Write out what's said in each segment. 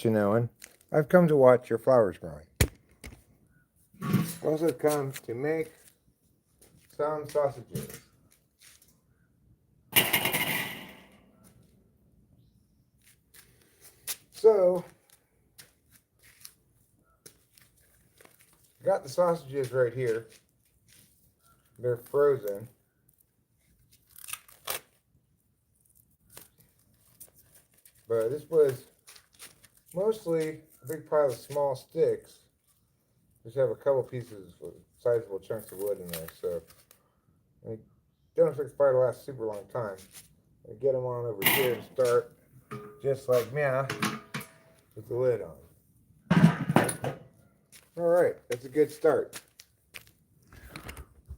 you knowing, I've come to watch your flowers growing. I've also come to make some sausages. So, got the sausages right here. They're frozen. But this was mostly a big pile of small sticks. Just have a couple pieces of sizable chunks of wood in there, so I don't expect the fire to last a super long time. I get them on over here and start just like meow with the lid on. Alright, that's a good start.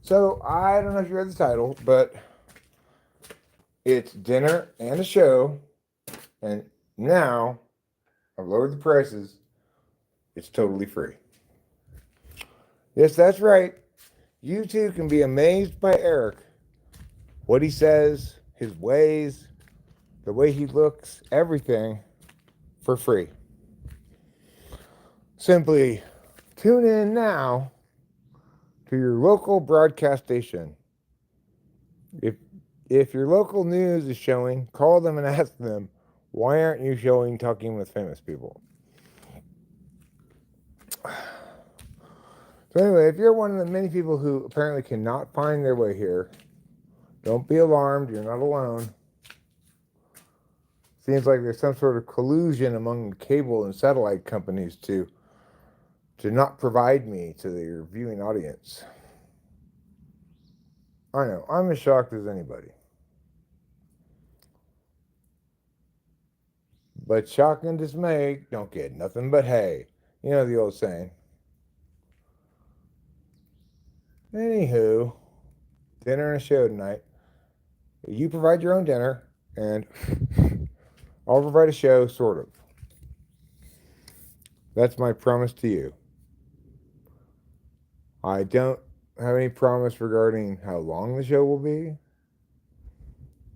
So, I don't know if you read the title, but it's dinner and a show, and now I've lowered the prices. It's totally free. Yes, that's right. You too can be amazed by Eric. What he says, his ways, the way he looks, everything for free. Simply tune in now to your local broadcast station. If your local news is showing, call them and ask them, why aren't you showing Talking with Famous People? So anyway, if you're one of the many people who apparently cannot find their way here, don't be alarmed. You're not alone. Seems like there's some sort of collusion among cable and satellite companies to not provide me to their viewing audience. I know, I'm as shocked as anybody. But shock and dismay don't get nothing but hay. You know the old saying. Anywho, dinner and a show tonight. You provide your own dinner, and I'll provide a show, sort of. That's my promise to you. I don't have any promise regarding how long the show will be,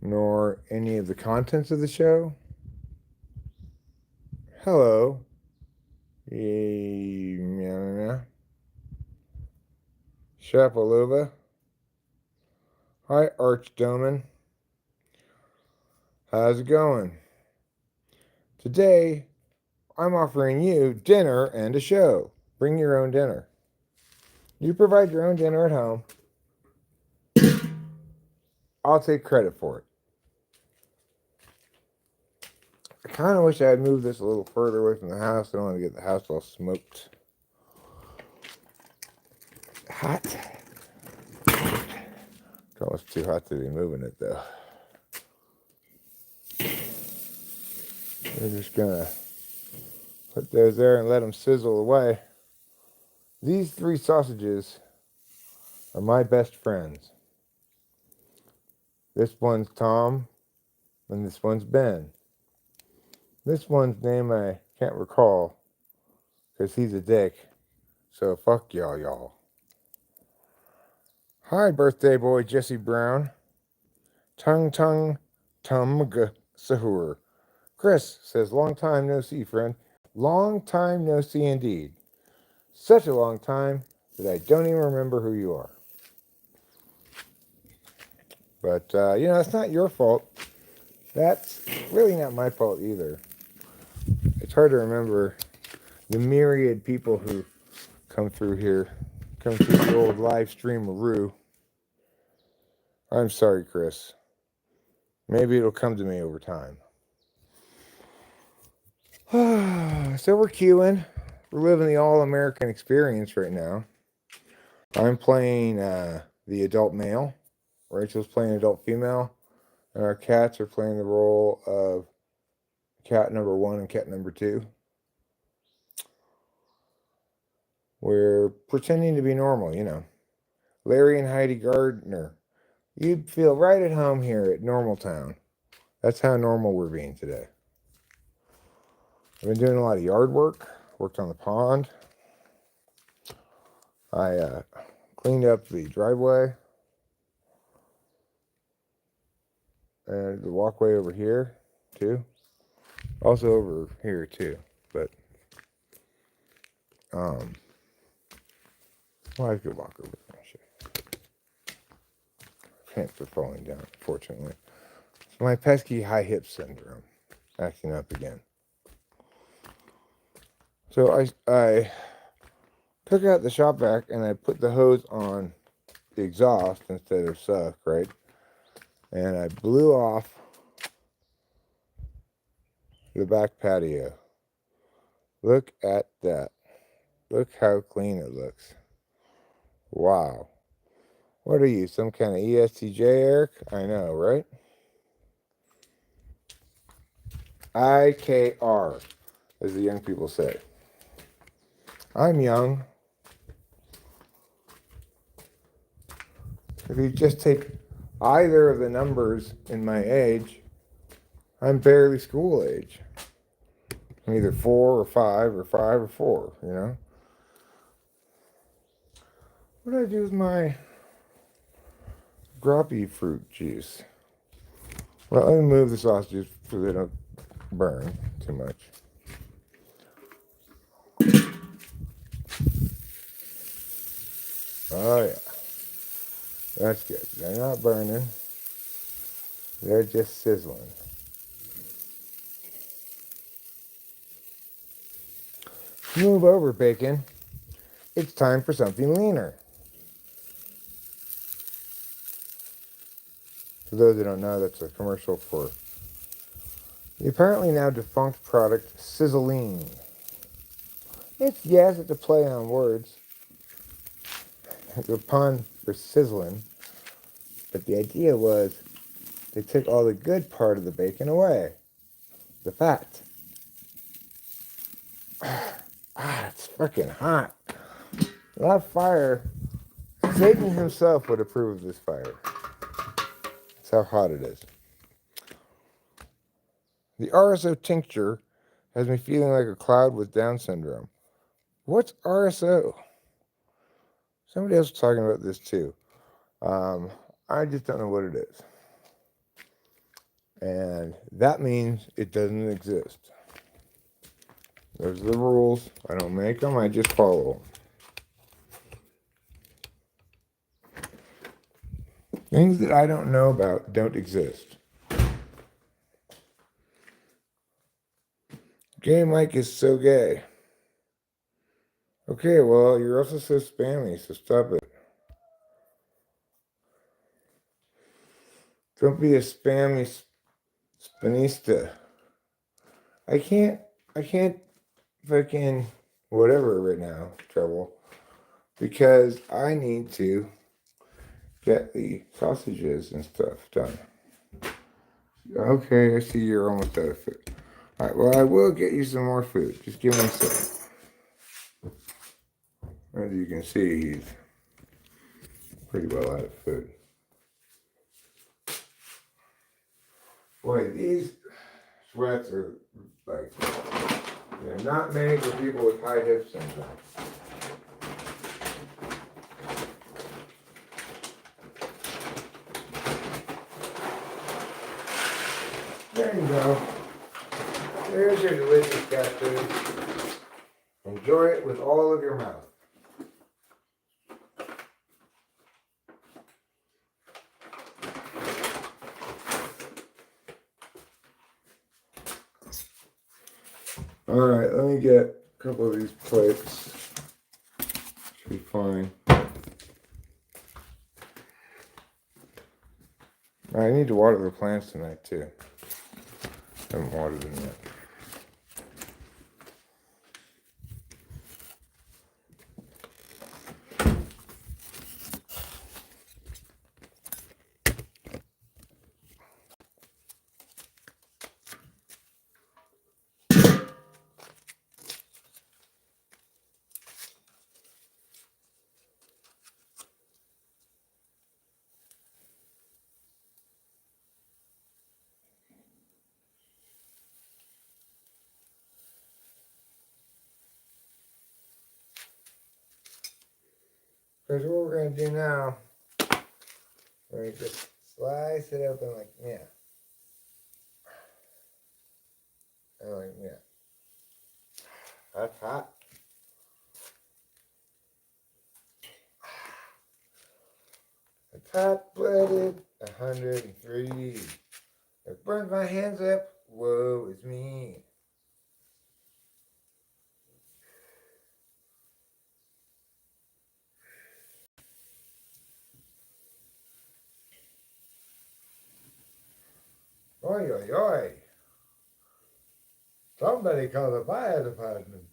nor any of the contents of the show. Hello. Shapalova. Hi, Archdoman. How's it going? Today, I'm offering you dinner and a show. Bring your own dinner. You provide your own dinner at home. I'll take credit for it. I kind of wish I had moved this a little further away from the house. I don't want to get the house all smoked. Hot. It's almost too hot to be moving it, though. We're just going to put those there and let them sizzle away. These 3 sausages are my best friends. This one's Tom, and this one's Ben. This one's name I can't recall, because he's a dick. So fuck y'all. Hi, birthday boy Jesse Brown. Tung tung tumg sahur. Chris says, long time no see, friend. Long time no see indeed. Such a long time that I don't even remember who you are. But, it's not your fault. That's really not my fault either. It's hard to remember the myriad people who come through here, come through the old live stream-a-roo. I'm sorry, Chris. Maybe it'll come to me over time. So we're queuing. We're living the all-American experience right now. I'm playing the adult male. Rachel's playing adult female. And our cats are playing the role of cat number 1 and cat number 2. We're pretending to be normal, Larry and Heidi Gardner. You'd feel right at home here at Normal Town. That's how normal we're being today. I've been doing a lot of yard work. Worked on the pond. I cleaned up the driveway. And the walkway over here, too. Also over here, too. but well, I could walk over there. Pants are falling down, unfortunately. It's my pesky high hip syndrome acting up again. So I took out the shop vac and I put the hose on the exhaust instead of suck, right? And I blew off the back patio. Look at that. Look how clean it looks. Wow. What are you, some kind of ESTJ, Eric? I know, right? IKR, as the young people say. I'm young. If you just take either of the numbers in my age, I'm barely school age. I'm either 4 or 5 or 5 or 4, you know? What do I do with my groppy fruit juice? Well, let me move the sausages so they don't burn too much. Oh, yeah. That's good. They're not burning. They're just sizzling. Move over, bacon. It's time for something leaner. For those who don't know, that's a commercial for the apparently now defunct product Sizzling. It's a play on words. It's a pun for sizzling. But the idea was they took all the good part of the bacon away. The fat. It's freaking hot. That fire. Satan himself would approve of this fire. That's how hot it is. The RSO tincture has me feeling like a cloud with Down syndrome. What's RSO? Somebody else was talking about this too. I just don't know what it is. And that means it doesn't exist. Those are the rules. I don't make them, I just follow them. Things that I don't know about don't exist. Gay Mike is so gay. Okay, well, you're also so spammy, so stop it. Don't be a spammy spanista. I can't fucking whatever right now, trouble, because I need to get the sausages and stuff done. Okay, I see you're almost out of food. All right, well, I will get you some more food. Just give me a second. As you can see, he's pretty well out of food. Boy, these sweats are like, they're not made for people with high hip syndrome. There you go. There's your delicious cat food. Enjoy it with all of your mouth. All right, let me get a couple of these plates. Should be fine. I need to water the plants tonight too. Haven't watered them yet. Because what we're going to do now, we're going to just slice it open like, yeah. And like, yeah. That's hot. It's hot-blooded, 103. It burns my hands up. Woe is me. Oi, oi, oi. Somebody call the fire department.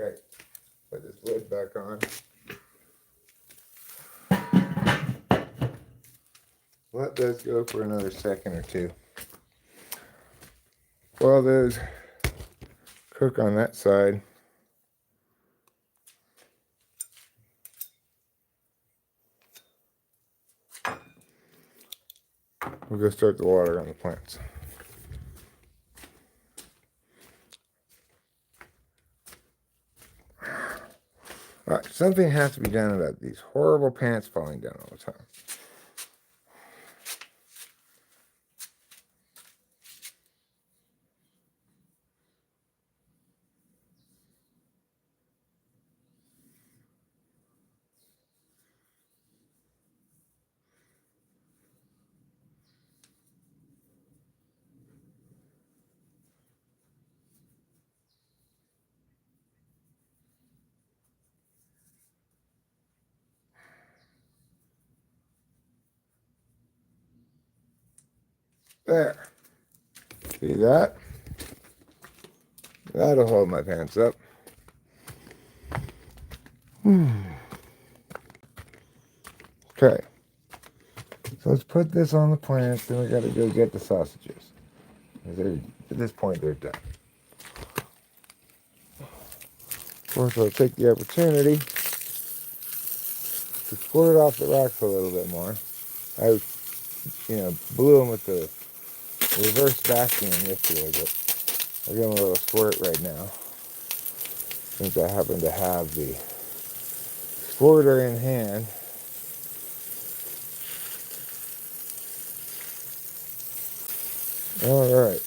Okay, put this lid back on. Let those go for another second or two. While those cook on that side, we'll go start the water on the plants. All right, something has to be done about these horrible pants falling down all the time. There. See that? That'll hold my pants up. Okay. So let's put this on the plants, then we gotta go get the sausages. At this point, they're done. Of course, I'll take the opportunity to squirt off the rocks a little bit more. I, blew them with the reverse vacuum yesterday, but I'll give them a little squirt right now. Since I happen to have the squirter in hand. All right.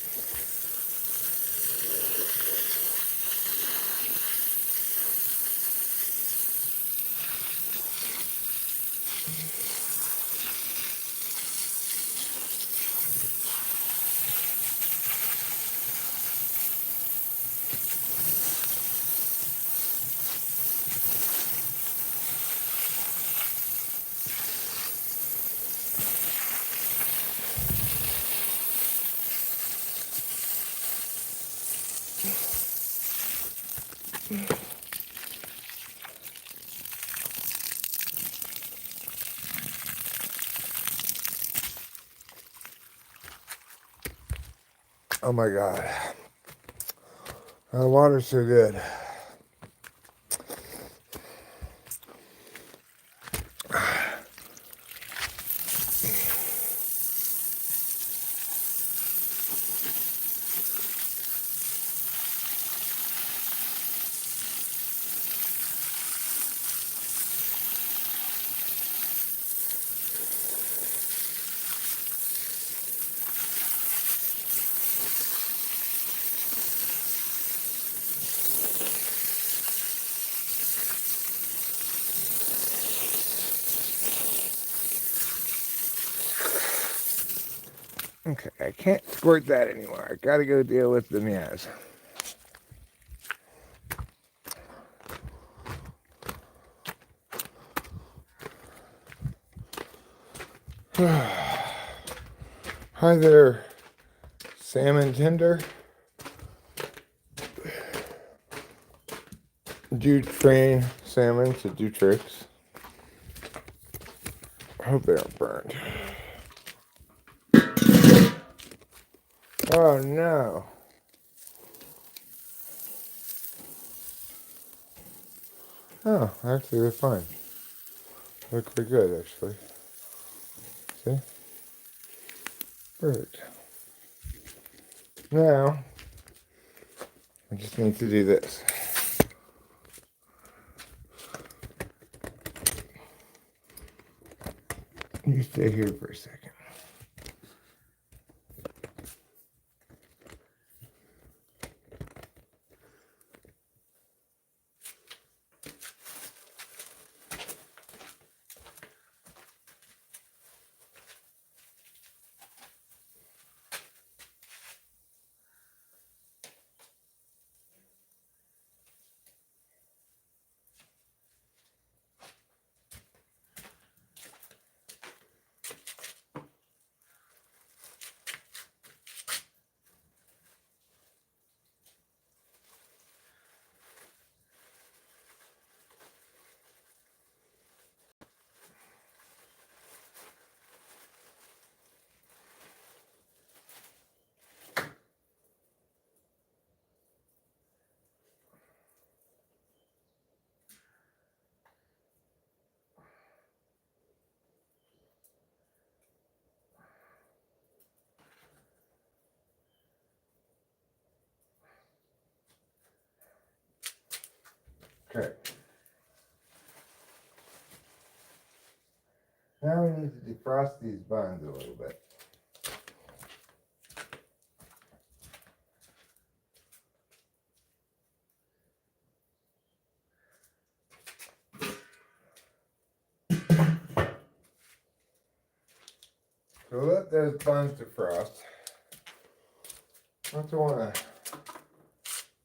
Oh my God. The water's so good. Okay, I can't squirt that anymore. I gotta go deal with the meows. Hi there, salmon tender. Do you train salmon to do tricks? I hope they aren't burned. Oh no. Oh, actually they're fine. They're quite good actually. See? Perfect. Now, I just need to do this. You stay here for a second. Okay. Now we need to defrost these buns a little bit. So let those buns defrost. I also want to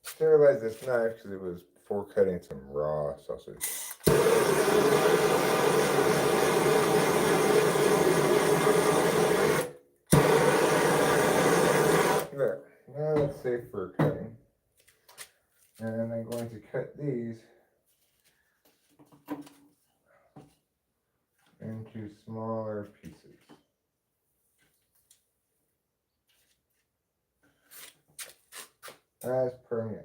sterilize this knife because it was before cutting some raw sausage. There. Now that's safe for cutting. And I'm going to cut these into smaller pieces. As per me.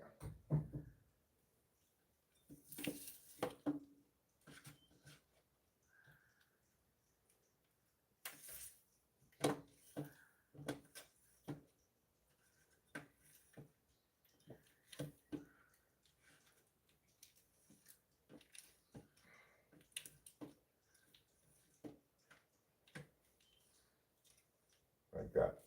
Like that.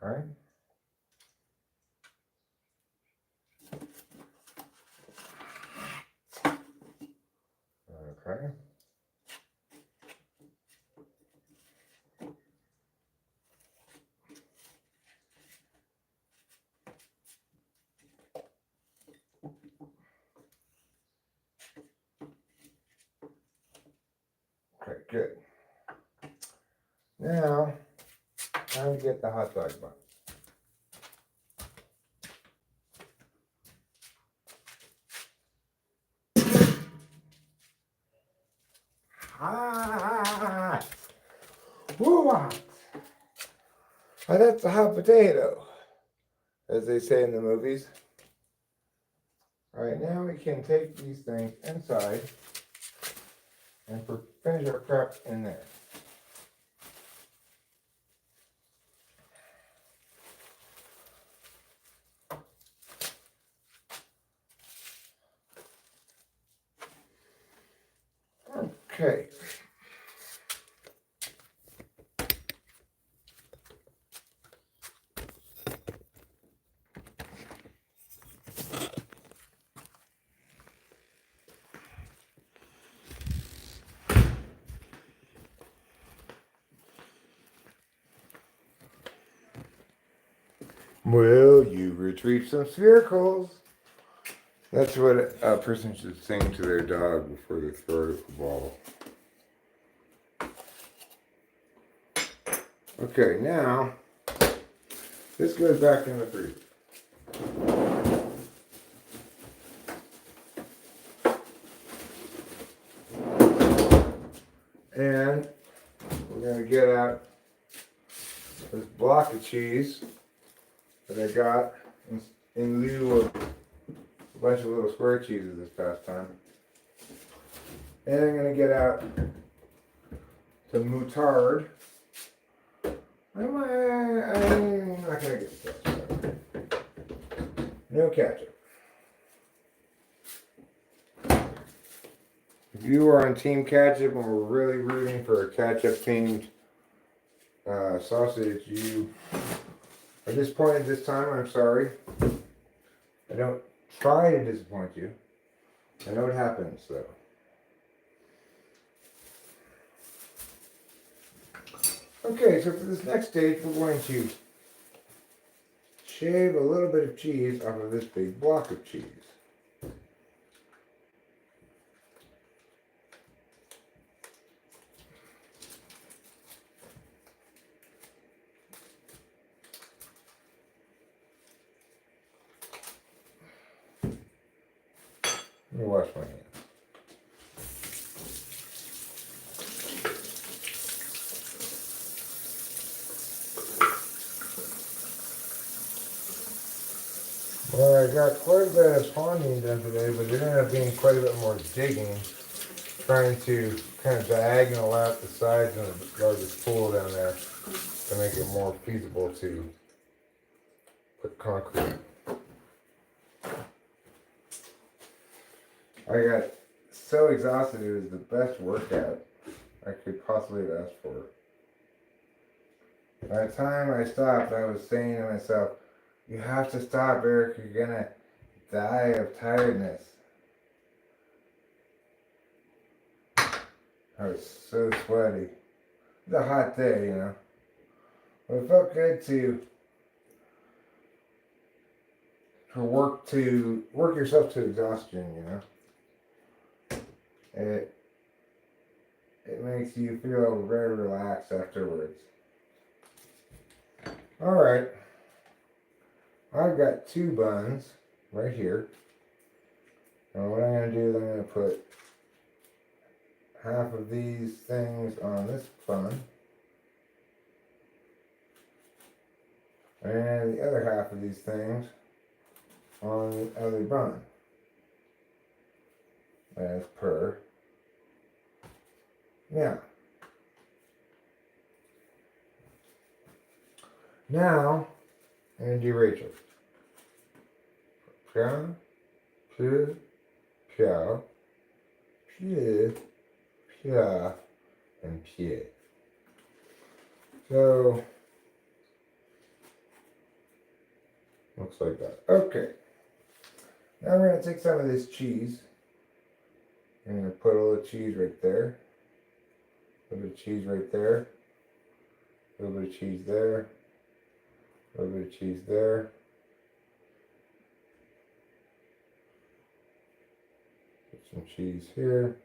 Okay. Okay. Okay, good. Now, time to get the hot dog bun. Hot! Woo! Oh, that's a hot potato, as they say in the movies. All right, now we can take these things inside and finish our prep in there. Okay. Will you retrieve some sphericals? That's what a person should sing to their dog before they throw it at the ball. Okay, now this goes back in the freezer. And we're going to get out this block of cheese that I got in lieu of a bunch of little square cheeses this past time. And I'm going to get out some moutarde. I'm not going to get the ketchup. No ketchup. If you are on Team Ketchup and we're really rooting for a ketchup themed sausage, you are disappointed this time. I'm sorry. I don't try to disappoint you. I know it happens though. Okay, so for this next stage, we're going to shave a little bit of cheese off of this big block of cheese. Let me wash my hands. Well, I got quite a bit of ponding done today, but it ended up being quite a bit more digging, trying to kind of diagonal out the sides of the largest pool down there to make it more feasible to put concrete. I got so exhausted, it was the best workout I could possibly have asked for. By the time I stopped, I was saying to myself, you have to stop, Eric, you're gonna die of tiredness. I was so sweaty. It was a hot day, you know. But it felt good to work yourself to exhaustion, you know. It makes you feel very relaxed afterwards. Alright. I've got 2 buns right here. And what I'm going to do is I'm going to put half of these things on this bun. And the other half of these things on the other bun. As per. Yeah. Now, I'm going to do Rachel. Pia, pia, pia, pia, pia, and pia. So, looks like that. Okay. Now we're going to take some of this cheese. I'm going to put a little cheese right there. A little bit of cheese right there. A little bit of cheese there. A little bit of cheese there. Put some cheese here.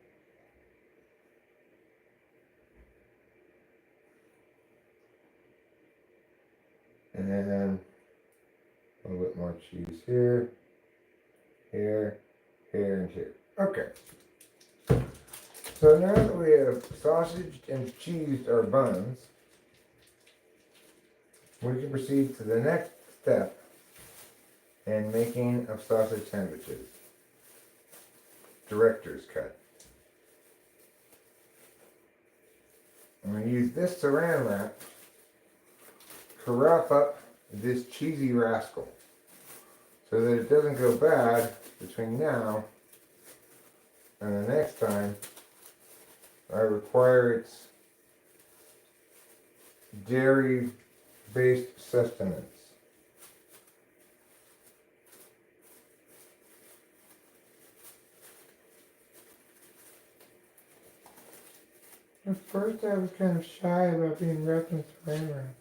And then a little bit more cheese here, here, here, and here. Okay. So now that we have sausaged and cheesed our buns, we can proceed to the next step in making of sausage sandwiches. Director's cut. I'm going to use this saran wrap to wrap up this cheesy rascal so that it doesn't go bad between now and the next time I require its dairy-based sustenance. At first I was kind of shy about being wrapped in saran wrap.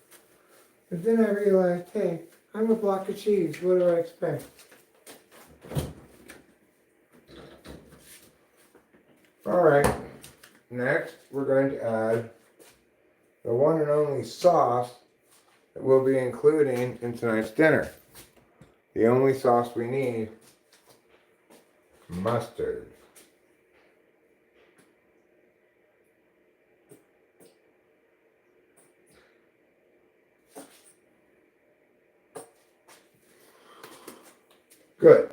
But then I realized, hey, I'm a block of cheese. What do I expect? Alright, next we're going to add the one and only sauce that we'll be including in tonight's dinner. The only sauce we need, mustard. Good.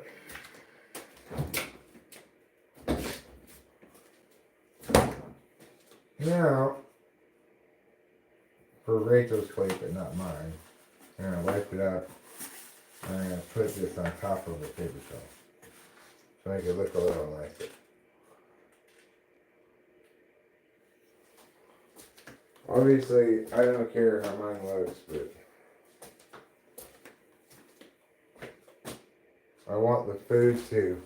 Now, for Rachel's plate, but not mine, I'm going to wipe it up and I'm going to put this on top of a paper towel to make it look a little nicer. Obviously, I don't care how mine looks, but I want the food to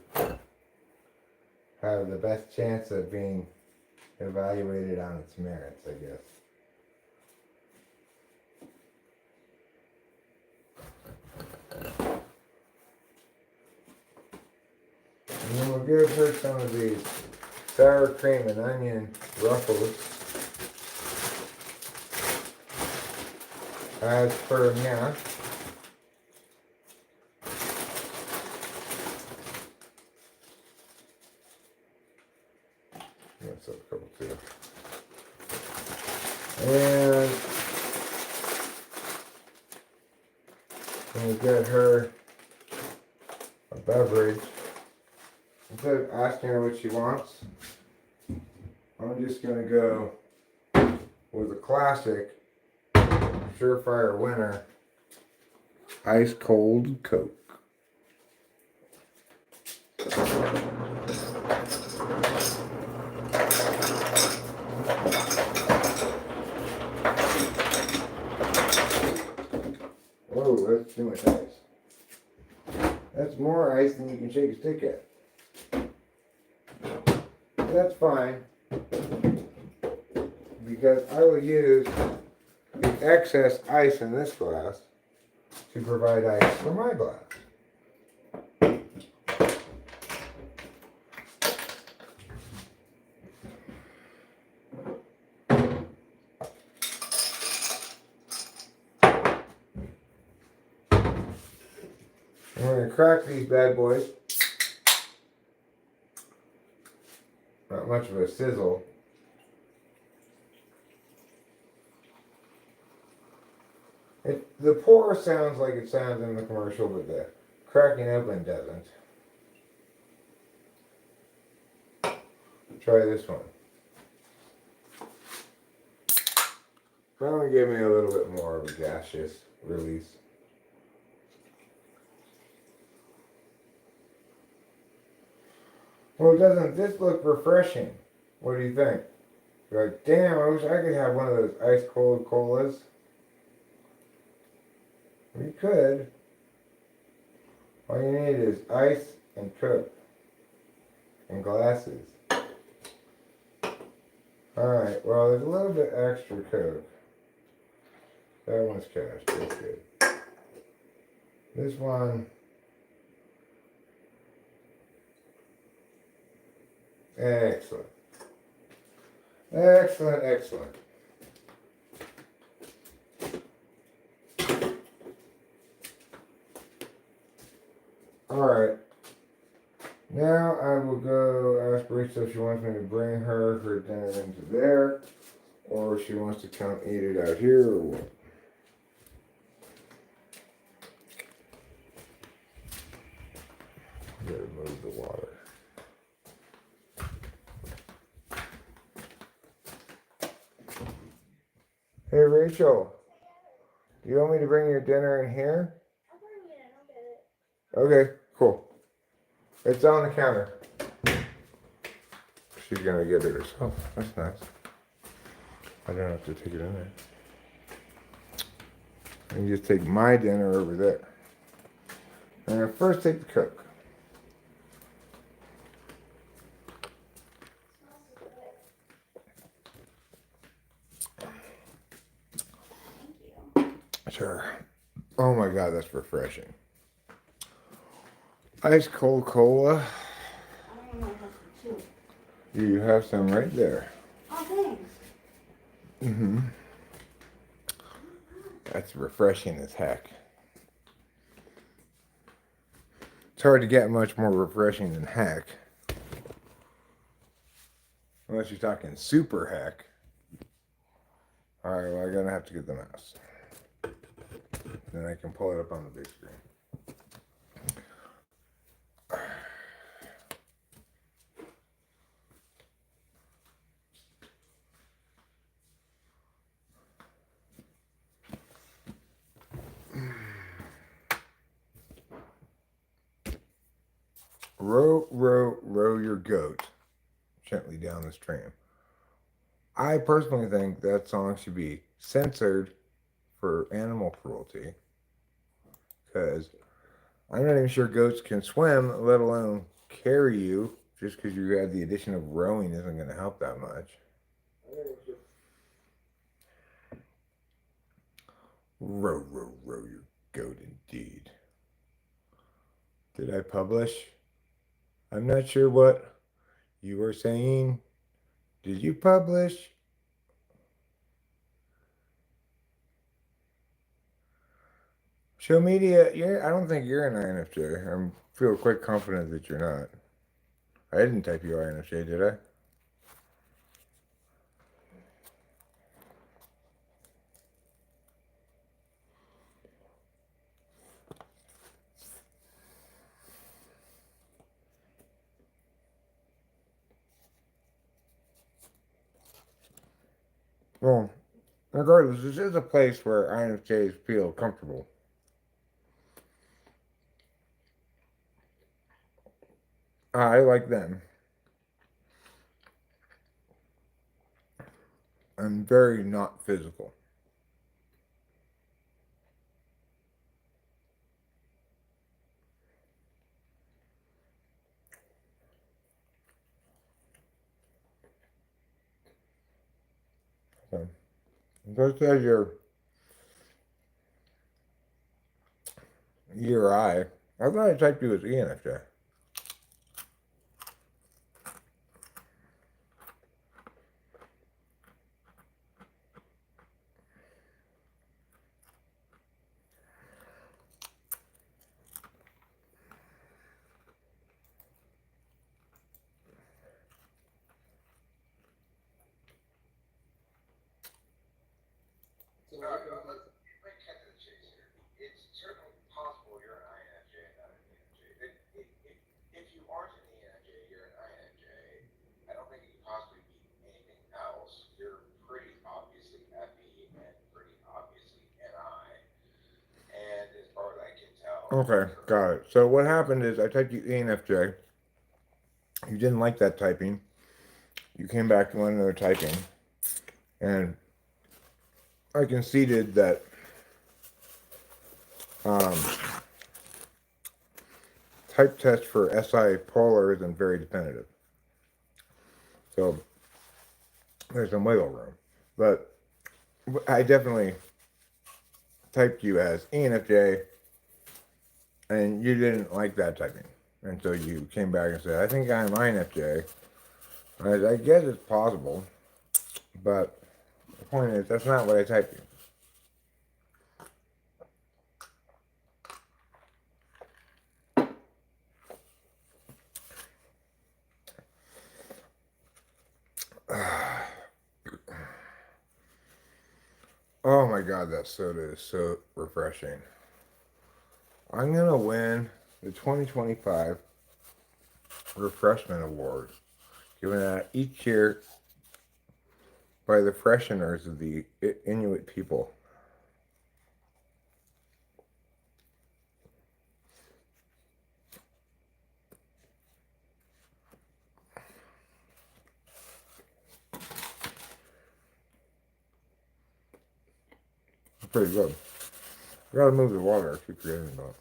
have the best chance of being evaluated on its merits, I guess. And then we'll give her some of these sour cream and onion ruffles as per now. up a couple too. And we got her a beverage. Instead of asking her what she wants, I'm just gonna go with a classic, surefire winner, ice cold Coke. Whoa, that's too much ice. That's more ice than you can shake a stick at. That's fine, because I will use the excess ice in this glass to provide ice for my glass. I'm going to crack these bad boys. Not much of a sizzle. The pour sounds like it sounds in the commercial, but the cracking open doesn't. Try this one. Probably give me a little bit more of a gaseous release. Well, doesn't this look refreshing? What do you think? You're like, damn, I wish I could have one of those ice cold colas. We could. All you need is ice and Coke and glasses. Alright, well, there's a little bit extra Coke. That one's cash, that's good. This one, excellent. Excellent, excellent. Alright. Now I will go ask Rachel if she wants me to bring her dinner into there, or if she wants to come eat it out here, or what. Gotta move the water. Hey Rachel, do you want me to bring your dinner in here? I'll bring it in, I'll get it. Okay, cool. It's on the counter. She's gonna get it herself. That's nice. I don't have to take it in there. I can just take my dinner over there. I'm gonna first take the Coke. Sure. Oh my God, that's refreshing. Ice cold cola. I don't know, I have some too. You have some right there. Oh, thanks. Mm-hmm. That's refreshing as heck. It's hard to get much more refreshing than heck. Unless you're talking super heck. Alright, well, I'm gonna have to get the mouse. Then I can pull it up on the big screen. Row, row, row your goat gently down the stream. I personally think that song should be censored for animal cruelty, because I'm not even sure goats can swim, let alone carry you. Just because you have the addition of rowing isn't going to help that much. Row, row, row your goat indeed. Did I publish? I'm not sure what you were saying. Did you publish? Show media, I don't think you're an INFJ. I feel quite confident that you're not. I didn't type you INFJ, did I? Well, regardless, this is a place where INFJs feel comfortable. I, like them, am very not physical. So, just as your I thought I typed you as ENFJ. Okay, got it. So what happened is I typed you ENFJ. You didn't like that typing. You came back to another typing. And I conceded that type test for SI polar isn't very definitive. So there's some wiggle room. But I definitely typed you as ENFJ, and you didn't like that typing. And so you came back and said, I think I'm INFJ. I guess it's possible, but the point is, that's not what I typed you. Oh my god, that soda is so refreshing. I'm gonna win the 2025 Refreshment Awards, given out each year by the fresheners of the Inuit people. Pretty good. I gotta move the water. I keep forgetting about it.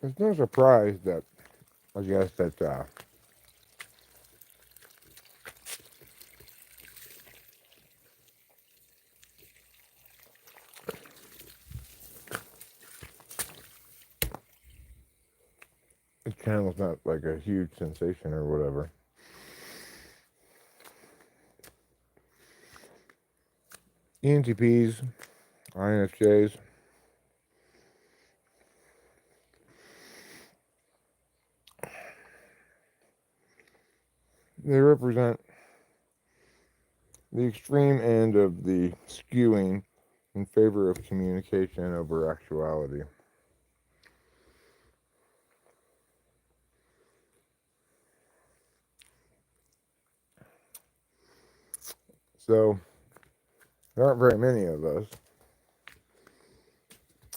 It's no surprise that I guess that the channel's not like a huge sensation or whatever. ENTPs, INFJs, they represent the extreme end of the skewing in favor of communication over actuality. So there aren't very many of us.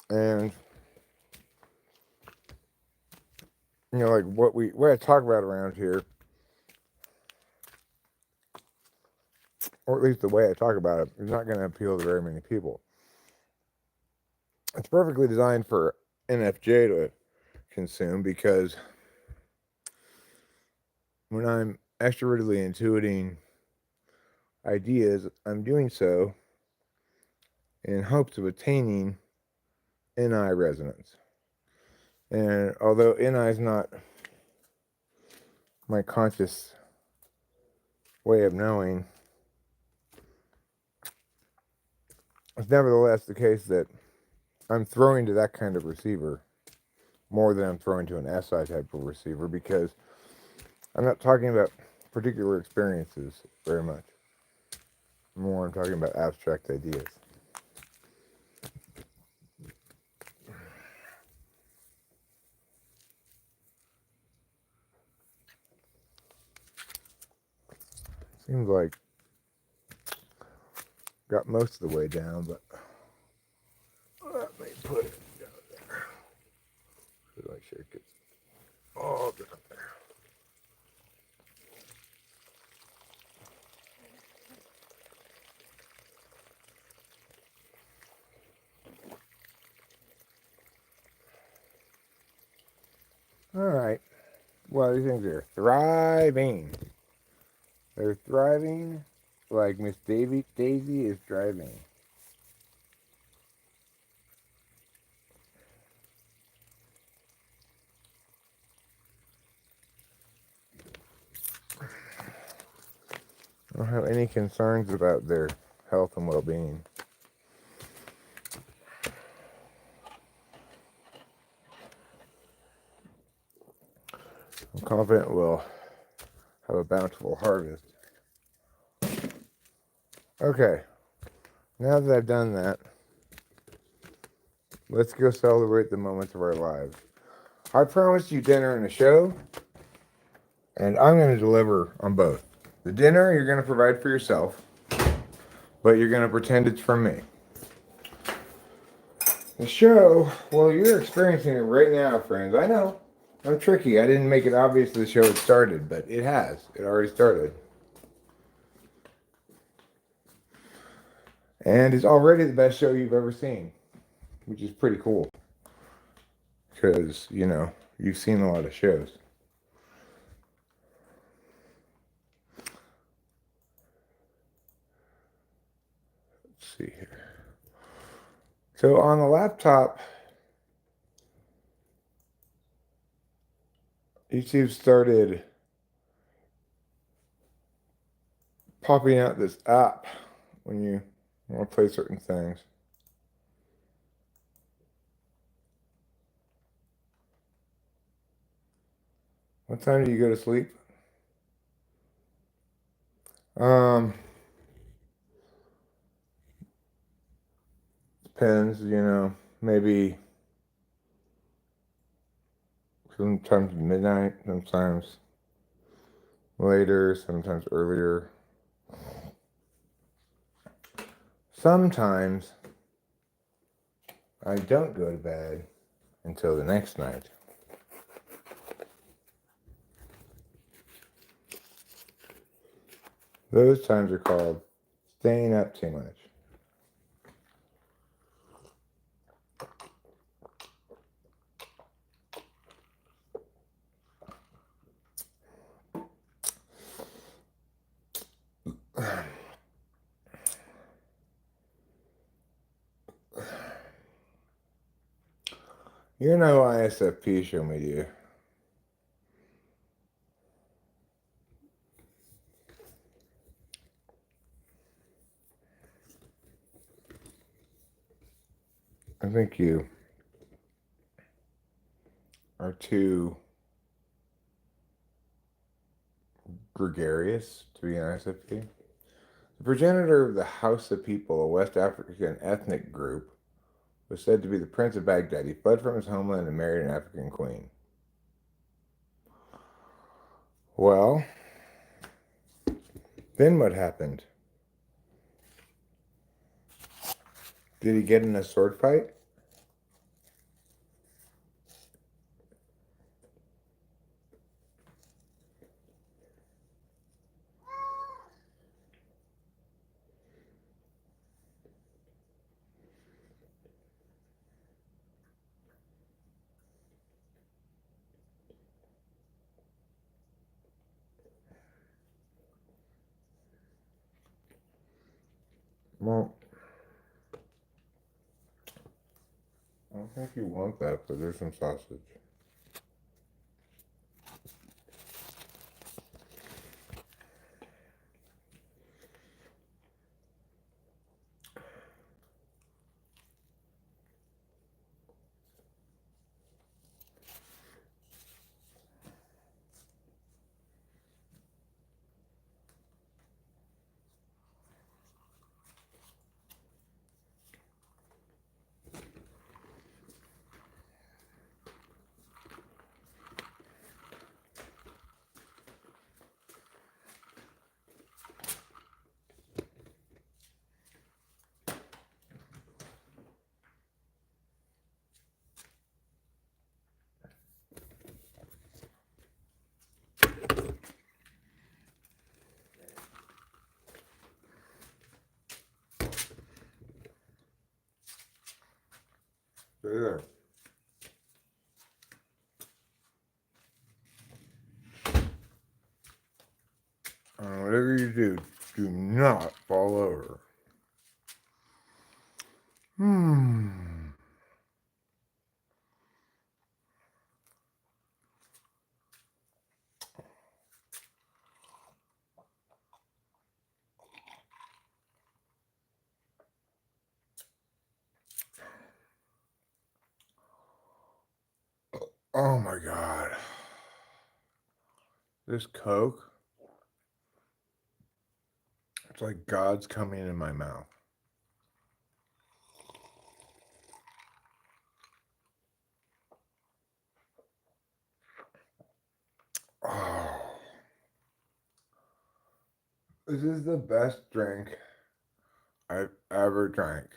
And like what I talk about around here, or at least the way I talk about it, is not going to appeal to very many people. It's perfectly designed for NFJ to consume, because when I'm extrovertedly intuiting ideas, I'm doing so in hopes of attaining NI resonance. And although NI is not my conscious way of knowing, it's nevertheless the case that I'm throwing to that kind of receiver more than I'm throwing to an SI type of receiver, because I'm not talking about particular experiences very much. More, I'm talking about abstract ideas. Seems like got most of the way down, but let me put it down there. Make sure it gets all down there. All right. Well, these things are thriving. They're thriving like Miss Daisy is driving. I don't have any concerns about their health and well-being. I'm confident we'll have a bountiful harvest. Okay, now that I've done that, let's go celebrate the moments of our lives. I promised you dinner and a show, and I'm going to deliver on both. The dinner you're going to provide for yourself, but you're going to pretend it's from me. The show, well, you're experiencing it right now, friends. I know. I'm tricky. I didn't make it obvious the show had started, but it has. It already started. And it's already the best show you've ever seen, which is pretty cool. Because, you know, you've seen a lot of shows. Let's see here. So on the laptop, YouTube started popping out this app when you want to play certain things. What time do you go to sleep? Depends, you know, maybe sometimes midnight, sometimes later, sometimes earlier. Sometimes I don't go to bed until the next night. Those times are called staying up too much. You know ISFP show me, do you? I think you are too gregarious to be an ISFP. The progenitor of the House of People, a West African ethnic group, was said to be the Prince of Baghdad. He fled from his homeland and married an African queen. Well, then what happened? Did he get in a sword fight? Well, I don't think you want that, but there's some sausage. whatever you do not fall over. Oh my God. This Coke, it's like God's coming in my mouth. Oh, this is the best drink I've ever drank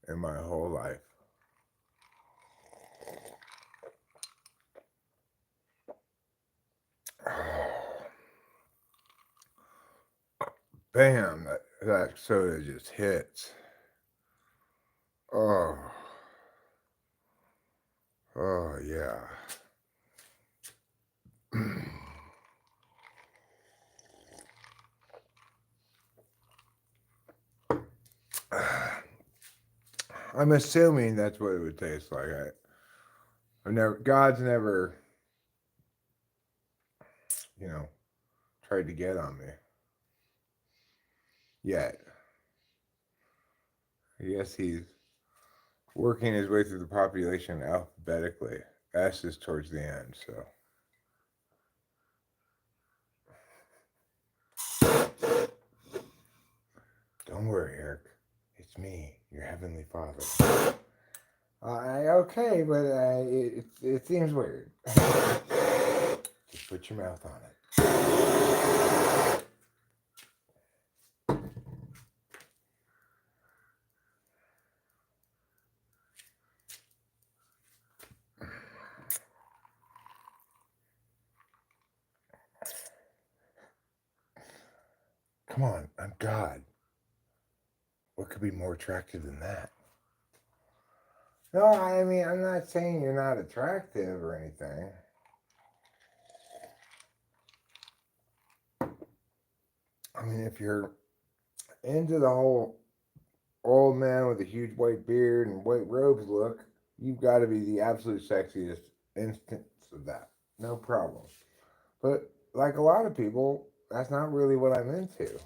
in my whole life. Bam, that soda just hits. Oh, oh yeah. I'm assuming that's what it would taste like. God's never, tried to get on me yet. I guess he's working his way through the population alphabetically. S is towards the end, so. Don't worry, Eric. It's me, your heavenly Father. Okay, but it seems weird. Just put your mouth on it. Come on, I'm God. What could be more attractive than that? No, I mean, I'm not saying you're not attractive or anything. I mean, if you're into the whole old man with a huge white beard and white robes look, you've got to be the absolute sexiest instance of that. No problem. But like a lot of people, that's not really what I'm into.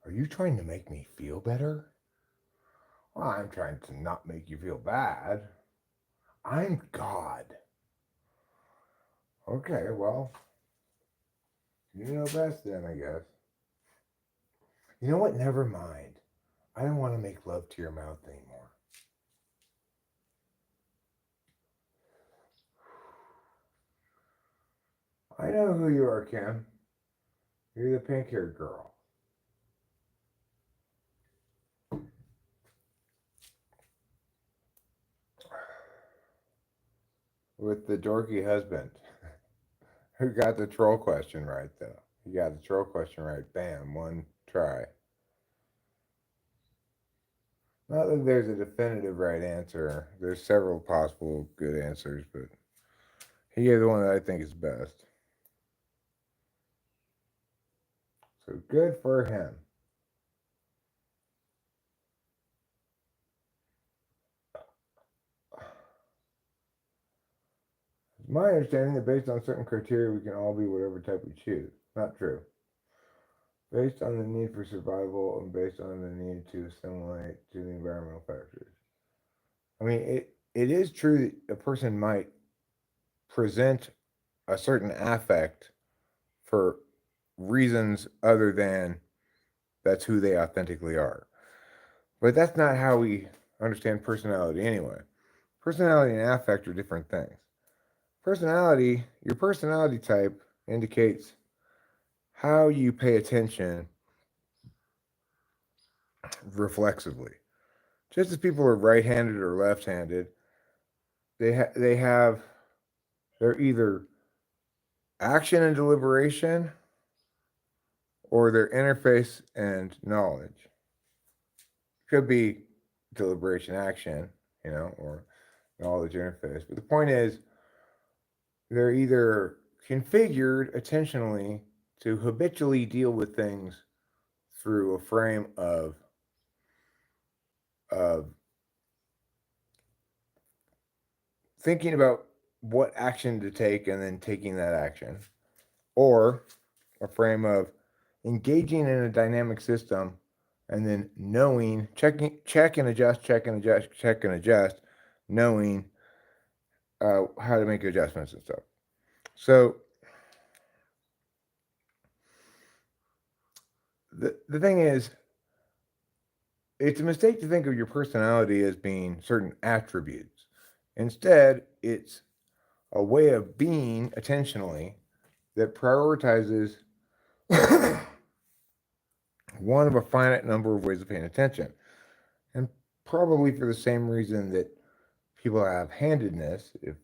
Are you trying to make me feel better? Well, I'm trying to not make you feel bad. I'm God. Okay, well, you know best then, I guess. You know what? Never mind. I don't want to make love to your mouth anymore. I know who you are, Kim. You're the pink-haired girl. With the dorky husband. Who got the troll question right, though? He got the troll question right. Bam, one try. Not that there's a definitive right answer. There's several possible good answers, but he gave the one that I think is best. So good for him. It's my understanding that based on certain criteria, we can all be whatever type we choose. Not true. Based on the need for survival and based on the need to assimilate to the environmental factors. I mean, it is true that a person might present a certain affect for reasons other than that's who they authentically are. But that's not how we understand personality anyway. Personality and affect are different things. Personality, your personality type indicates how you pay attention reflexively. Just as people are right-handed or left-handed, they're either action and deliberation or their interface and knowledge. Could be deliberation action, or knowledge interface. But the point is, they're either configured intentionally to habitually deal with things through a frame of thinking about what action to take and then taking that action, or a frame of engaging in a dynamic system and then knowing, check and adjust, check and adjust, check and adjust, knowing how to make adjustments and stuff. So the thing is, it's a mistake to think of your personality as being certain attributes. Instead, it's a way of being attentionally that prioritizes one of a finite number of ways of paying attention. And probably for the same reason that people have handedness, if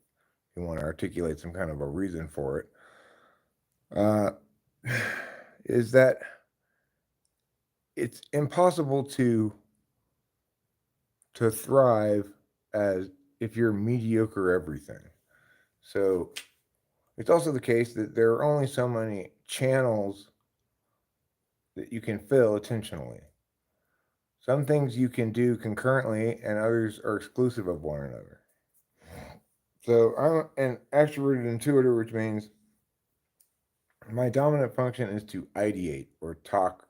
you want to articulate some kind of a reason for it, uh, is that it's impossible to thrive as if you're mediocre everything. So it's also the case that there are only so many channels that you can fill attentionally. Some things you can do concurrently, and others are exclusive of one another. So I'm an extroverted intuitor, which means my dominant function is to ideate or talk,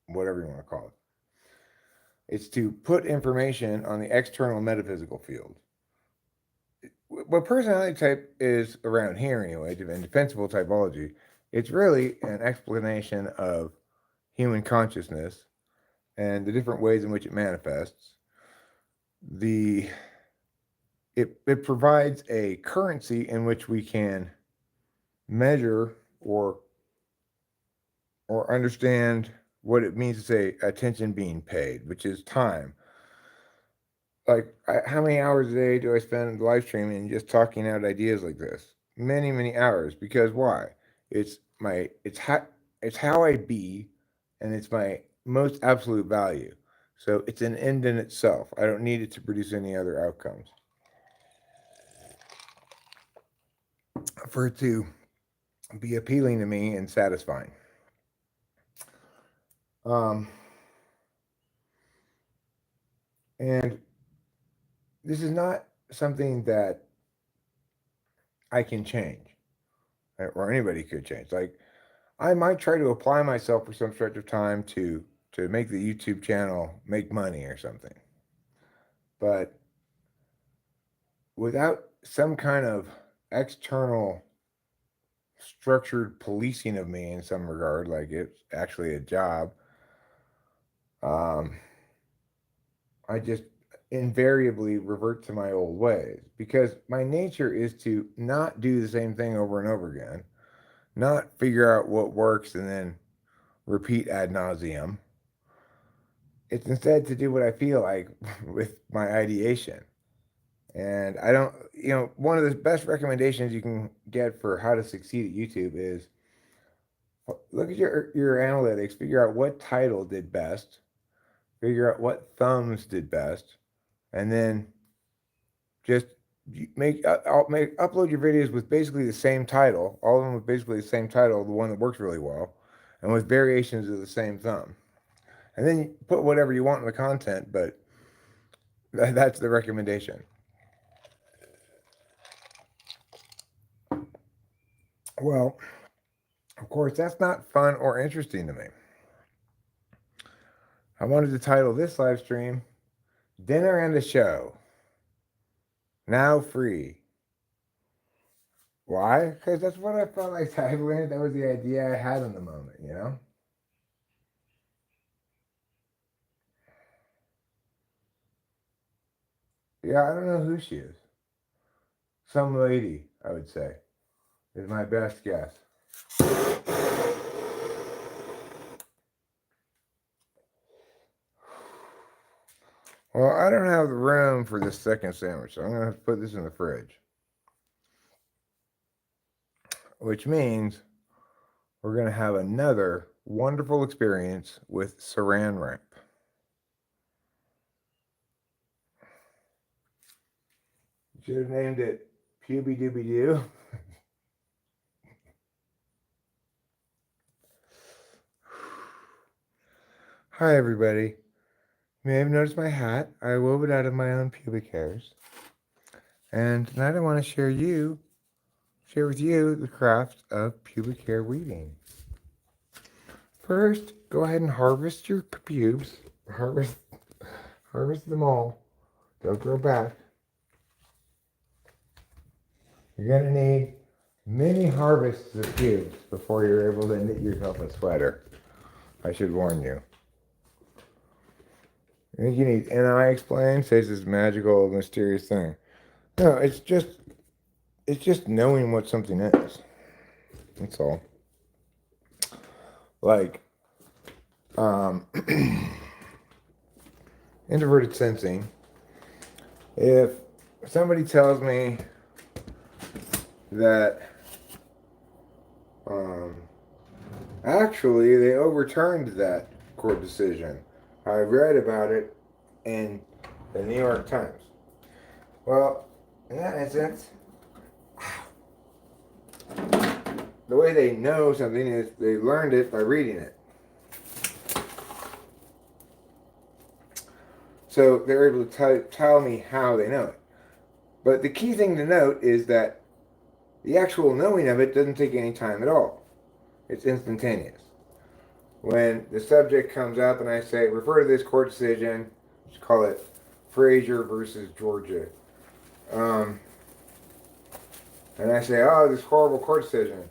whatever you want to call it. It's to put information on the external metaphysical field. What personality type is around here, anyway, in defensible typology, it's really an explanation of human consciousness and the different ways in which it manifests. It provides a currency in which we can measure or understand what it means to say attention being paid, which is time. Like, how many hours a day do I spend live streaming and just talking out ideas like this? Many, many hours. Because why? It's how I be, and it's my most absolute value. So it's an end in itself. I don't need it to produce any other outcomes. For it to be appealing to me and satisfying. Um, and this is not something that I can change, right? Or anybody could change. Like, I might try to apply myself for some stretch of time to make the YouTube channel make money or something, but without some kind of external structured policing of me in some regard, like it's actually a job, um, I just invariably revert to my old ways because my nature is to not do the same thing over and over again, not figure out what works and then repeat ad nauseum. It's instead to do what I feel like with my ideation. And I don't, one of the best recommendations you can get for how to succeed at YouTube is look at your analytics, figure out what title did best, figure out what thumbs did best, and then just upload your videos with basically the same title, all of them with basically the same title, the one that works really well, and with variations of the same thumb. And then you put whatever you want in the content, but that's the recommendation. Well, of course, that's not fun or interesting to me. I wanted to title this live stream Dinner and a Show. Now free. Why? Because that's what I felt like titling. That was the idea I had in the moment, Yeah, I don't know who she is. Some lady, I would say, is my best guess. Well, I don't have the room for this second sandwich, so I'm going to have to put this in the fridge. Which means we're going to have another wonderful experience with saran wrap. Should have named it Puby Dooby Doo. Hi everybody. You may have noticed my hat. I wove it out of my own pubic hairs. And tonight I want to share with you the craft of pubic hair weaving. First, go ahead and harvest your pubes. Harvest them all. They'll grow back. You're gonna need many harvests of pubes before you're able to knit yourself a sweater. I should warn you. I think you need, and I explain, says this magical, mysterious thing. No, it's just knowing what something is. That's all. Like, introverted sensing. If somebody tells me that actually they overturned that court decision, I read about it in the New York Times. Well, in that instance, the way they know something is they learned it by reading it. So they're able to tell me how they know it. But the key thing to note is that the actual knowing of it doesn't take any time at all. It's instantaneous. When the subject comes up and I say, refer to this court decision, just call it Frazier versus Georgia. And I say, oh, this horrible court decision.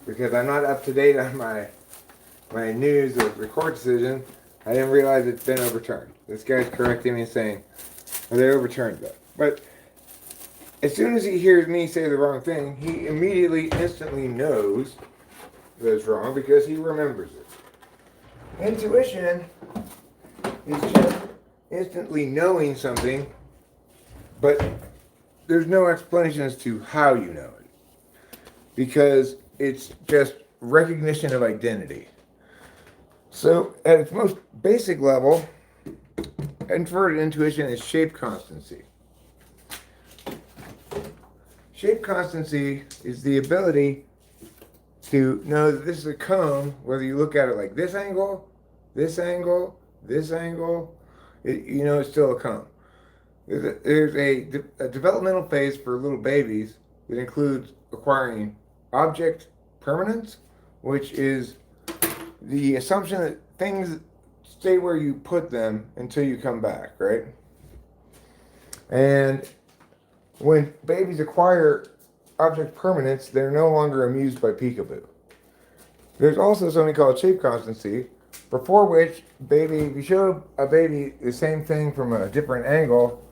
Because I'm not up to date on my news of the court decision, I didn't realize it's been overturned. This guy's correcting me and saying, well, they overturned that. But as soon as he hears me say the wrong thing, he immediately, instantly knows that it's wrong because he remembers it. Intuition is just instantly knowing something, but there's no explanation as to how you know it. Because it's just recognition of identity. So, at its most basic level, introverted intuition is shape constancy. Shape constancy is the ability to know that this is a cone, whether you look at it like this angle, this angle, this angle, you know it's still a cone. There's a developmental phase for little babies that includes acquiring object permanence, which is the assumption that things stay where you put them until you come back, right? And when babies acquire object permanence, they're no longer amused by peekaboo. There's also something called shape constancy, before which if you show a baby the same thing from a different angle,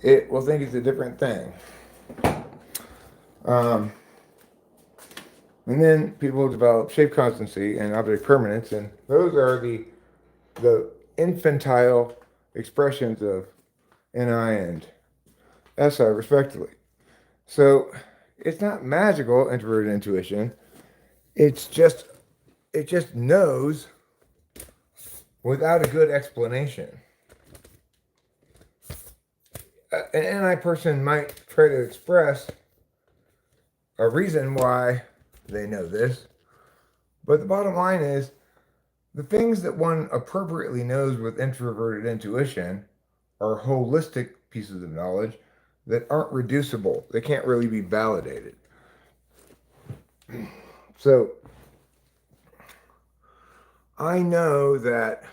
it will think it's a different thing. And then people develop shape constancy and object permanence, and those are the infantile expressions of NI and SI respectively. So it's not magical introverted intuition. It just knows without a good explanation. An NI person might try to express a reason why they know this, but the bottom line is the things that one appropriately knows with introverted intuition are holistic pieces of knowledge that aren't reducible. They can't really be validated. So I know that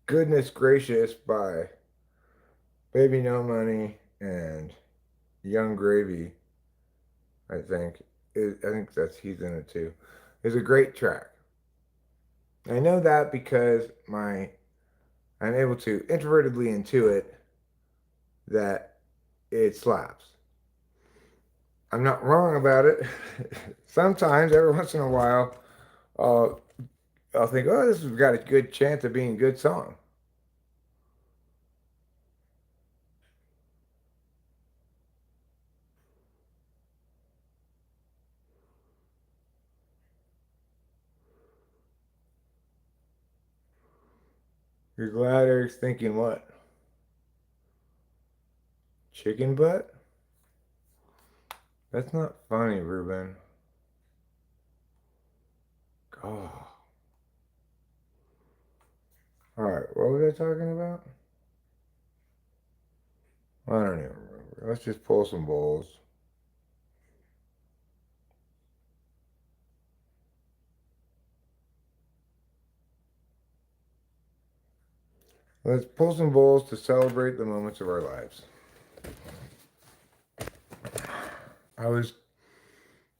Goodness Gracious by Baby No Money and Young Gravy, I think he's in it too, is a great track. I know that because I'm able to introvertedly intuit that it slaps. I'm not wrong about it. Sometimes, every once in a while, I'll think, oh, this has got a good chance of being a good song. You're glad Eric's thinking what? Chicken butt? That's not funny, Ruben. Oh. All right, what was I talking about? I don't even remember. Let's just pull some bowls. Let's pull some bowls to celebrate the moments of our lives. I was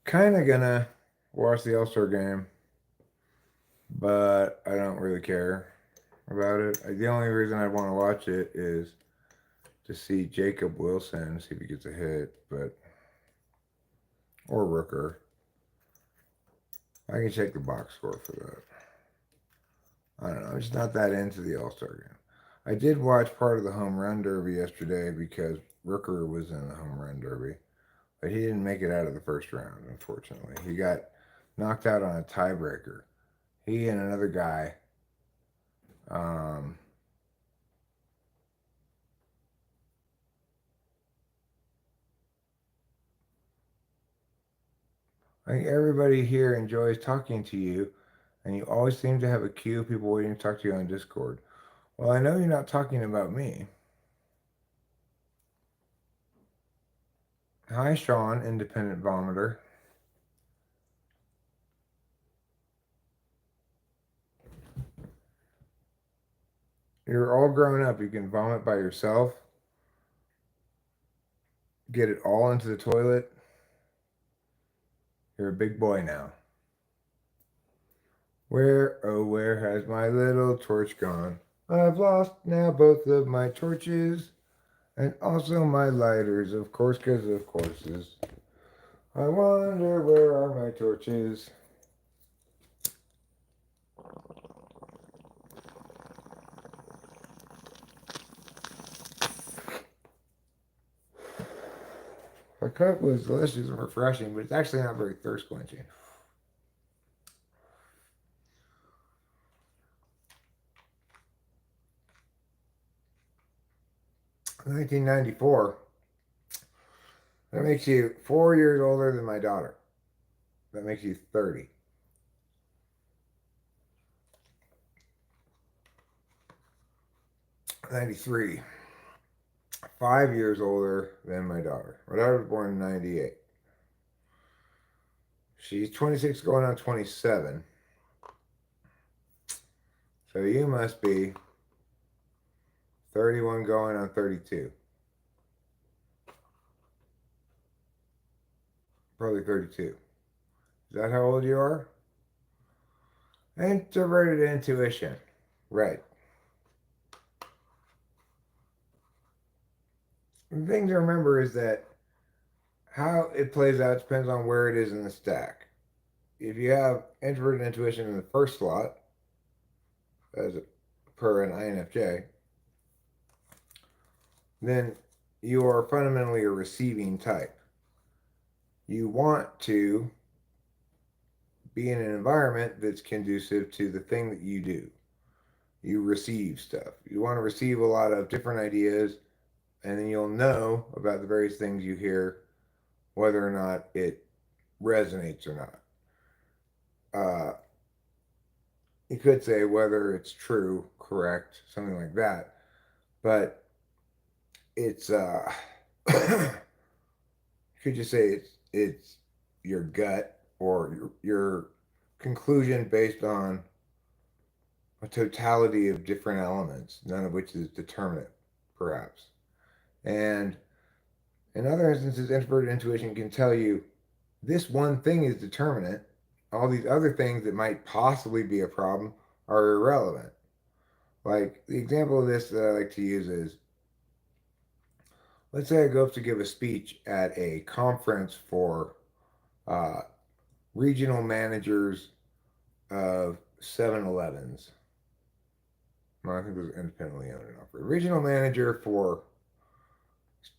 kind of gonna watch the All-Star game, but I don't really care about it. The only reason I want to watch it is to see Jacob Wilson, see if he gets a hit, but or Rooker. I can check the box score for that. I don't know. I'm just not that into the All-Star game. I did watch part of the home run derby yesterday because Rooker was in the home run derby, but he didn't make it out of the first round, unfortunately. He got knocked out on a tiebreaker. He and another guy. Um, I think everybody here enjoys talking to you, and you always seem to have a queue of people waiting to talk to you on Discord. Well, I know you're not talking about me. Hi, Sean, independent vomiter. You're all grown up. You can vomit by yourself, get it all into the toilet. You're a big boy now. Where, oh, where has my little torch gone? I've lost now both of my torches and also my lighters, of course, because of courses. I wonder where are my torches? The cup was delicious and refreshing, but it's actually not very thirst quenching. 1994. That makes you 4 years older than my daughter. That makes you 30. 93. 5 years older than my daughter. My daughter was born in 98. She's 26 going on 27. So you must be 31 going on 32. Probably 32. Is that how old you are? Introverted intuition. Right. The thing to remember is that how it plays out depends on where it is in the stack. If you have introverted intuition in the first slot, as per an INFJ, then you are fundamentally a receiving type. You want to be in an environment that's conducive to the thing that you do. You receive stuff. You want to receive a lot of different ideas, and then you'll know about the various things you hear, whether or not it resonates or not. You could say whether it's true, correct, something like that, but it's you could just say it's your gut or your conclusion based on a totality of different elements, none of which is determinate, perhaps. And in other instances, introverted intuition can tell you this one thing is determinate. All these other things that might possibly be a problem are irrelevant. Like the example of this that I like to use is, let's say I go up to give a speech at a conference for uh, regional managers of 7-Elevens. Well, I think it was independently owned and operated. Regional manager for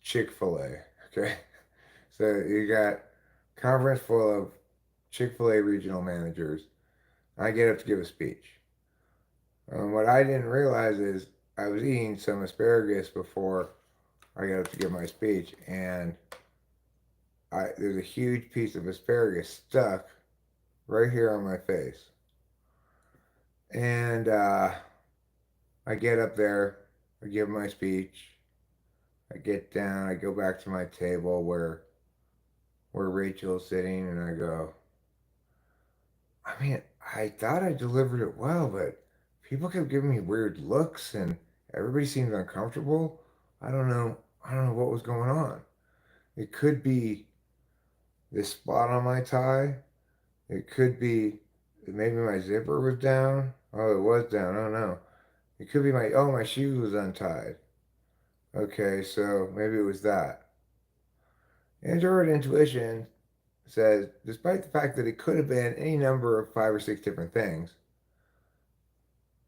Chick-fil-A. Okay. So you got conference full of Chick-fil-A regional managers. I get up to give a speech. What I didn't realize is I was eating some asparagus before I got up to give my speech, and there's a huge piece of asparagus stuck right here on my face. And I get up there, I give my speech, I get down, I go back to my table where Rachel's sitting, and I go, I mean, I thought I delivered it well, but people kept giving me weird looks, and everybody seemed uncomfortable. I don't know. I don't know what was going on. It could be this spot on my tie. It could be maybe my zipper was down. Oh, it was down. Oh no. It could be my shoe was untied. Okay, so maybe it was that. Introvert intuition says, despite the fact that it could have been any number of 5 or 6 different things,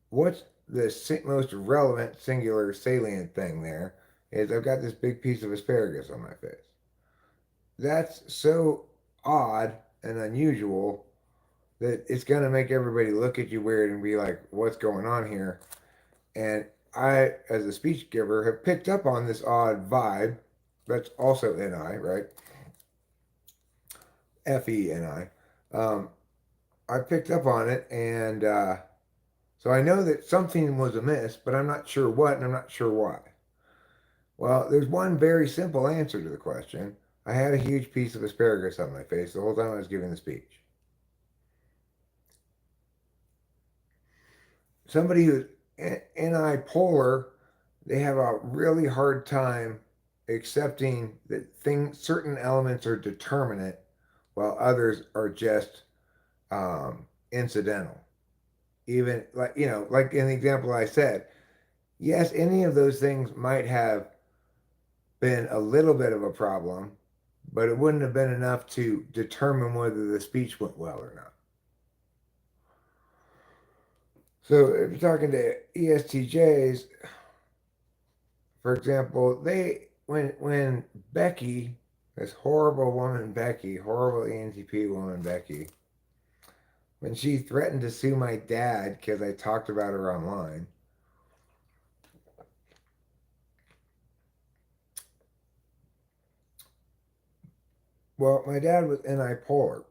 what's the most relevant singular salient thing there is I've got this big piece of asparagus on my face. That's so odd and unusual that it's going to make everybody look at you weird and be like, what's going on here? And I, as a speech giver, have picked up on this odd vibe. That's also NI, right? FENI. I picked up on it, and so I know that something was amiss, but I'm not sure what, and I'm not sure why. Well, there's one very simple answer to the question. I had a huge piece of asparagus on my face the whole time I was giving the speech. Somebody who's anti-polar, they have a really hard time accepting that certain elements are determinate while others are just incidental. Even like in the example I said, yes, any of those things might have been a little bit of a problem, but it wouldn't have been enough to determine whether the speech went well or not. So if you're talking to ESTJs, for example, when Becky, this horrible woman Becky, horrible ENTP woman Becky, when she threatened to sue my dad because I talked about her online, well, my dad was anti-polar.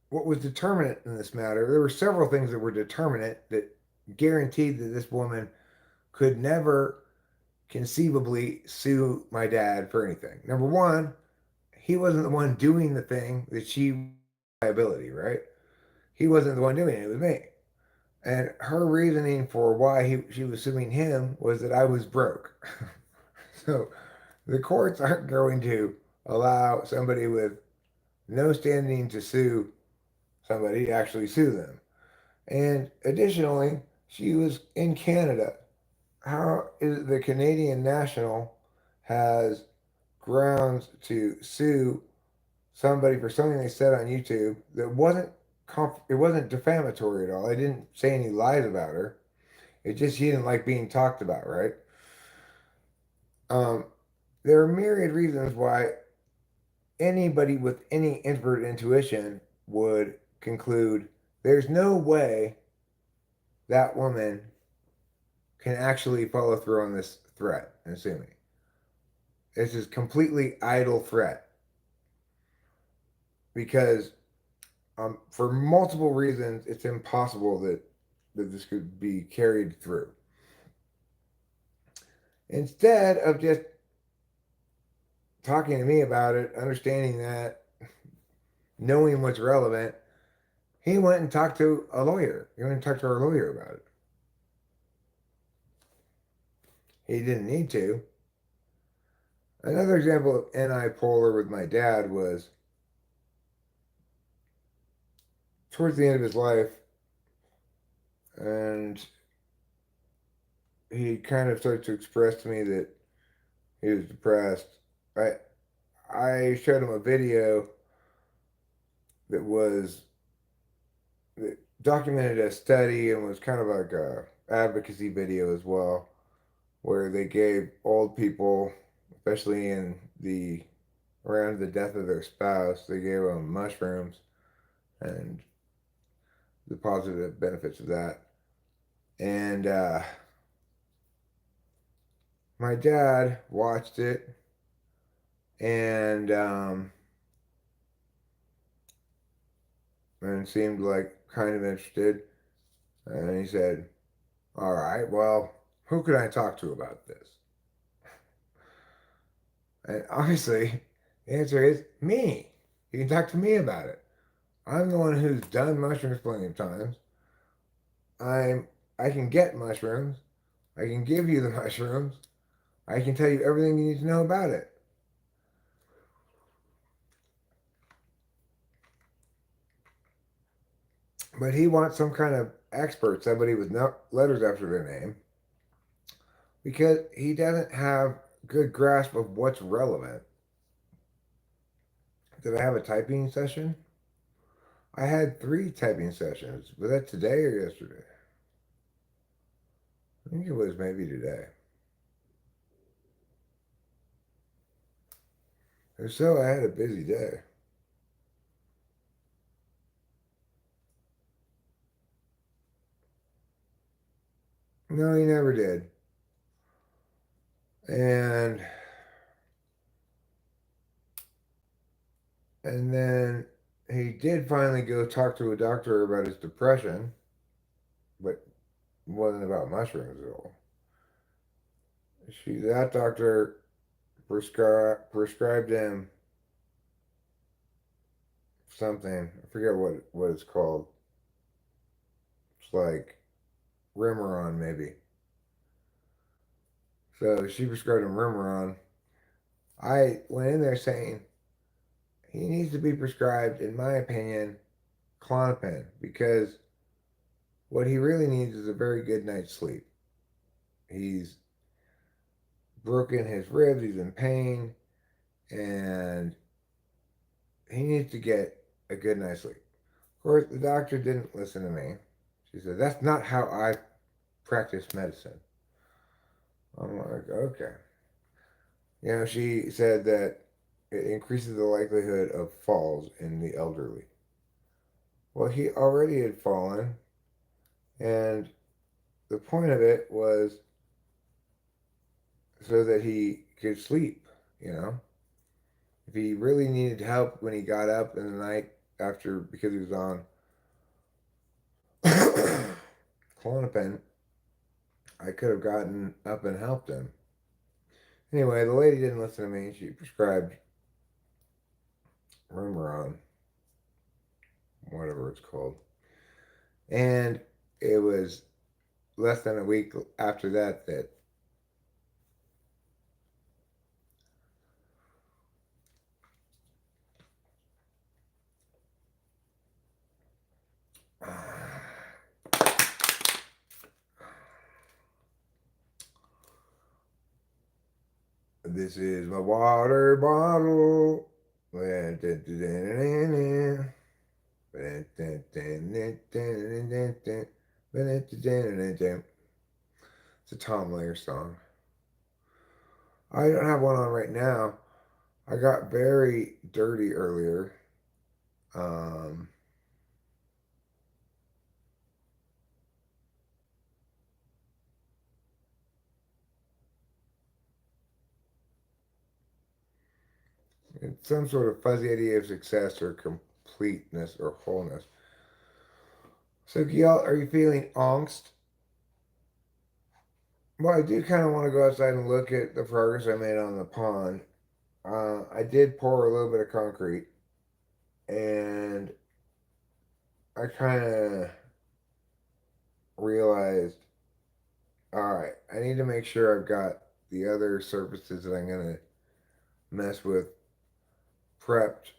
What was determinate in this matter, there were several things that were determinate that guaranteed that this woman could never conceivably sue my dad for anything. Number one, he wasn't the one doing the thing that she liability, right? He wasn't the one doing it, it was me. And her reasoning for why she was suing him was that I was broke. So the courts aren't going to allow somebody with no standing to sue somebody to actually sue them. And additionally, she was in Canada. How is the Canadian national has grounds to sue somebody for something they said on YouTube that it wasn't defamatory at all. I didn't say any lies about her. It just she didn't like being talked about, right? Um, there are myriad reasons why anybody with any introvert intuition would conclude there's no way that woman can actually follow through on this threat and sue me. This is completely idle threat because for multiple reasons, it's impossible that this could be carried through. Instead of just talking to me about it, understanding that, knowing what's relevant, he went and talked to a lawyer. He went and talked to our lawyer about it. He didn't need to. Another example of anti-polar with my dad was towards the end of his life, and he kind of started to express to me that he was depressed. I showed him a video that was that documented a study and was kind of like a advocacy video as well, where they gave old people, especially in the around the death of their spouse, they gave them mushrooms and the positive benefits of that. And my dad watched it and and seemed like kind of interested. And he said, All right, well, who could I talk to about this? And obviously, the answer is me. You can talk to me about it. I'm the one who's done mushrooms plenty of times. I'm I can get mushrooms. I can give you the mushrooms. I can tell you everything you need to know about it. But he wants some kind of expert, somebody with no letters after their name, because he doesn't have good grasp of what's relevant. Did I have a typing session? I had 3 typing sessions. Was that today or yesterday? I think it was maybe today. If so, I had a busy day. No, he never did. And then he did finally go talk to a doctor about his depression, but it wasn't about mushrooms at all. That doctor prescribed him something. I forget what it's called. It's like Remeron, maybe. So she prescribed him Remeron. I went in there saying he needs to be prescribed, in my opinion, Klonopin, because what he really needs is a very good night's sleep. He's broken his ribs, he's in pain, and he needs to get a good night's sleep. Of course, the doctor didn't listen to me. She said, "That's not how I practice medicine." I'm like, okay. She said that it increases the likelihood of falls in the elderly. Well, he already had fallen, and the point of it was so that he could sleep, you know? If he really needed help when he got up in the night after, because he was on Klonopin, I could have gotten up and helped him. Anyway, the lady didn't listen to me. She prescribed Remeron, whatever it's called. And it was less than a week after that this is my water bottle. It's a Tom Layer song. I don't have one on right now. I got very dirty earlier. Um, it's some sort of fuzzy idea of success or completeness or wholeness. So, y'all, are you feeling angst? Well, I do kind of want to go outside and look at the progress I made on the pond. I did pour a little bit of concrete, and I kind of realized, all right, I need to make sure I've got the other surfaces that I'm going to mess with prepped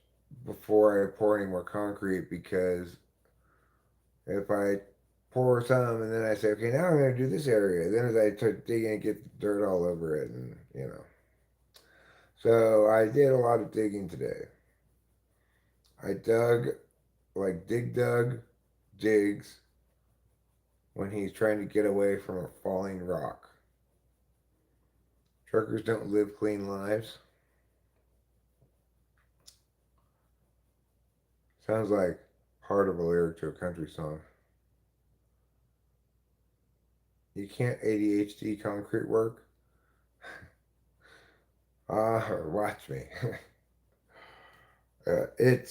before I pour any more concrete, because if I pour some and then I say, okay, now I'm going to do this area, then as I start digging, it gets dirt all over it, and So I did a lot of digging today. I dug like Dig Dug digs when he's trying to get away from a falling rock. Truckers don't live clean lives. Sounds like part of a lyric to a country song. You can't ADHD concrete work? Watch me. It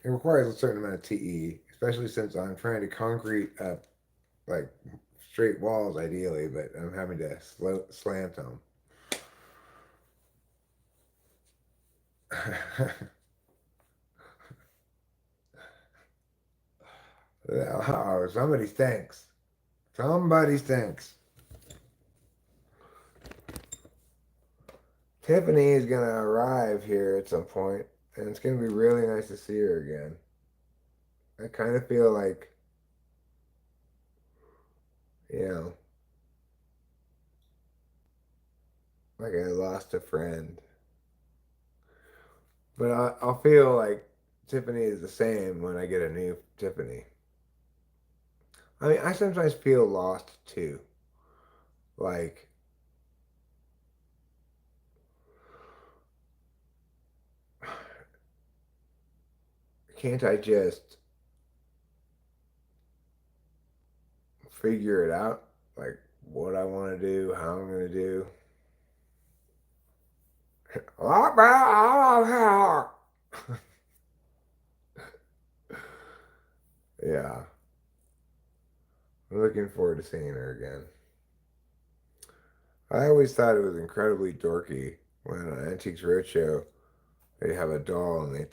requires a certain amount of TE, especially since I'm trying to concrete up like straight walls ideally, but I'm having to slant them. Oh, somebody stinks. Somebody stinks. Tiffany is going to arrive here at some point, and it's going to be really nice to see her again. I kind of feel like, you know, like I lost a friend. But I'll feel like Tiffany is the same when I get a new Tiffany. I mean, I sometimes feel lost too. Like, can't I just figure it out? Like, what I want to do, how I'm going to do. Yeah, I'm looking forward to seeing her again. I always thought it was incredibly dorky when on Antiques Roadshow they have a doll and they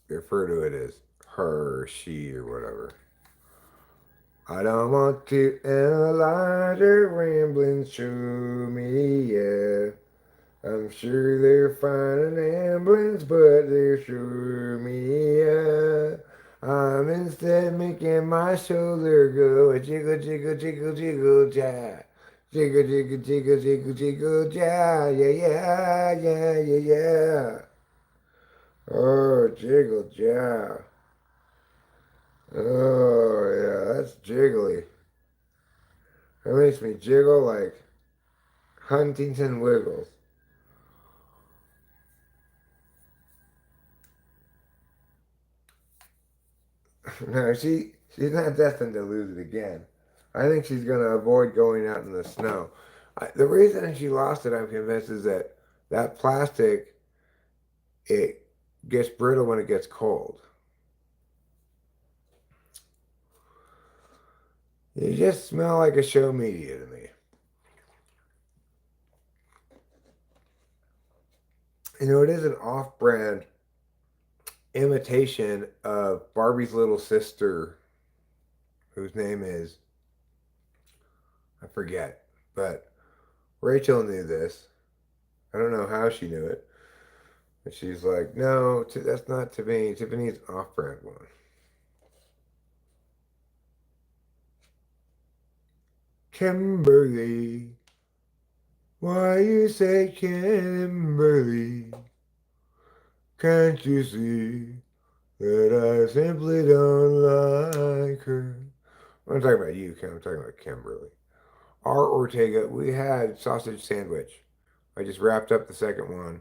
refer to it as her or she or whatever. I don't want to analyze your ramblings, show me, yeah. I'm sure they're fine and amblings, but they're sure me, yeah. I'm instead making my shoulder go a jiggle, jiggle, jiggle, jiggle, ja. Jiggle, jiggle, jiggle, jiggle, jiggle, ja. Yeah, yeah, yeah, yeah, yeah. Oh, jiggle, ja. Oh, yeah, that's jiggly. It makes me jiggle like Huntington Wiggles. No, she's not destined to lose it again. I think she's going to avoid going out in the snow. The reason she lost it, I'm convinced, is that plastic, it gets brittle when it gets cold. You just smell like a show media to me. You know, it is an off-brand imitation of Barbie's little sister, whose name is, I forget, but Rachel knew this. I don't know how she knew it. And she's like, no, that's not Tiffany. Tiffany's off-brand one. Kimberly, why you say Kimberly? Can't you see that I simply don't like her? I'm talking about you, Kim. I'm talking about Kimberly. R. Ortega, we had sausage sandwich. I just wrapped up the second one.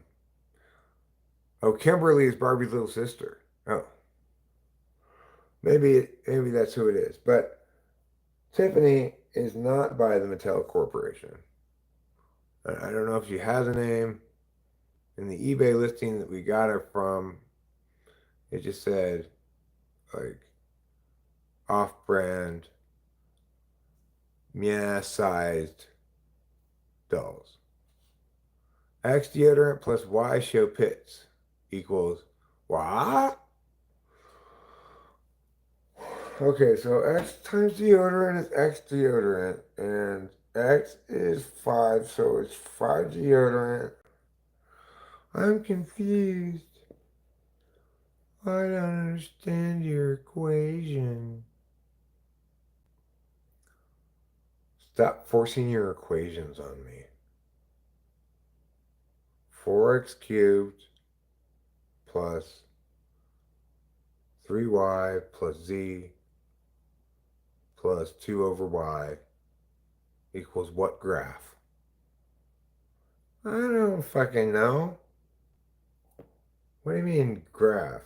Oh, Kimberly is Barbie's little sister. Oh, maybe that's who it is. But Tiffany is not by the Mattel Corporation. I don't know if she has a name. In the eBay listing that we got her from, it just said like off-brand, yeah-sized dolls. X deodorant plus Y show pits equals what? Okay, so X times deodorant is X deodorant, and X is 5, so it's 5 deodorant. I'm confused. I don't understand your equation. Stop forcing your equations on me. 4x cubed plus 3y plus z plus 2 over y equals what graph? I don't fucking know. What do you mean graph?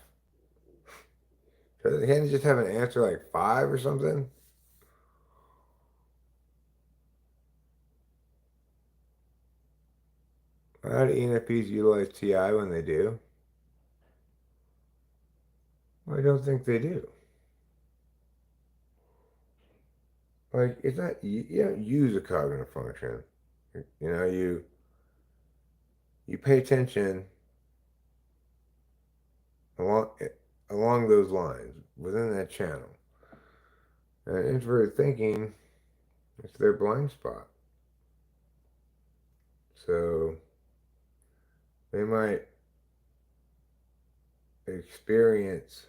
Can't you just have an answer like 5 or something? How do ENFPs utilize TI when they do? Well, I don't think they do. like it's not you don't use a cognitive function. You know, you pay attention along along those lines within that channel. And introverted thinking, it's their blind spot. So they might experience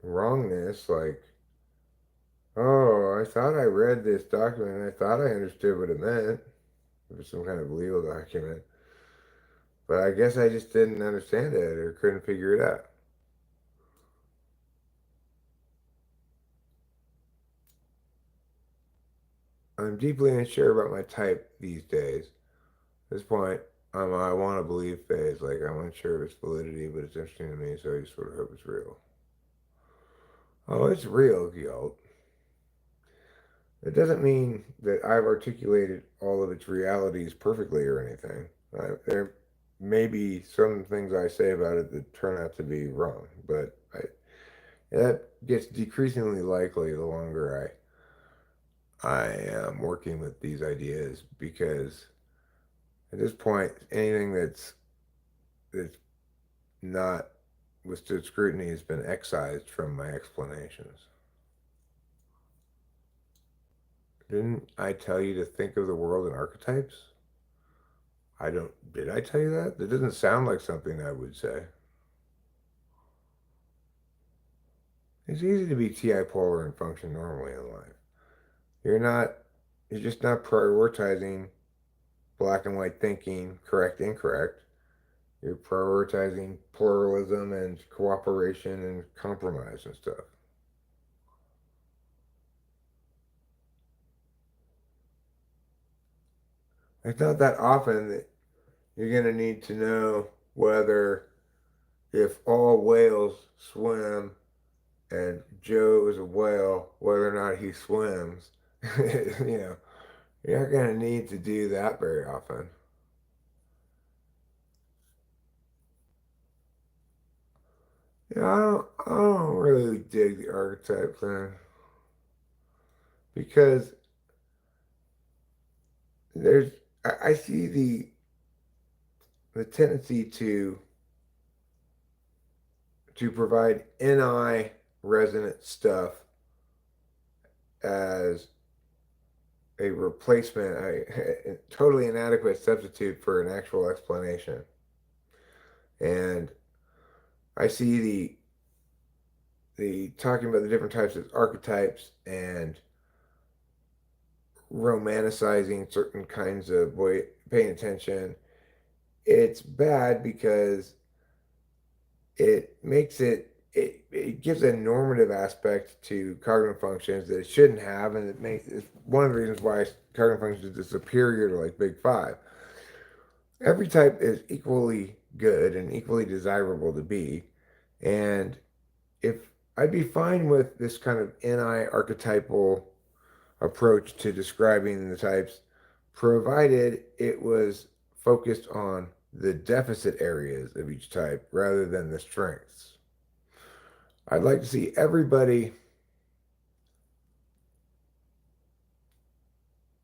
wrongness like, oh, I thought I read this document. I thought I understood what it meant. It was some kind of legal document. But I guess I just didn't understand it or couldn't figure it out. I'm deeply unsure about my type these days. At this point, I'm I want to believe phase. Like I'm unsure of its validity, but it's interesting to me, so I just sort of hope it's real. Oh, it's real, Guilt. It doesn't mean that I've articulated all of its realities perfectly or anything. There may be some things I say about it that turn out to be wrong, but that gets decreasingly likely the longer I am working with these ideas because at this point, anything that's not withstood scrutiny has been excised from my explanations. Didn't I tell you to think of the world in archetypes? I don't. Did I tell you that? That doesn't sound like something I would say. It's easy to be TI polar and function normally in life. You're not. You're just not prioritizing black and white thinking, correct, incorrect. You're prioritizing pluralism and cooperation and compromise and stuff. It's not that often that you're going to need to know whether if all whales swim and Joe is a whale, whether or not he swims. you know, you're not going to need to do that very often. I don't really dig the archetype thing because there's, I see the tendency to provide NI resonant stuff as a replacement, a totally inadequate substitute for an actual explanation. And I see the talking about the different types of archetypes and romanticizing certain kinds of way paying attention. It's bad because it gives a normative aspect to cognitive functions that it shouldn't have, and it's one of the reasons why cognitive functions is superior to like Big Five. Every type is equally good and equally desirable to be, and if I'd be fine with this kind of NI archetypal approach to describing the types, provided it was focused on the deficit areas of each type rather than the strengths. I'd like to see everybody.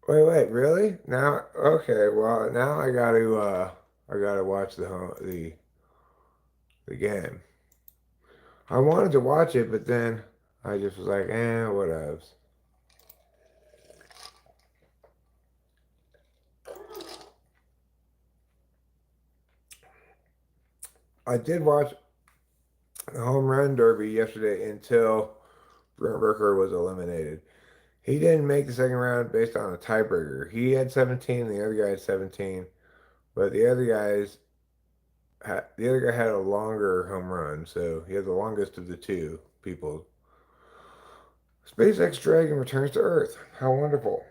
Wait, really? Now, okay. Well, now I gotta watch the game. I wanted to watch it, but then I just was like, whatevs. I did watch the home run derby yesterday until Brent Rooker was eliminated. He didn't make the second round based on a tiebreaker. He had 17, the other guy had 17, but the other guy had a longer home run, so he had the longest of the two people. SpaceX Dragon returns to Earth. How wonderful.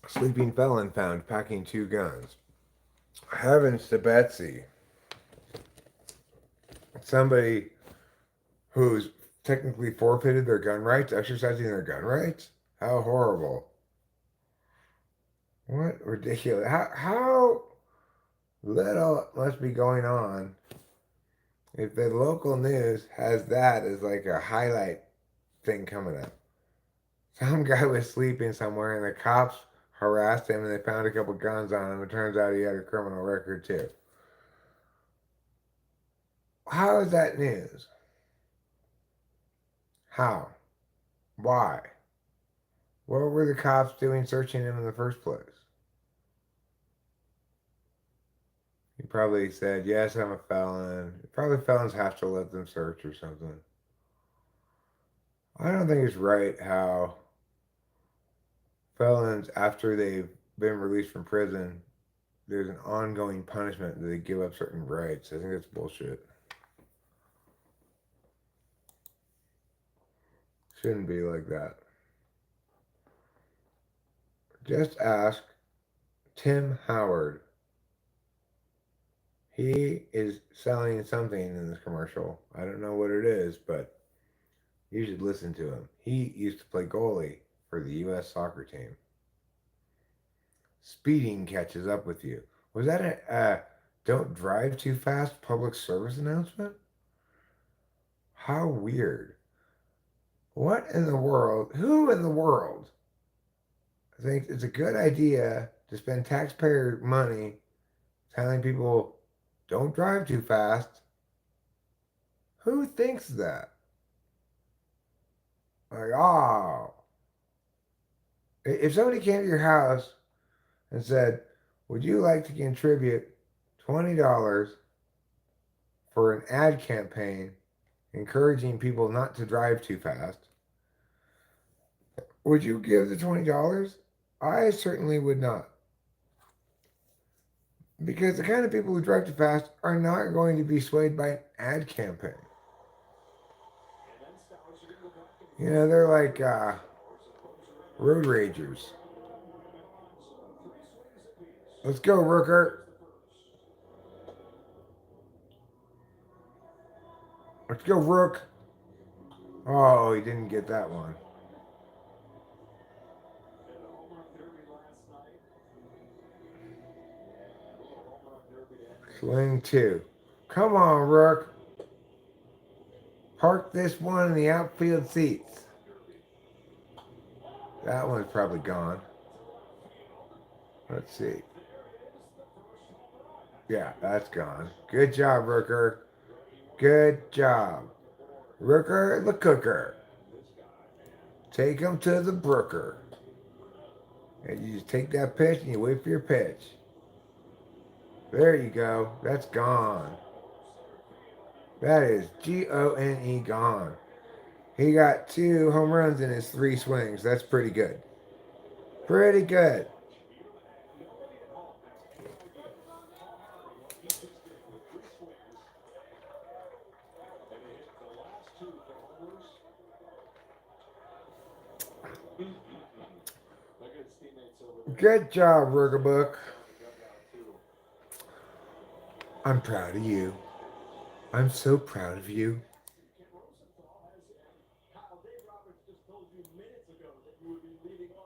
Sleeping felon found packing two guns. Heavens to Betsy. Somebody who's technically forfeited their gun rights, exercising their gun rights? How horrible. What ridiculous. How little must be going on if the local news has that as like a highlight thing coming up. Some guy was sleeping somewhere and the cops harassed him and they found a couple guns on him. It turns out he had a criminal record too. How is that news? How? Why? What were the cops doing searching him in the first place? He probably said, yes, I'm a felon. Probably felons have to let them search or something. I don't think it's right how felons, after they've been released from prison, there's an ongoing punishment that they give up certain rights. I think that's bullshit. Shouldn't be like that. Just ask Tim Howard. He is selling something in this commercial. I don't know what it is, but you should listen to him. He used to play goalie for the U.S. soccer team. Speeding catches up with you. Was that a don't drive too fast public service announcement? How weird. What in the world? Who in the world thinks it's a good idea to spend taxpayer money telling people don't drive too fast? Who thinks that? Like, oh, if somebody came to your house and said, would you like to contribute $20 for an ad campaign encouraging people not to drive too fast, would you give the $20? I certainly would not. Because the kind of people who drive too fast are not going to be swayed by an ad campaign. You know, they're like road ragers. Let's go, Rooker. Let's go, Rook. Oh, he didn't get that one. Swing two. Come on, Rook. Park this one in the outfield seats. That one's probably gone. Let's see. Yeah, that's gone. Good job, Rooker. Good job. Rooker the cooker. Take him to the brooker. And you just take that pitch and you wait for your pitch. There you go. That's gone. That is Gone gone. He got 2 home runs in his 3 swings. That's pretty good. Pretty good. Good job, Rookerbook. I'm proud of you. I'm so proud of you.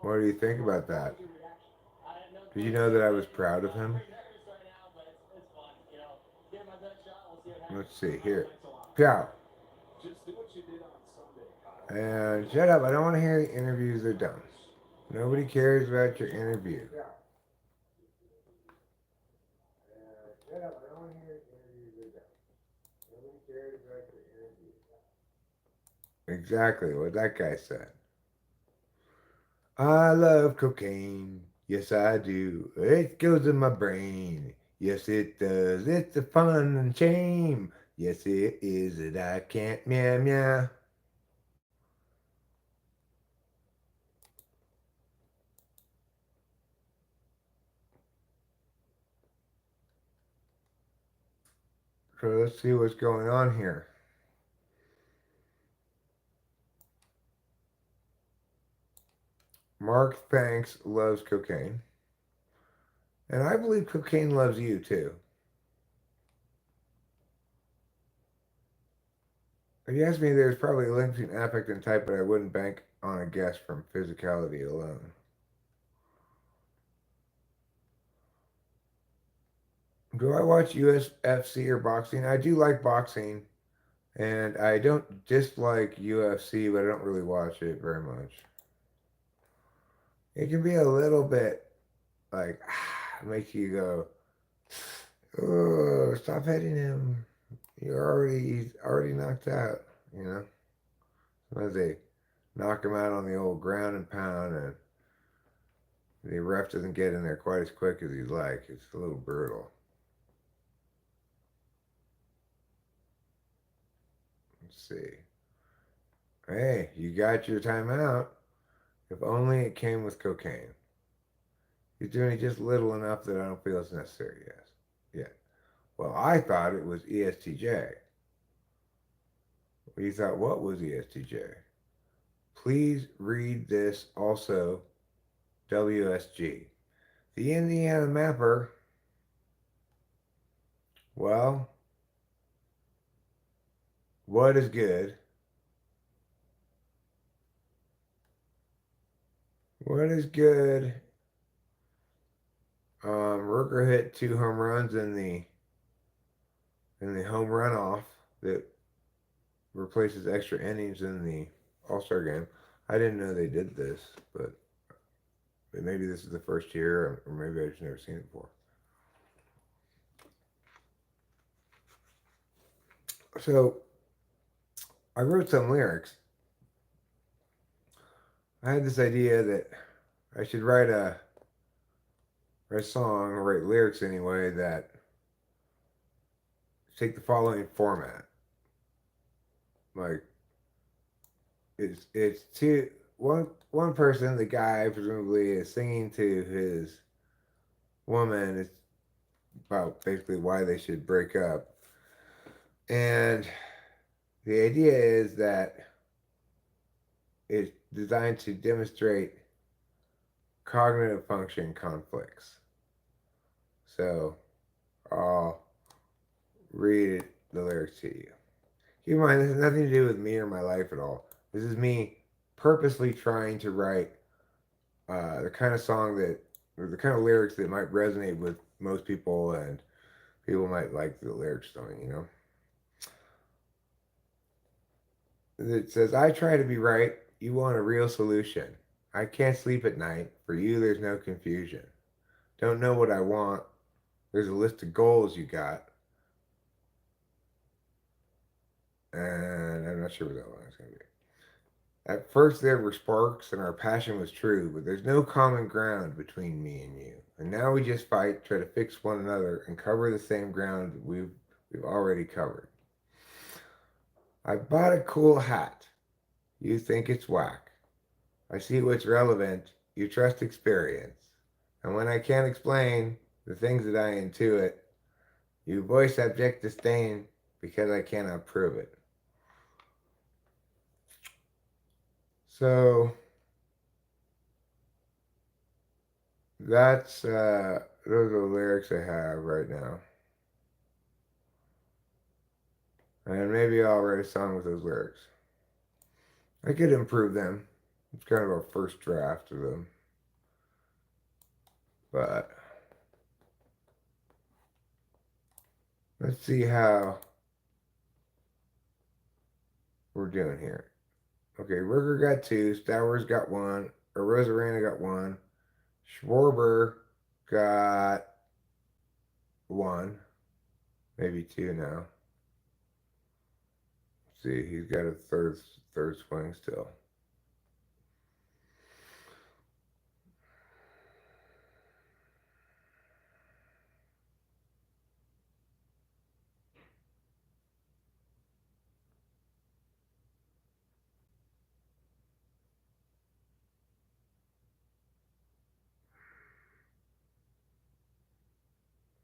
What do you think about that? Did you know that I was proud of him? Let's see here. Pow. And shut up. I don't want to hear the interviews are done. Nobody cares about your interview. Exactly what that guy said. I love cocaine. Yes, I do. It goes in my brain. Yes, it does. It's a fun and shame. Yes, it is that I can't meow meow. So let's see what's going on here. Mark Banks loves cocaine. And I believe cocaine loves you too. If you ask me, there's probably a link between affect and type, but I wouldn't bank on a guess from physicality alone. Do I watch USFC or boxing? I do like boxing, and I don't dislike UFC, but I don't really watch it very much. It can be a little bit like makes you go, oh, stop hitting him. He's already knocked out. You know, sometimes they knock him out on the old ground and pound, and the ref doesn't get in there quite as quick as he'd like. It's a little brutal. Let's see. Hey, you got your timeout. If only it came with cocaine. He's doing it just little enough that I don't feel it's necessary. Yes. Yeah. Well, I thought it was ESTJ. You thought what was ESTJ? Please read this also WSG. The Indiana Mapper. Well, what is good? What is good? Rooker hit 2 home runs in the home runoff that replaces extra innings in the All-Star game. I didn't know they did this, but maybe this is the first year, or maybe I've just never seen it before. So I wrote some lyrics. I had this idea that I should write a song, or write lyrics anyway, that take the following format. Like it's one person, the guy presumably is singing to his woman. It's about basically why they should break up. And the idea is that it's designed to demonstrate cognitive function conflicts. So I'll read the lyrics to you. Keep in mind, this has nothing to do with me or my life at all. This is me purposely trying to write the kind of song that, or the kind of lyrics that might resonate with most people, and people might like the lyrics to me, you know? It says, I try to be right. You want a real solution. I can't sleep at night. For you, there's no confusion. Don't know what I want. There's a list of goals you got. And I'm not sure what that one is going to be. At first, there were sparks and our passion was true, but there's no common ground between me and you. And now we just fight, try to fix one another, and cover the same ground that we've already covered. I bought a cool hat. You think it's whack. I see what's relevant. You trust experience. And when I can't explain the things that I intuit, you voice abject disdain because I cannot prove it. So those are the lyrics I have right now. And maybe I'll write a song with those lyrics. I could improve them. It's kind of a first draft of them. But let's see how we're doing here. Okay, Ruger got 2, Stowers got 1, or Rosarena got 1, Schwarber got 1, maybe 2 now. Let's see, he's got a third swing still.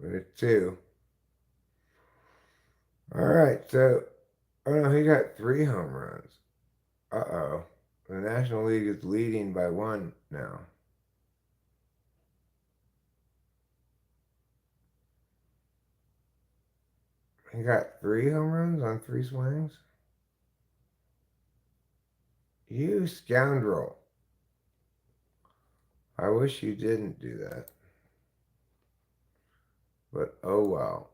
But it's 2. All right, so, oh no, he got 3 home runs. Uh-oh. The National League is leading by 1 now. He got 3 home runs on 3 swings? You scoundrel. I wish you didn't do that. But oh well.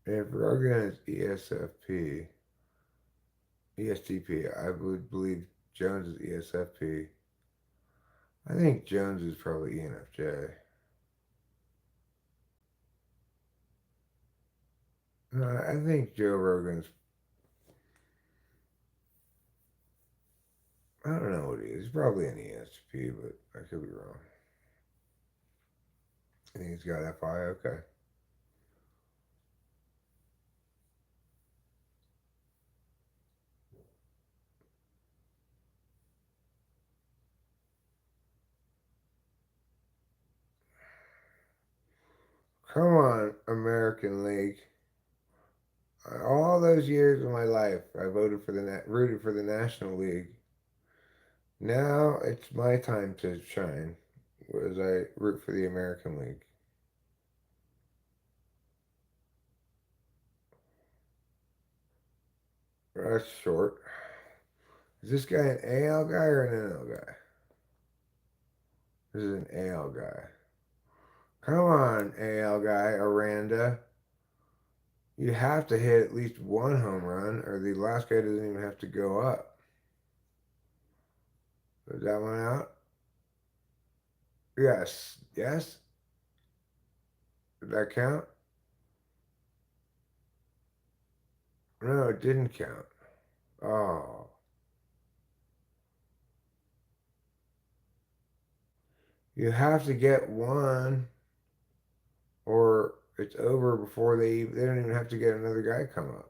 If Rogan is ESTP, I would believe Jones is ESFP. I think Jones is probably ENFJ. I think Joe Rogan's. I don't know what he is. He's probably an ESTP, but I could be wrong. I think he's got FI. Okay. Come on, American League. All those years of my life, I voted for rooted for the National League. Now it's my time to shine, as I root for the American League. That's short. Is this guy an AL guy or an NL guy? This is an AL guy. Come on, AL guy, Aranda. You have to hit at least one home run, or the last guy doesn't even have to go up. Is that one out? Yes. Yes? Did that count? No, it didn't count. Oh. You have to get one, or it's over before they don't even have to get another guy come up.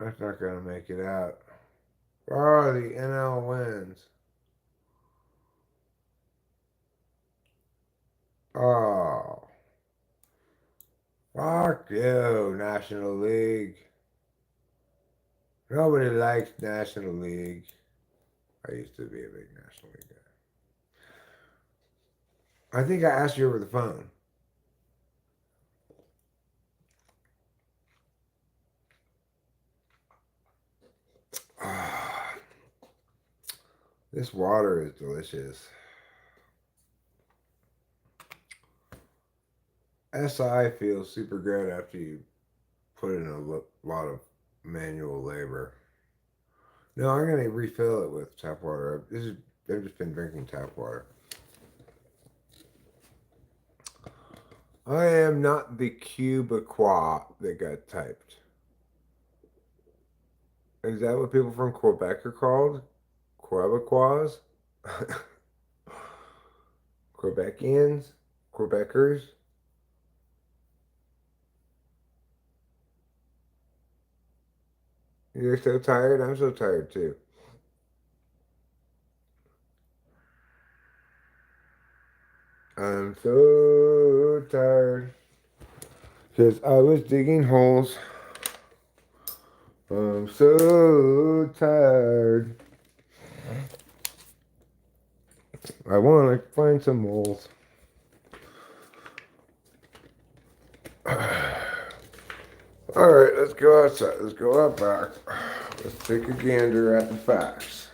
That's not going to make it out. Oh, the NL wins. Oh. Fuck you, National League. Nobody likes National League. I used to be a big National League guy. I think I asked you over the phone. This water is delicious. SI feels super good after you put in a lot of manual labor. No, I'm going to refill it with tap water. I've just been drinking tap water. I am not the Quebecois that got typed. Is that what people from Quebec are called? Quebecois? Quebecians? Quebecers? You're so tired? I'm so tired too. I'm so tired. Because I was digging holes. I'm so tired. I want to find some moles. Alright, let's go outside. Let's go out back. Let's take a gander at the facts.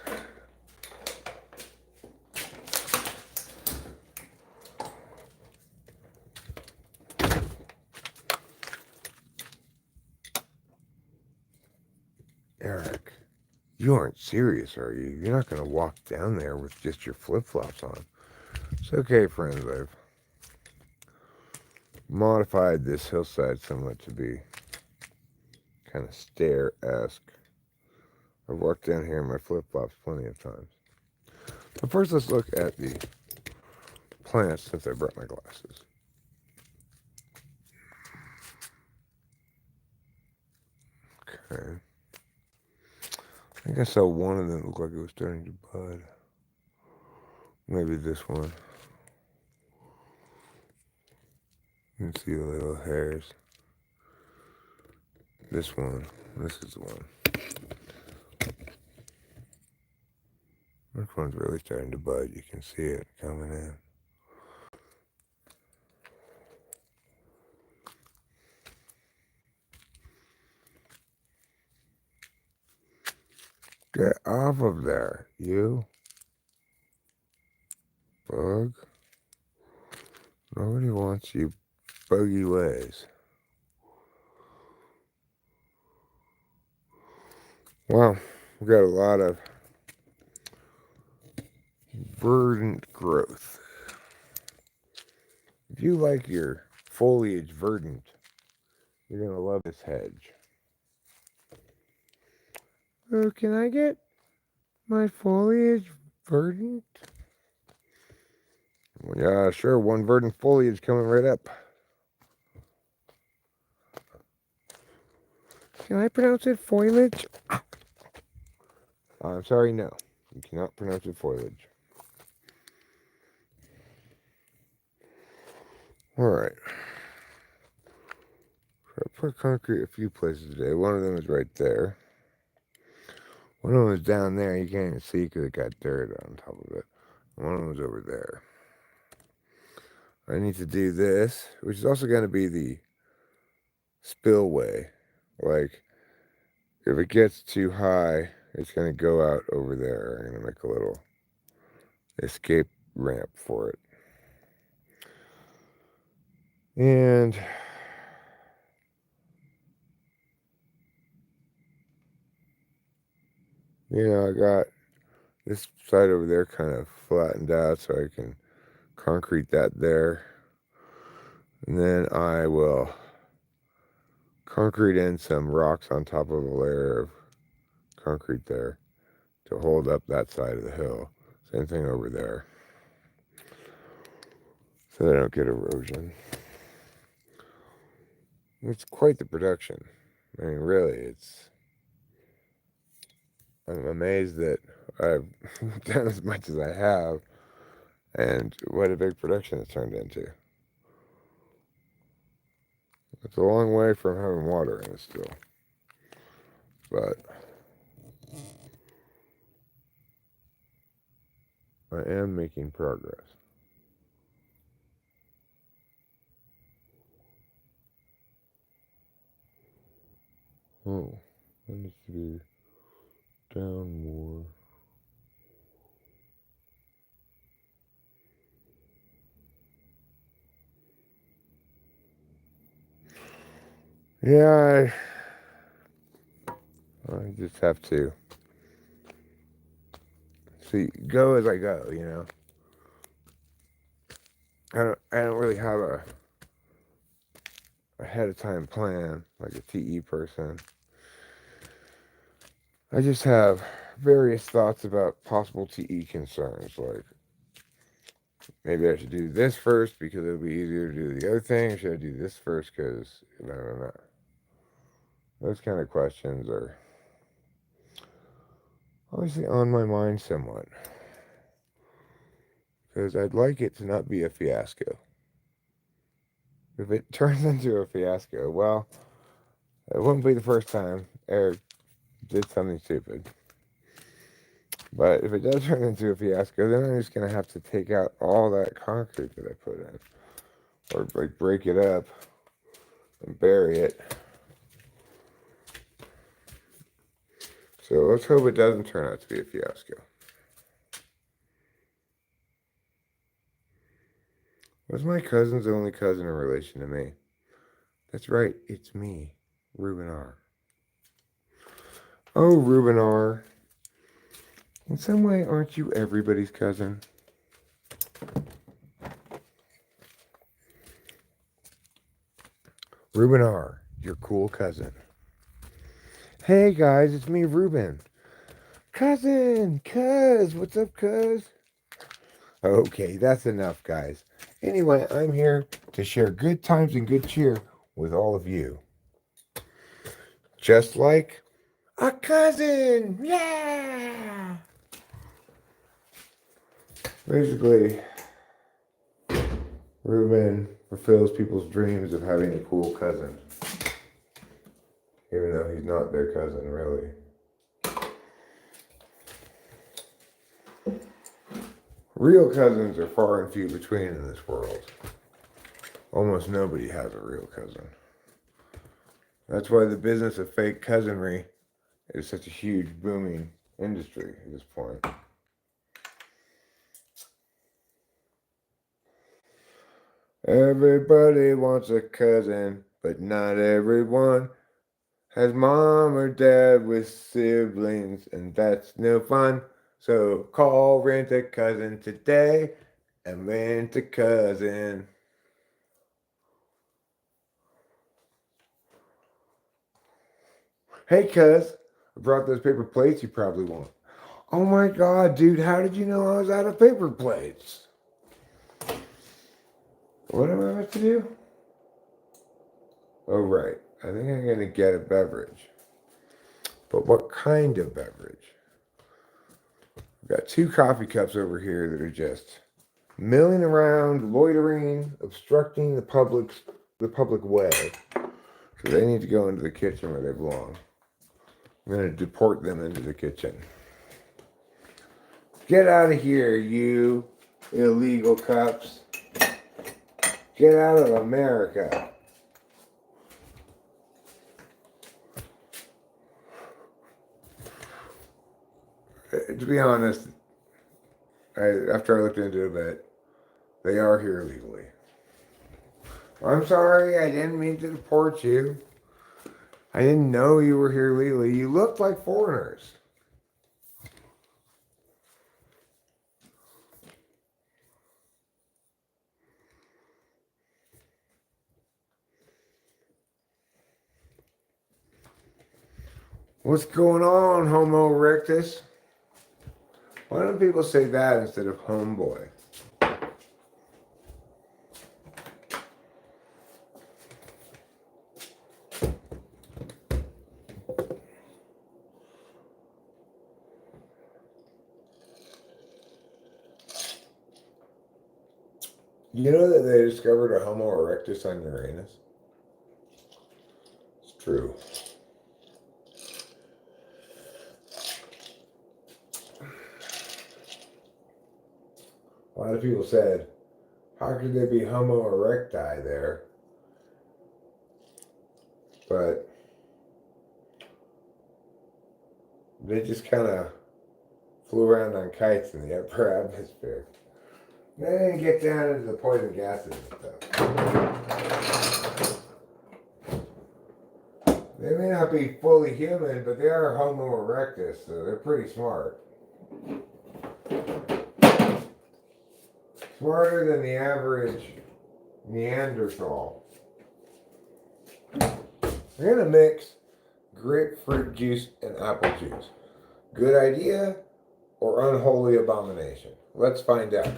Eric, you aren't serious, are you? You're not going to walk down there with just your flip-flops on. It's okay, friends. I've modified this hillside somewhat to be kind of stair-esque. I've walked down here in my flip-flops plenty of times. But first, let's look at the plants since I brought my glasses. Okay. I think I saw one of them look like it was starting to bud. Maybe this one. You can see the little hairs. This one. This is the one. This one's really starting to bud. You can see it coming in. Get off of there, you bug. Nobody wants you buggy ways. Well, we've got a lot of verdant growth. If you like your foliage verdant, you're going to love this hedge. Oh, can I get my foliage verdant? Well, yeah, sure. One verdant foliage coming right up. Can I pronounce it foliage? I'm sorry, no. You cannot pronounce it foliage. Alright. I put concrete a few places today. One of them is right there. One of them is down there. You can't even see because it got dirt on top of it. One of them is over there. I need to do this, which is also going to be the spillway. Like, if it gets too high, it's going to go out over there. I'm going to make a little escape ramp for it. And I got this side over there kind of flattened out so I can concrete that there. And then I will concrete in some rocks on top of a layer of concrete there to hold up that side of the hill. Same thing over there. So they don't get erosion. It's quite the production. I mean, really, I'm amazed that I've done as much as I have and what a big production it's turned into. It's a long way from having water in it still. But I am making progress. Oh, that needs to be down more. Yeah, I just have to go as I go, I don't really have a ahead of time plan like a TE person. I just have various thoughts about possible TE concerns, like maybe I should do this first because it'll be easier to do the other thing. Should I do this first because those kind of questions are obviously on my mind somewhat. Because I'd like it to not be a fiasco. If it turns into a fiasco, well, it wouldn't be the first time Eric did something stupid. But if it does turn into a fiasco, then I'm just going to have to take out all that concrete that I put in. Or like break it up and bury it. So let's hope it doesn't turn out to be a fiasco. Was my cousin's only cousin in relation to me? That's right, it's me, Ruben R. Oh, Ruben R. In some way, aren't you everybody's cousin? Ruben R., your cool cousin. Hey guys, it's me, Ruben. Cousin, cuz, what's up, cuz? Okay, that's enough, guys. Anyway, I'm here to share good times and good cheer with all of you. Just like a cousin! Yeah! Basically, Ruben fulfills people's dreams of having a cool cousin. Even though he's not their cousin, really. Real cousins are far and few between in this world. Almost nobody has a real cousin. That's why the business of fake cousinry is such a huge, booming industry at this point. Everybody wants a cousin, but not everyone has mom or dad with siblings, and that's no fun. So call Rent a Cousin today and rent a cousin. Hey, cuz, I brought those paper plates you probably want. Oh my god, dude, how did you know I was out of paper plates? What am I about to do? Oh, right. I think I'm going to get a beverage. But what kind of beverage? I've got 2 coffee cups over here that are just milling around, loitering, obstructing the public way. So they need to go into the kitchen where they belong. I'm going to deport them into the kitchen. Get out of here, you illegal cups. Get out of America. To be honest, after I looked into it a bit, they are here legally. I'm sorry, I didn't mean to deport you. I didn't know you were here legally. You looked like foreigners. What's going on, Homo erectus? Why don't people say that instead of homeboy? You know that they discovered a Homo erectus on Uranus? It's true. A lot of people said, how could there be Homo erecti there? But they just kind of flew around on kites in the upper atmosphere. They didn't get down into the poison gases and stuff. They may not be fully human, but they are Homo erectus, so they're pretty smart. Smarter than the average Neanderthal. We're going to mix grapefruit juice and apple juice. Good idea or unholy abomination? Let's find out.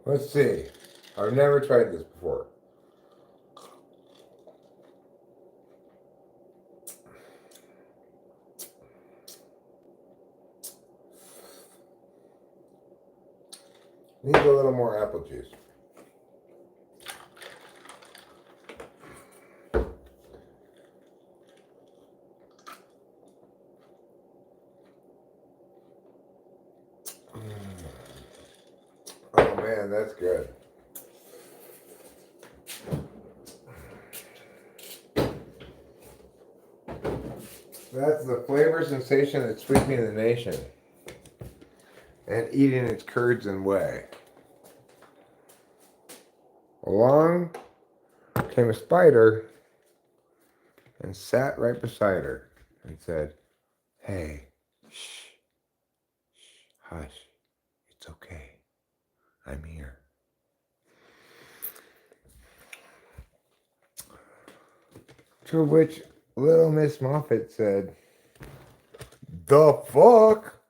Let's see. I've never tried this before. Needs a little more apple juice. Oh man, that's good. That's the flavor sensation that's sweeping the nation and eating its curds and whey. Along came a spider and sat right beside her and said, "Hey, shh, hush, it's okay. I'm here. To which little Miss Moffat said, "The fuck?"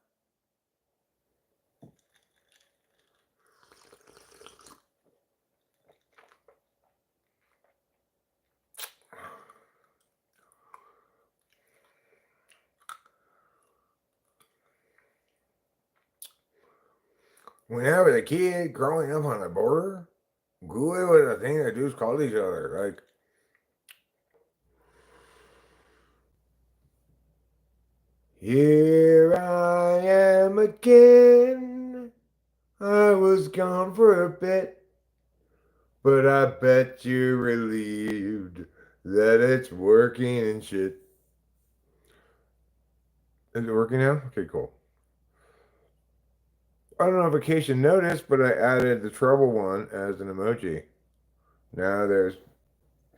When I was a kid growing up on the border, Goulet was a thing that dudes called each other. Like, here I am again. I was gone for a bit, but I bet you're relieved that it's working and shit. Is it working now? Okay, cool. I don't know if Vacation noticed, but I added the trouble one as an emoji. Now there's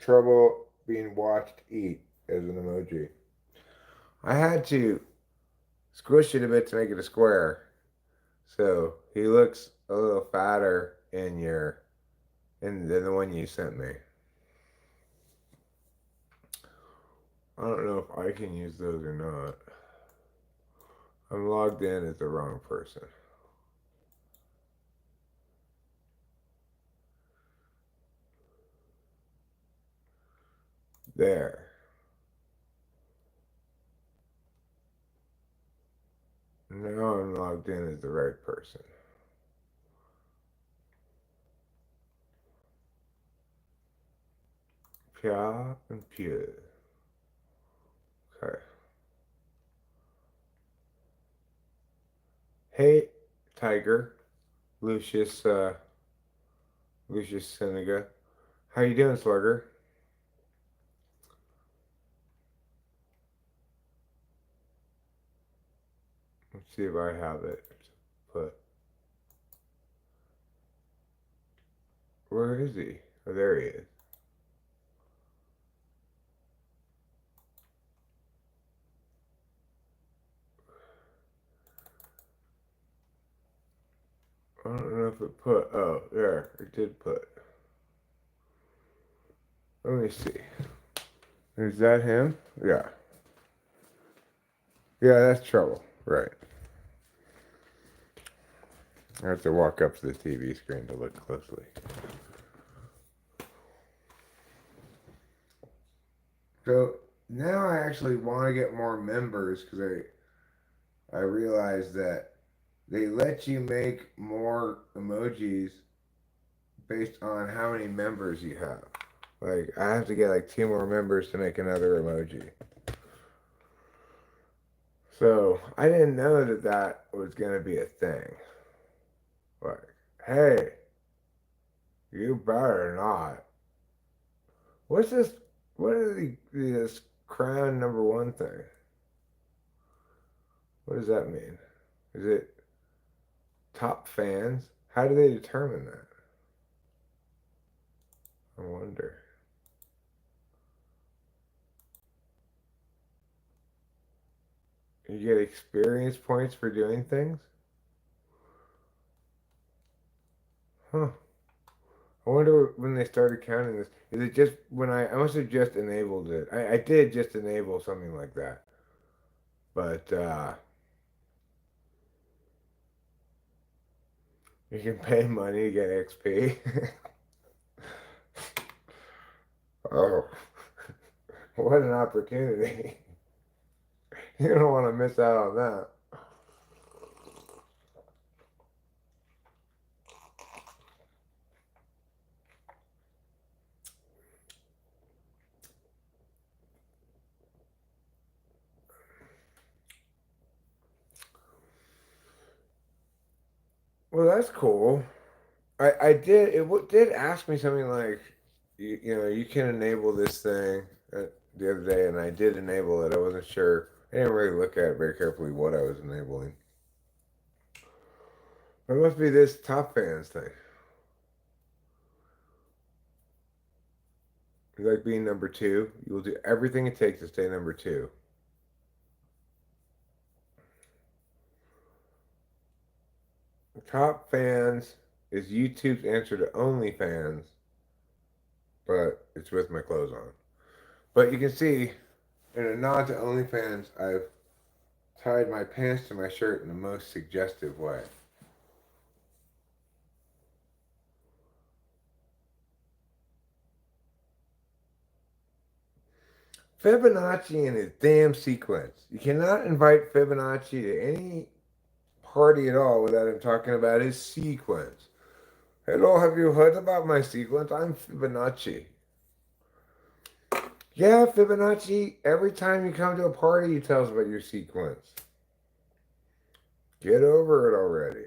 trouble being watched eat as an emoji. I had to squish it a bit to make it a square. So he looks a little fatter in than the one you sent me. I don't know if I can use those or not. I'm logged in as the wrong person. There. Now I'm logged in as the right person. Pia and Pia. Okay. Hey, Tiger. Lucius Seneca. How you doing, Slugger? Let's see if I have it. Put. Where is he? Oh, there he is. I don't know if it put. Oh, there. It did put. Let me see. Is that him? Yeah. Yeah, that's trouble. Right. I have to walk up to the TV screen to look closely. So now I actually want to get more members because I realized that they let you make more emojis based on how many members you have. Like I have to get like 2 more members to make another emoji. So I didn't know that that was gonna be a thing. Like, hey, you better not. What's this? What is this crown #1 thing? What does that mean? Is it top fans? How do they determine that? I wonder. You get experience points for doing things? Huh. I wonder when they started counting this. Is it just when I must have just enabled it. I did just enable something like that. But you can pay money to get XP. Oh, what an opportunity. You don't want to miss out on that. Well, that's cool. I did did ask me something like you know you can enable this thing the other day, and I did enable it. I wasn't sure. I didn't really look at it very carefully what I was enabling. It must be this top fans thing. You like being #2. You will do everything it takes to stay #2. Top fans is YouTube's answer to OnlyFans, but it's with my clothes on. But you can see, in a nod to OnlyFans, I've tied my pants to my shirt in the most suggestive way. Fibonacci and his damn sequence. You cannot invite Fibonacci to any party at all without him talking about his sequence. Hello, have you heard about my sequence? I'm Fibonacci. Yeah, Fibonacci, every time you come to a party, you tell us about your sequence. Get over it already.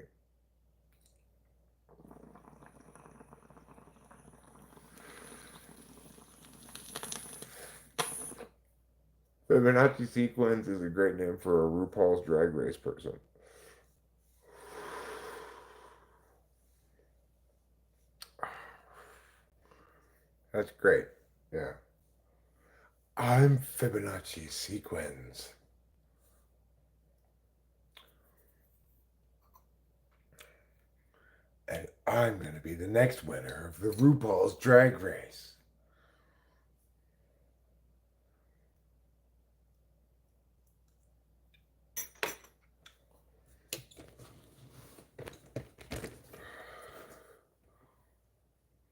Fibonacci sequence is a great name for a RuPaul's Drag Race person. That's great. Yeah. I'm Fibonacci sequence. And I'm going to be the next winner of the RuPaul's Drag Race.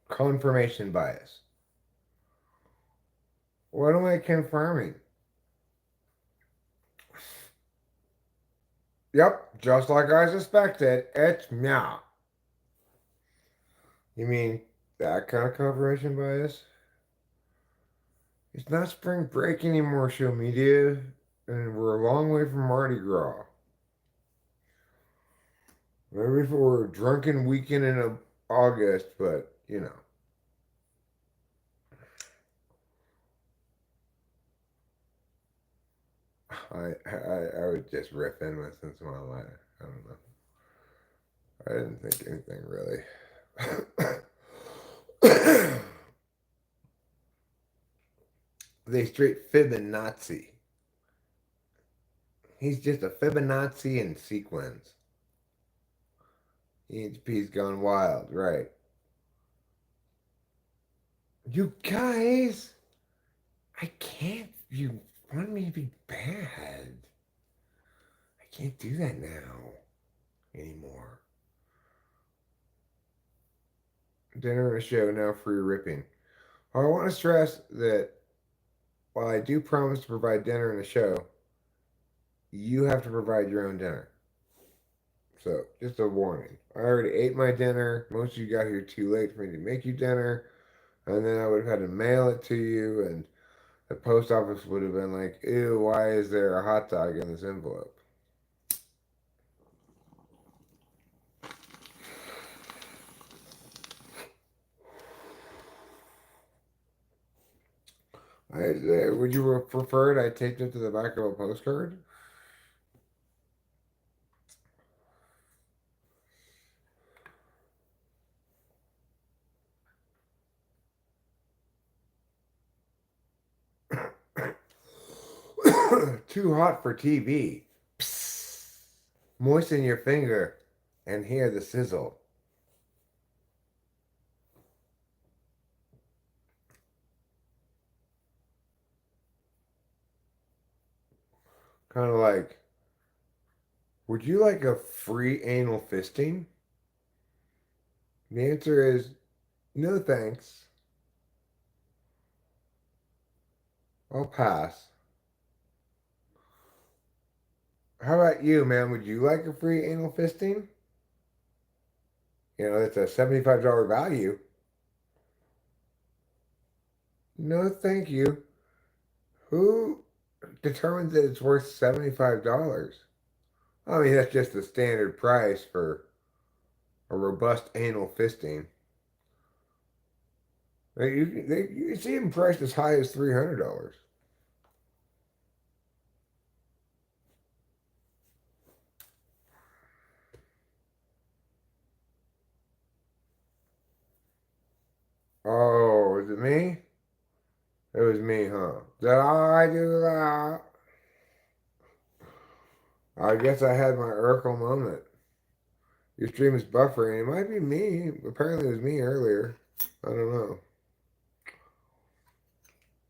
Confirmation bias. What am I confirming? Yep, just like I suspected, it's meow. You mean that kind of confirmation bias? It's not spring break anymore, show media, and we're a long way from Mardi Gras. Maybe for a drunken weekend in August, but you know. I was just riffing with some small lighter. I don't know. I didn't think anything really. They straight Fibonacci. He's just a Fibonacci in sequence. EHP's gone wild, right? You guys, I can't. You want me to be bad. I can't do that now anymore. Dinner and a show, now free ripping. I want to stress that while I do promise to provide dinner and a show, you have to provide your own dinner. So, just a warning. I already ate my dinner. Most of you got here too late for me to make you dinner. And then I would have had to mail it to you, and the post office would have been like, ew, why is there a hot dog in this envelope? Would you have preferred I taped it to the back of a postcard? Too hot for TV. Psst. Moisten your finger and hear the sizzle. Kind of like, would you like a free anal fisting? The answer is no thanks. I'll pass. How about you, man? Would you like a free anal fisting? You know, it's a $75 value. No, thank you. Who determines that it's worth $75? I mean, that's just the standard price for a robust anal fisting. You can see them priced as high as $300. Oh, is it me? It was me, huh? Did I do that? I guess I had my Urkel moment. Your stream is buffering. It might be me. Apparently it was me earlier. I don't know.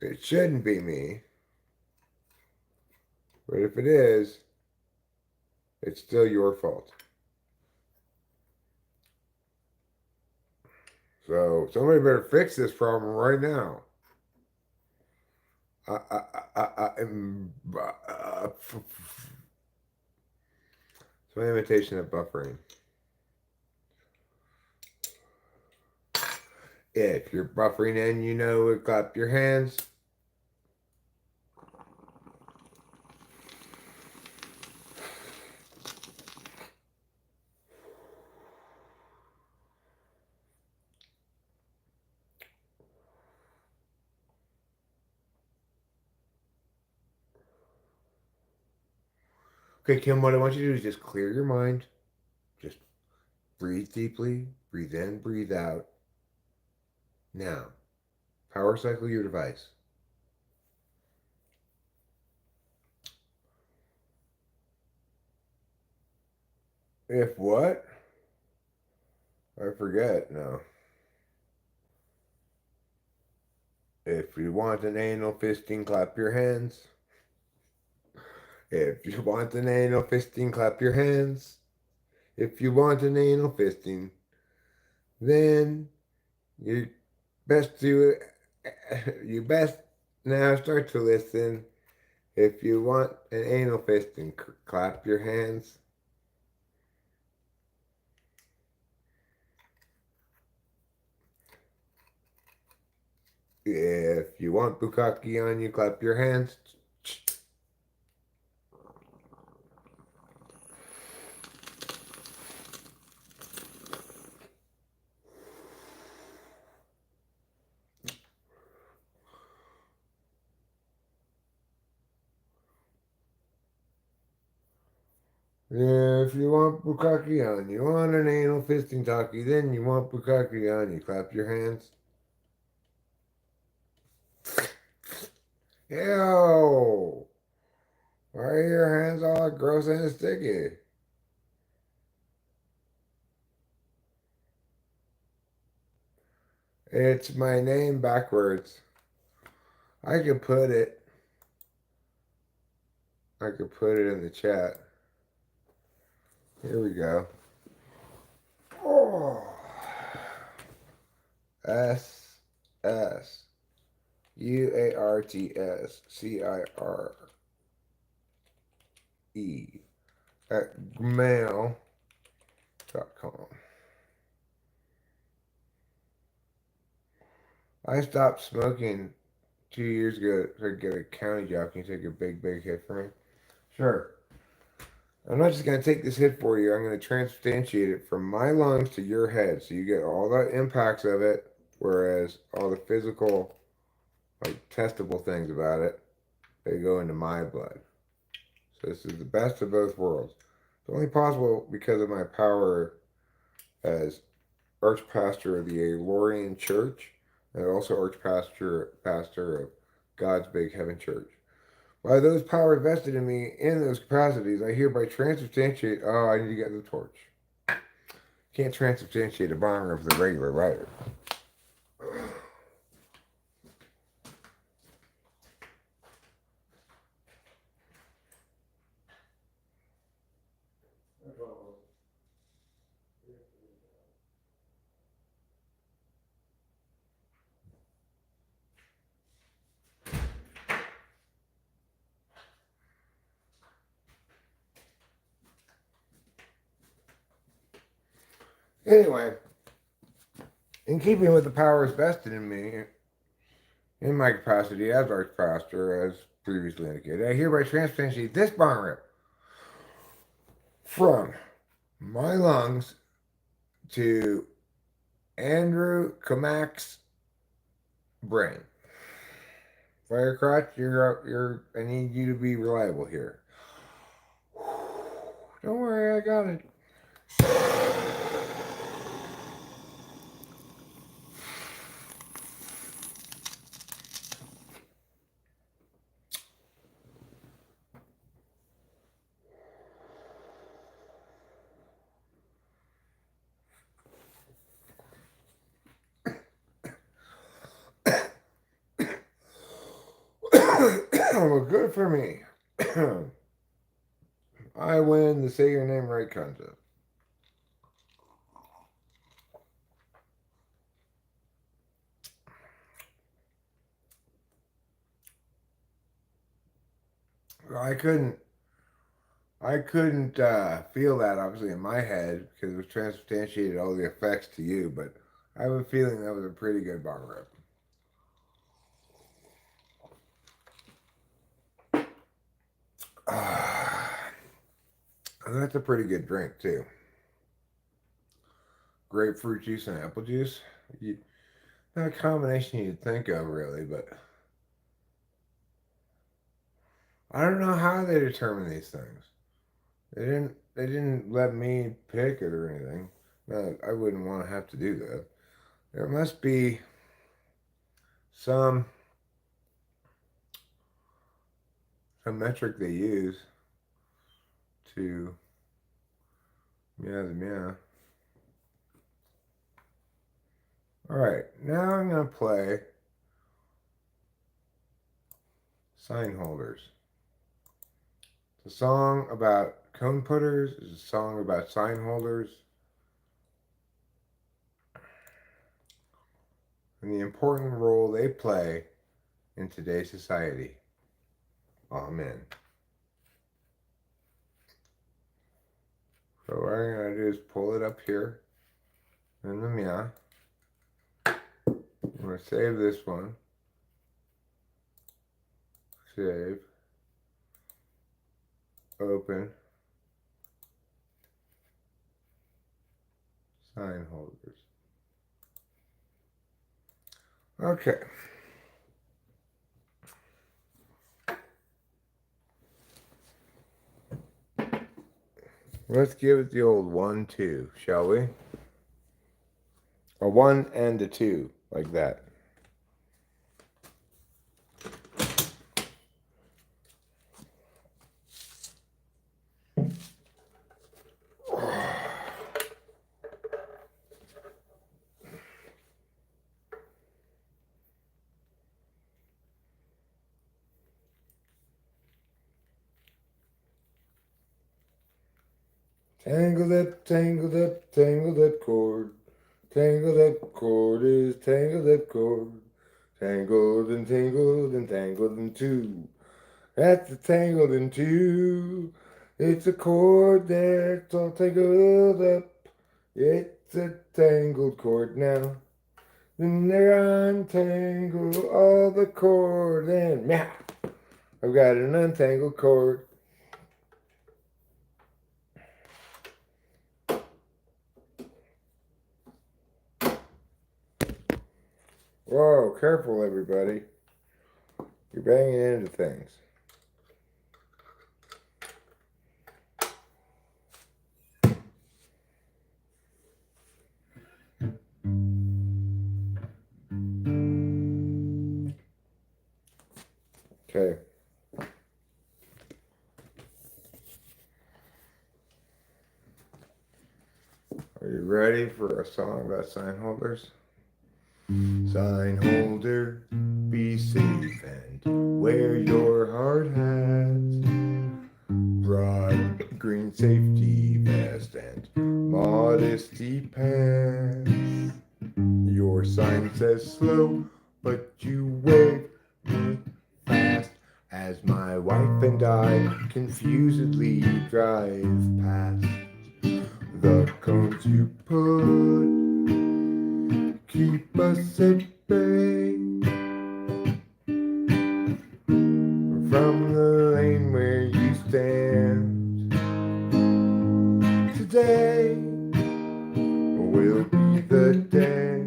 It shouldn't be me. But if it is, it's still your fault. So somebody better fix this problem right now. It's my imitation of buffering. If you're buffering and you know it, clap your hands. Okay, Kim, what I want you to do is just clear your mind. Just breathe deeply, breathe in, breathe out. Now, power cycle your device. If what? I forget now. If you want an anal fisting, clap your hands. If you want an anal fisting, clap your hands. If you want an anal fisting, then you best do you best now start to listen. If you want an anal fisting, clap your hands. If you want bukkake on you, clap your hands. If you want bukkake on you, want an anal fisting talkie, then you want bukkake on you, clap your hands. Ew! Why are your hands all gross and sticky? It's my name backwards. I could put it in the chat. Here we go. Oh. ssuartscire at gmail.com. I stopped smoking 2 years ago to get a county job. Can you take a big hit for me? Sure. I'm not just going to take this hit for you. I'm going to transubstantiate it from my lungs to your head. So you get all the impacts of it, whereas all the physical, like testable things about it, they go into my blood. So this is the best of both worlds. It's only possible because of my power as archpastor of the Aurorian Church and also archpastor of God's Big Heaven Church. By those powers vested in me in those capacities, I hereby transubstantiate. Oh, I need to get the torch. Can't transubstantiate a bomber of the regular writer. Anyway, in keeping with the powers vested in me, in my capacity as archpastor, as previously indicated, I hereby transubstantiate this bomber from my lungs to Andrew Kamak's brain. Firecrotch, I need you to be reliable here. Don't worry, I got it. Well, good for me. I win the say your name right contest. I couldn't feel that obviously in my head because it was transubstantiated all the effects to you, but I have a feeling that was a pretty good bong rip. And that's a pretty good drink too. Grapefruit juice and apple juice. Not a combination you'd think of really, but I don't know how they determine these things. They didn't let me pick it or anything. No, I wouldn't want to have to do that. There must be some metric they use to meow. Alright, now I'm gonna play Sign Holders. It's a song about cone putters, it's a song about sign holders, and the important role they play in today's society. Amen. So what I'm going to do is pull it up here in the meow. I'm going to save this one. Save. Open. Sign holders. Okay. Let's give it the old 1, 2, shall we? A 1 and a 2, like that. Tangled up cord. Tangled up cord is tangled up cord. Tangled and tangled and tangled in two. That's a tangled in two. It's a cord that's all tangled up. It's a tangled cord now. Then they're untangled all the cord and meow. I've got an untangled cord. Whoa, careful everybody. You're banging into things. Okay. Are you ready for a song about sign holders? Sign holder, be safe and wear your hard hat. Broad green safety vest and modesty pants. Your sign says slow, but you wave me fast as my wife and I confusedly drive past. The cones you put keep us at bay from the lane where you stand. Today will be the day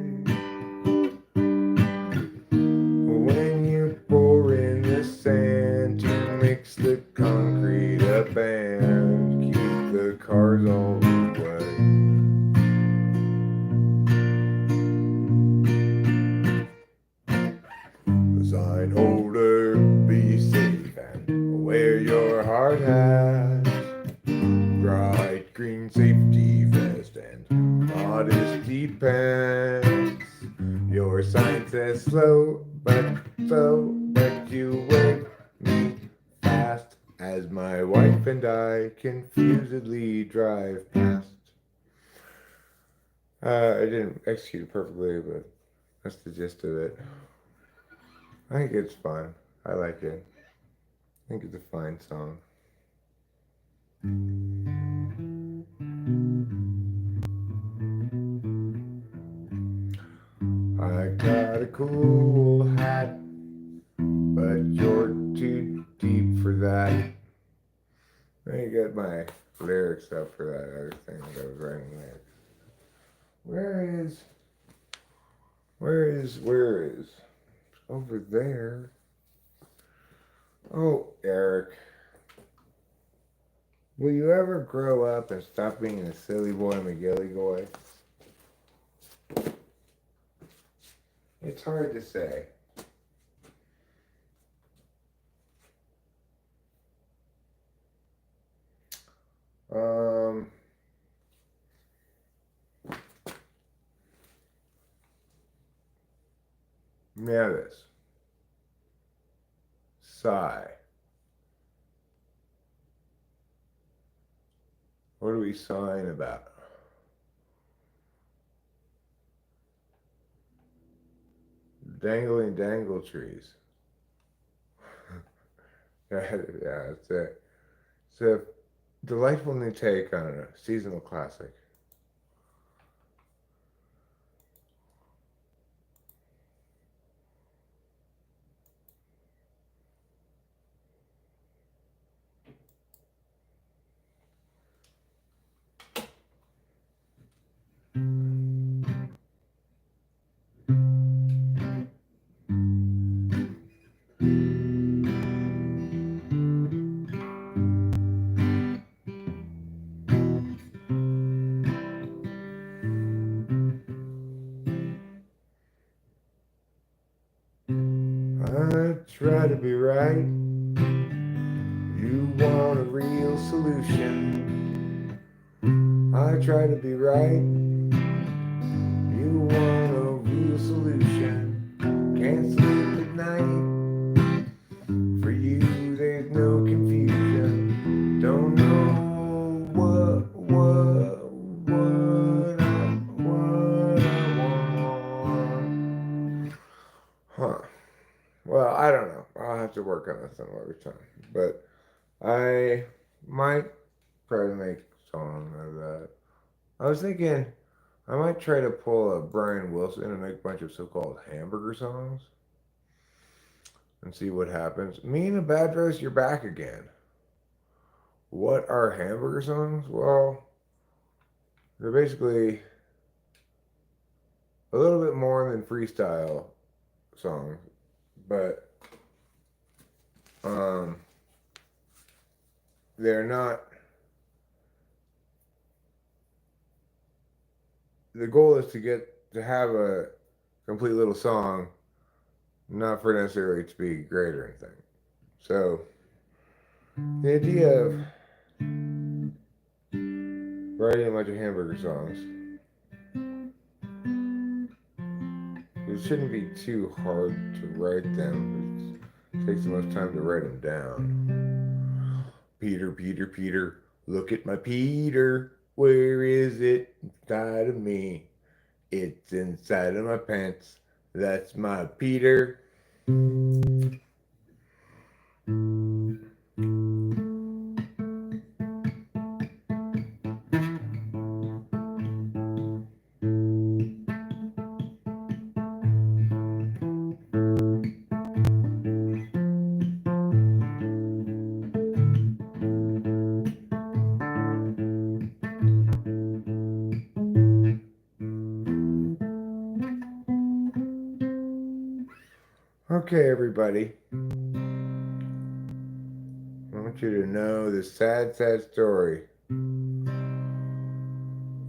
when you pour in the sand to mix the concrete up and keep the cars all the way. Sign holder, be safe and wear your hard hat. Bright green safety vest and modesty pants. Your sign says slow, but you wave me fast as my wife and I confusedly drive past. I didn't execute it perfectly, but that's the gist of it. I think it's fun. I like it. I think it's a fine song. I got a cool hat, but you're too deep for that. Let me get my lyrics up for that other thing that I was writing lyrics. Where is? Over there. Oh, Eric. Will you ever grow up and stop being a silly boy McGilly boy? It's hard to say. Now this. Sigh. What are we sighing about? Dangling dangle trees. Yeah, that's it. It's a delightful new take on a seasonal classic. I try to be right. You want a real solution. I try to be right. You want a real solution. Can't sleep at night. For you, there's no confusion. Don't know what I want. Huh. Well, I don't know. I'll have to work on this another time. But I might try to make a song of that. I was thinking I might try to pull a Brian Wilson and make a bunch of so-called hamburger songs and see what happens. Me and a bad dress, you're back again. What are hamburger songs? Well, they're basically a little bit more than freestyle songs, but they're not. The goal is to have a complete little song, not for necessarily to be great or anything. So the idea of writing a bunch of hamburger songs, it shouldn't be too hard to write them. It takes the most time to write them down. Peter, Peter, Peter, look at my Peter. Where is it? Inside of me. It's inside of my pants. That's my Peter. Okay, everybody. I want you to know the sad, sad story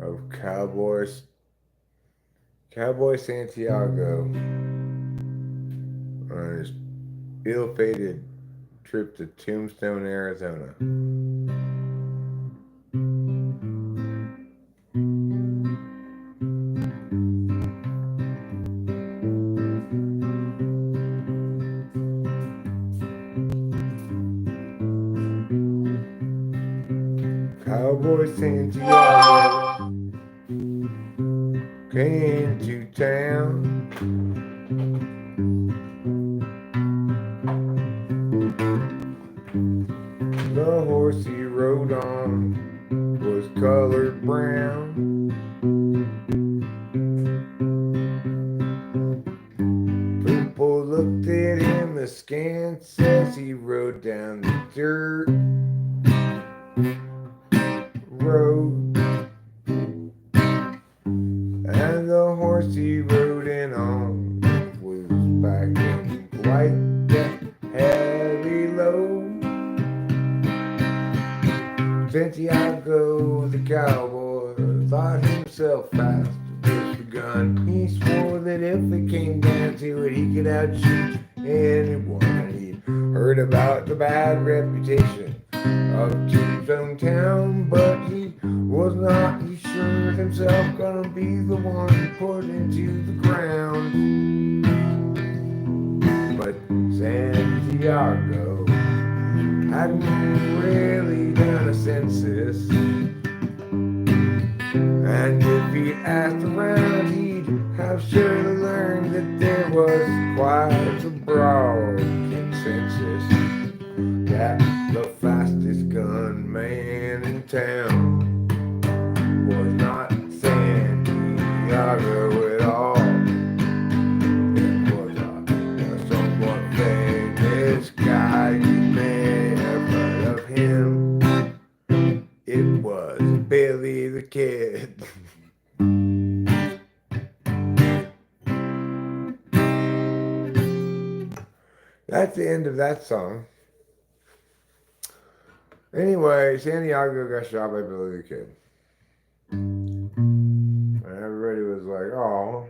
of Cowboy Santiago on his ill-fated trip to Tombstone, Arizona. boy Santiago came to town. The horse he rode on was colored brown. People looked at him askance as he rode down the dirt road. And the horse he rode in on was packing quite a heavy load. Santiago the cowboy thought himself fast with the gun. He swore that if it came down to it, he could outshoot anyone. He'd heard about the bad reputation of Tombstone Town, but he was not sure himself gonna be the one put into the ground. But Santiago hadn't really done a census, and if he asked around, he'd have surely learned that there was quite a broad consensus that the fastest gunman in town was not Santiago at all. It was a somewhat famous guy. You may have heard of him. It was Billy the Kid. That's the end of that song. Anyway, Santiago got shot by Billy the Kid. And everybody was like, oh.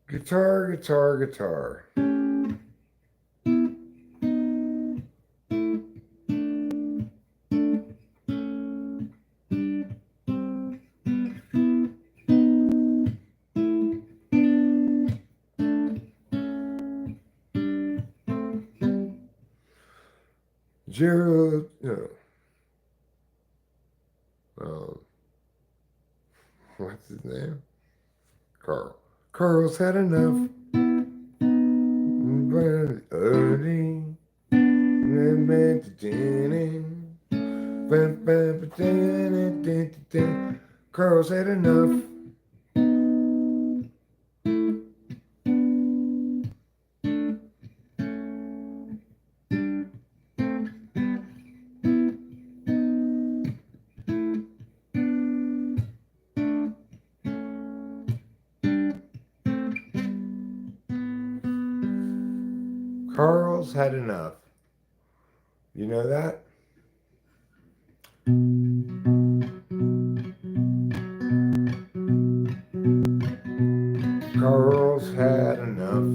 Guitar, guitar, guitar. Gerald, no. What's his name? Carl. Carl's had enough. Carl's had enough. Carl's had enough. You know that? Carl's had enough.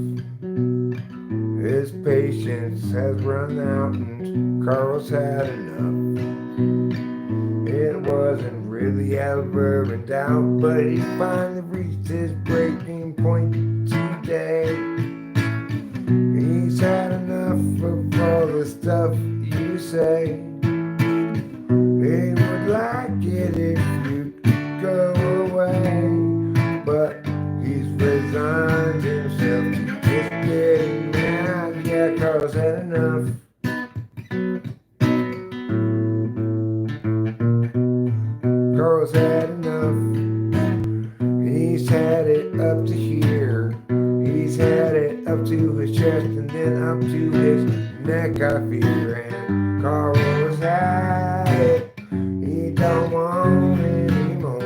His patience has run out and Carl's had enough. It wasn't really ever in doubt, but he finally reached his breaking point today. He's had enough of all the stuff you say. He would like it if you'd go away, but he's resigned himself to just getting mad. Yeah, Carl's had enough. Carl's had enough. He's had it up to here. He's had it up to his chest and then up to his neck, I fear. And Carl's had it. He don't want it anymore.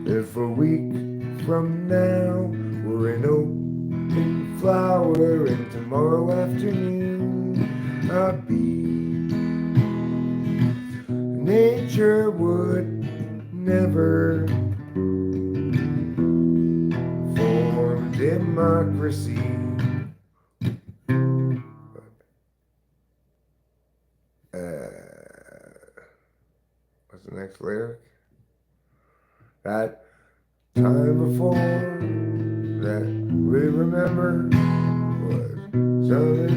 If a week from now we're an open flower and tomorrow afternoon a bee, nature would never form democracy. What's the next lyric? That time before that we remember was something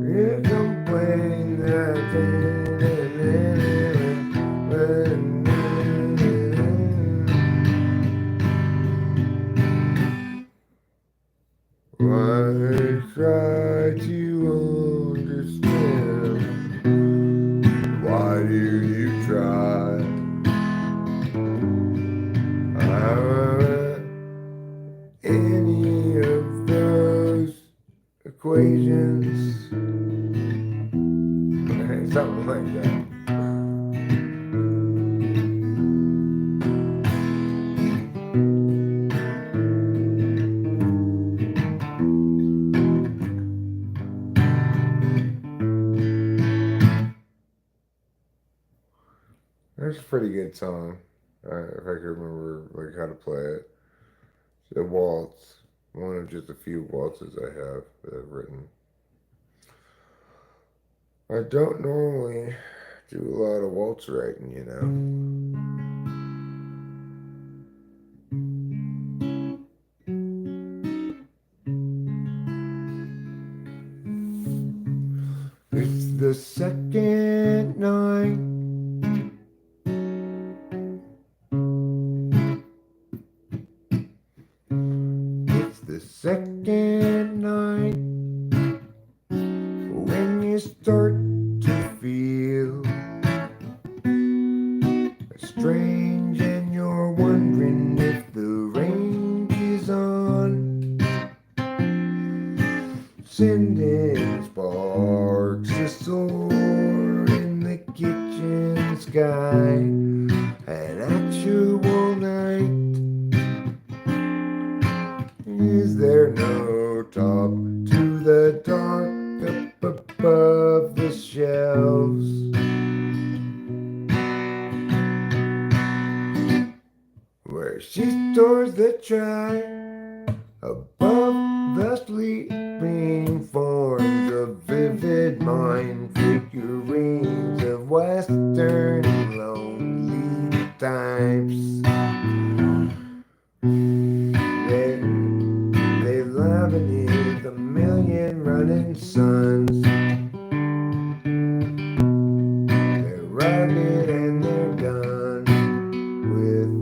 you complain why try to understand? Why do you try? Any of those equations, something like that. That's a pretty good song. If I could remember like how to play it. It's a waltz. One of just a few waltzes I have that I've written. I don't normally do a lot of waltz writing, you know. It's the second night. It's the second night when you start to feel strange and you're wondering if the range is on, sending sparks to soar in the kitchen sky. An actual night. Is there no top to the dark up above the shelves? Where she stores the track above the sleeping forms of vivid mind figurines of Western lonely types. They lie beneath a million running suns. They're rugged and they're done with.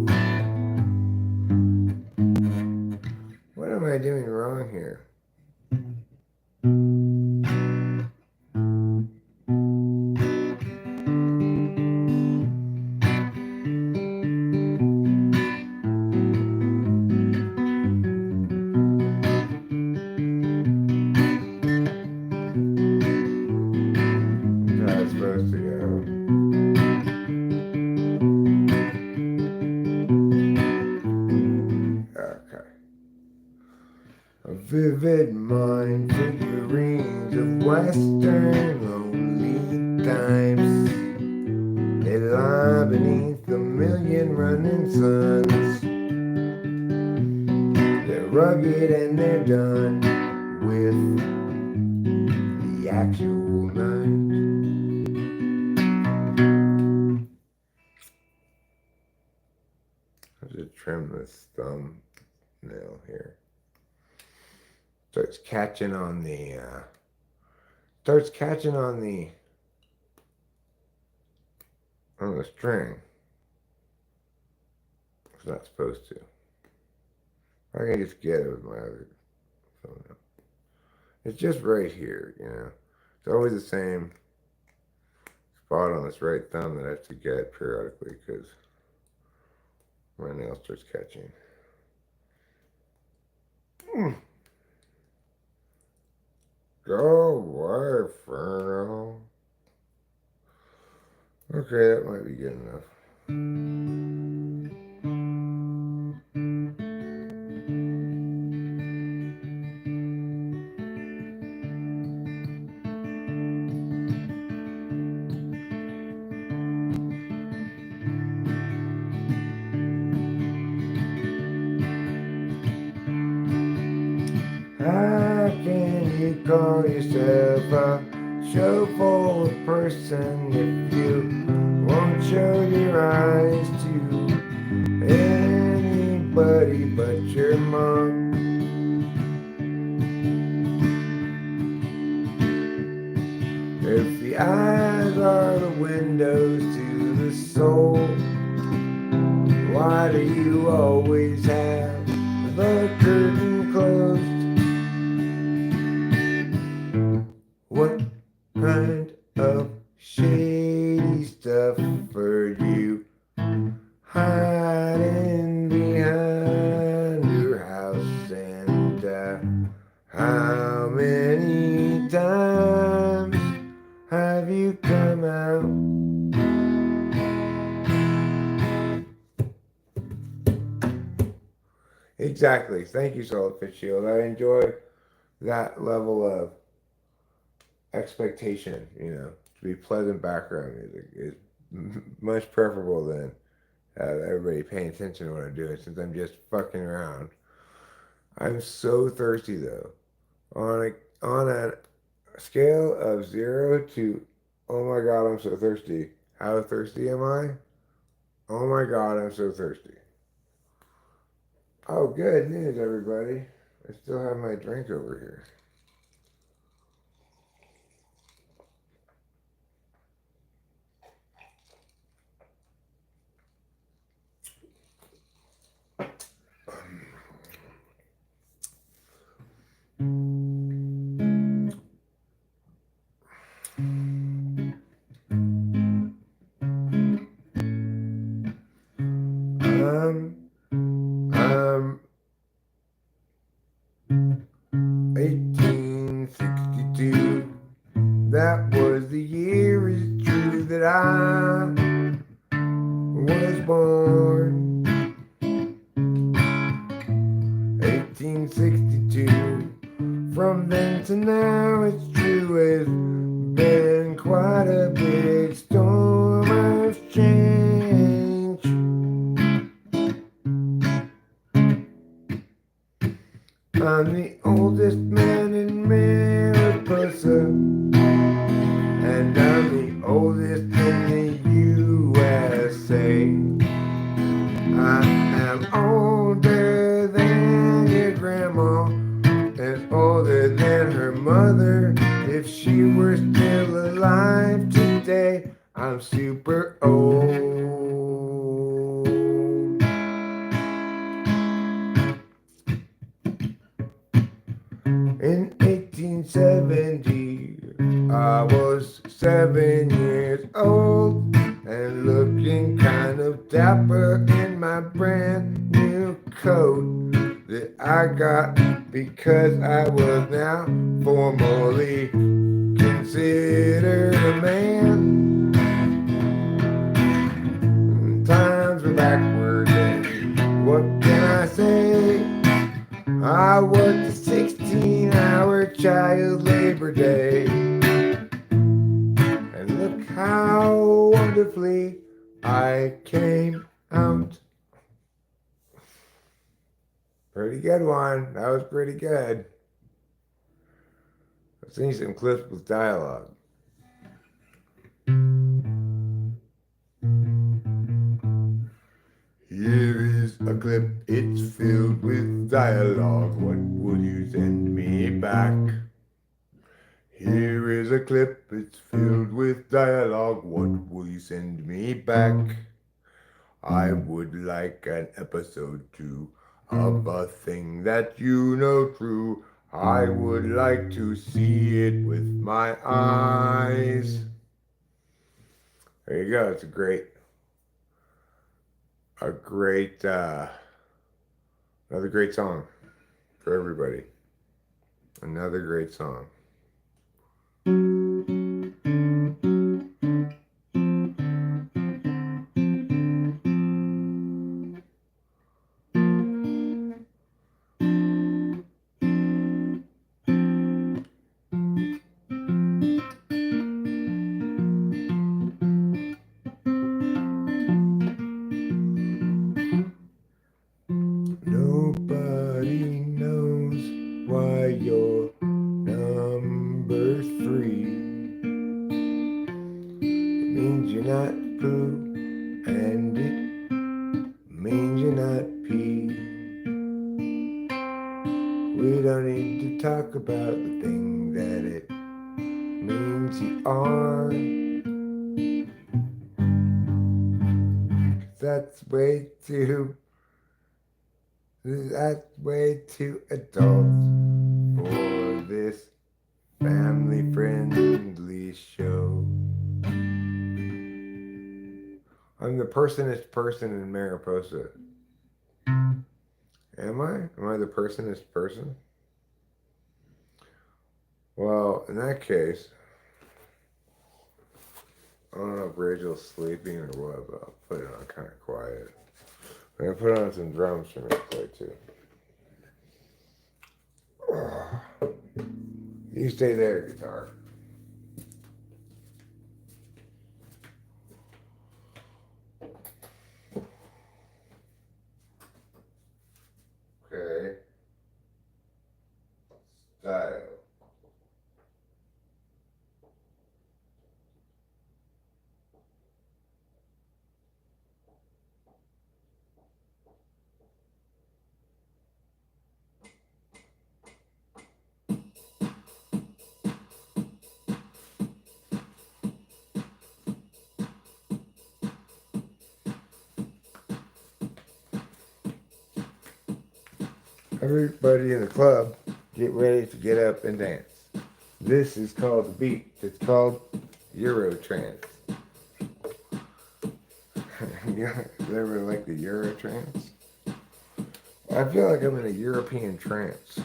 What am I doing wrong here? How it's supposed to go. Okay. A vivid mind figurines of Western lonely times. They lie beneath a million running suns. They're rugged and they're done with the actual night. I'll just trim this thumbnail here. Starts catching on the on the string. It's not supposed to. I can just get it with my other thumbnail. It's just right here, you know. It's always the same spot on this right thumb that I have to get periodically because my nail starts catching. Go away, Ferno. Okay, that might be good enough. How can you call yourself a show full of person if you won't show your eyes to anybody but your mom? If the eyes are the windows to the soul, why do you always have the curtain closed? What kind of shady stuff are you hiding behind your house? And how many times have you come out? Exactly. Thank you, Solid Fitzgerald. I enjoy that level of expectation, to be pleasant background music is much preferable than everybody paying attention to what I'm doing since I'm just fucking around. I'm so thirsty though. On a scale of 0 to oh my god, I'm so thirsty. How thirsty am I? Oh my god, I'm so thirsty. Oh, good news, everybody. I still have my drink over here. Um, 1862. That was the year, it's true, that I was born. 1862. From then to now, it's true, it's been quite a big storm of change. I'm the oldest man in Mariposa, and I'm the oldest in the USA. I am older than your grandma, and older than her mother. If she were still alive today, I'm super old. In 1870, I was 7 years old and looking kind of dapper in my brand new coat that I got because I was now formally considered a man. Times were backwards, and what can I say? I worked a 16-hour child labor day, and look how wonderfully I came out. Pretty good one. That was pretty good. Let's see some clips with dialogue. Here is a clip, it's filled with dialogue. What will you send me back? Here is a clip, it's filled with dialogue. What will you send me back? I would like an episode 2 of a thing that you know true. I would like to see it with my eyes. There you go. It's a great, another great song for everybody. Another great song. Nobody knows why talk about the thing that it means you are. That's way too adult for this family friendly show. I'm the personest person in Mariposa. Am I? Am I the personest person? Well, in that case, I don't know if Rachel's sleeping or what, but I'll put it on kind of quiet. I'm going to put on some drums for me to play too. You stay there, guitar. Okay. Style. Everybody in the club, get ready to get up and dance. This is called the beat. It's called Euro trance. You ever like the Euro trance? I feel like I'm in a European trance.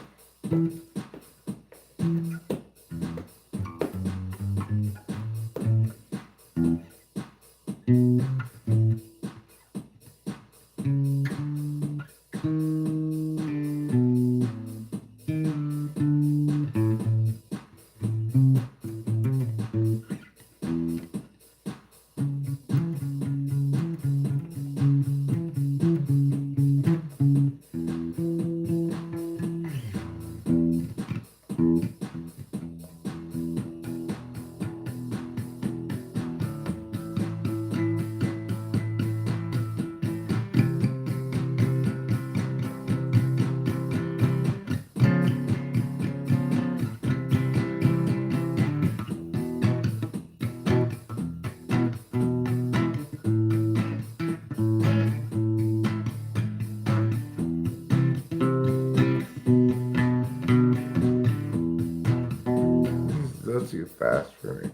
This is a little too fast for me.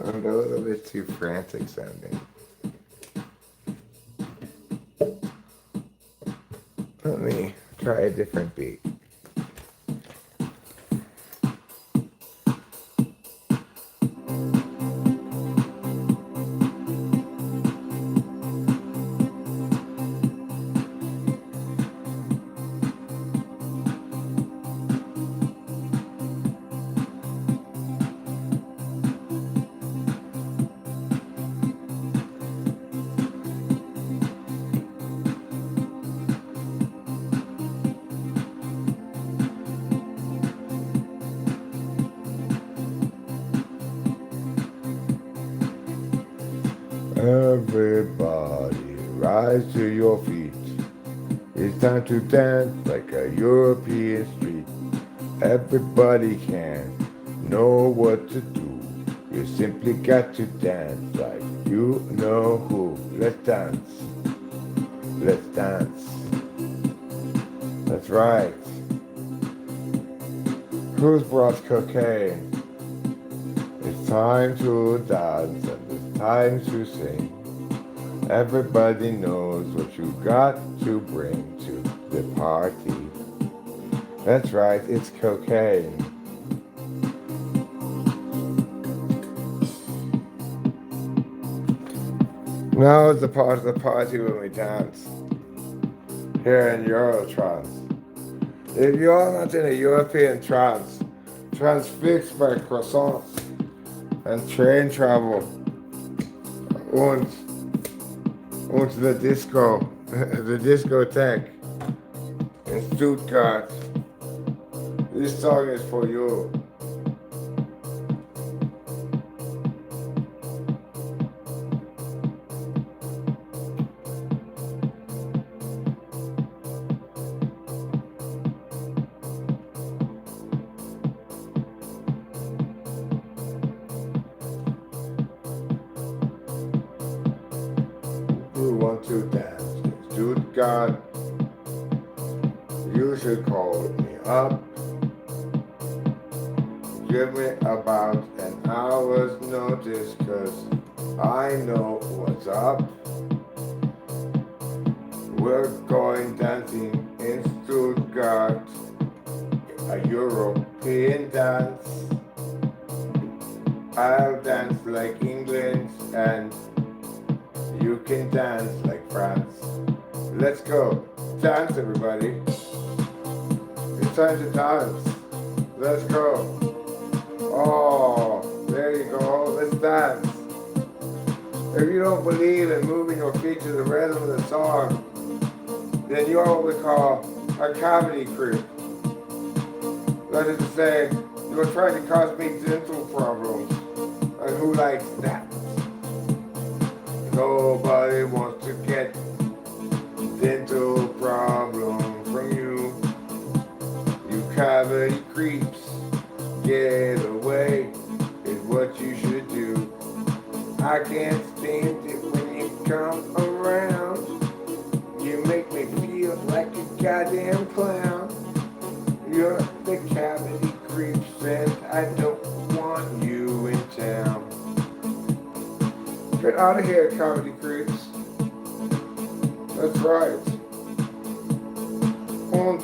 I'm a little bit too frantic sounding. Let me try a different beat. Everybody, rise to your feet. It's time to dance like a European street. Everybody can know what to do. You simply got to dance like you know who. Let's dance. Let's dance. That's right. Who's brought cocaine? It's time to dance and it's time to sing. Everybody knows what you got to bring to the party. That's right, it's cocaine. Now is the part of the party when we dance. Here in Eurotrance. If you are not in a European trance, transfixed by croissants and train travel, und the disco, the discotheque in Stuttgart, this song is for you. want to dance in Stuttgart, you should call me up. Give me about an hour's notice, 'cause I know what's up. We're going dancing in Stuttgart, a European dance. I'll dance like England and you can dance like France. Let's go. Dance, everybody. It's time to dance. Let's go. Oh, there you go. Let's dance. If you don't believe in moving your feet to the rhythm of the song, then you're what we call a comedy creep. That is to say, you're trying to cause me dental problems. And who likes that? Nobody wants to get dental problem from you. You cavity creeps. Get away is what you should do. I can't stand it when you come around. You make me feel like a goddamn clown. You're the cavity creeps and I don't want you in town. Get out of here, cavity creeps. That's right. And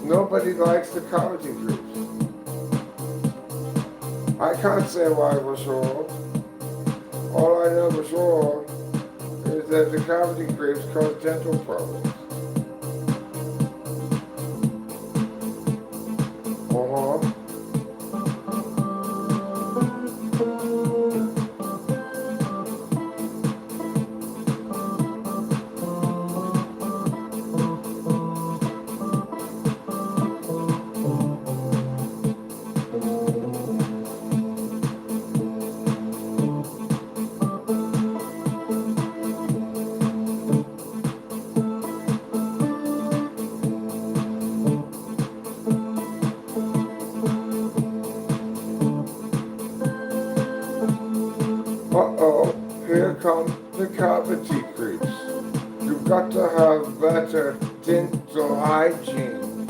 nobody likes the cavity creeps. I can't say why for sure. All I know for sure is that the cavity creeps cause dental problems. Uh-huh. Uh-oh, here come the cavity creeps. You've got to have better dental hygiene.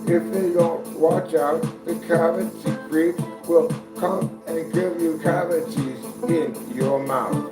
If you don't watch out, the cavity creeps will come and give you cavities in your mouth.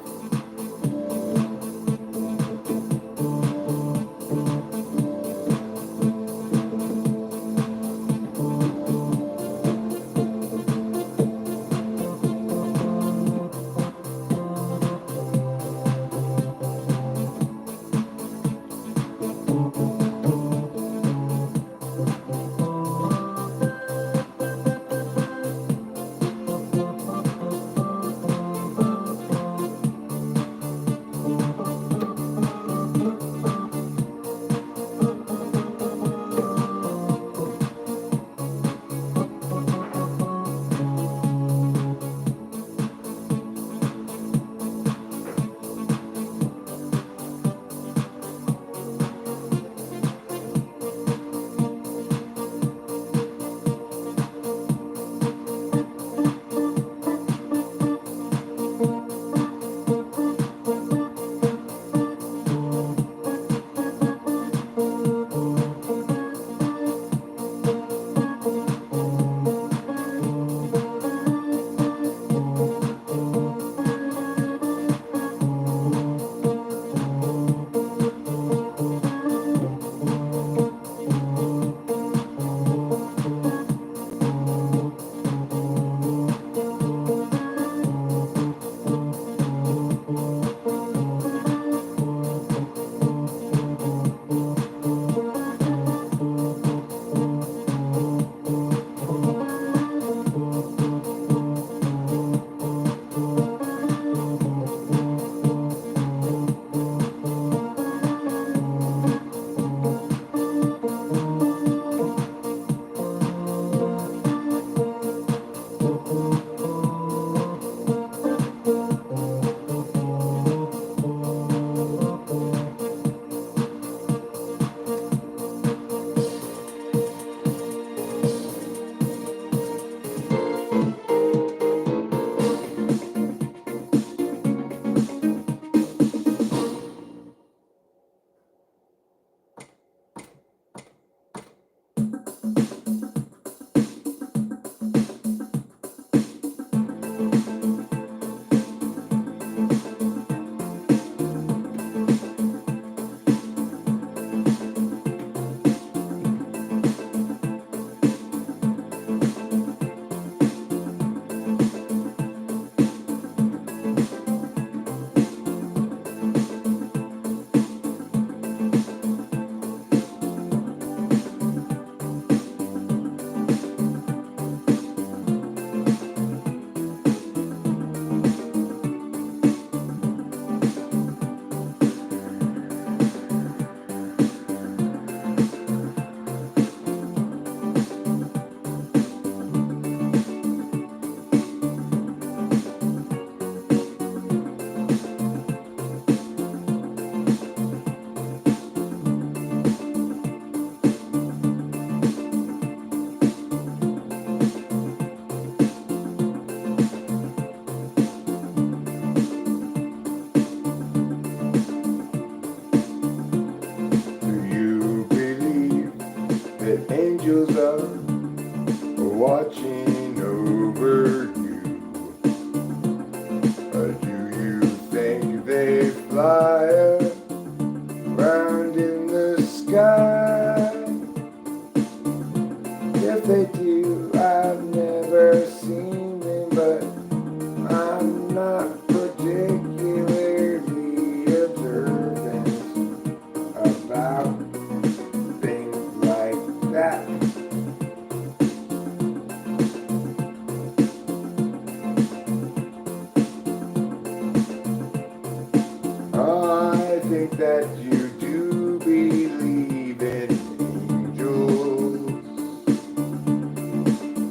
that you do believe in angels,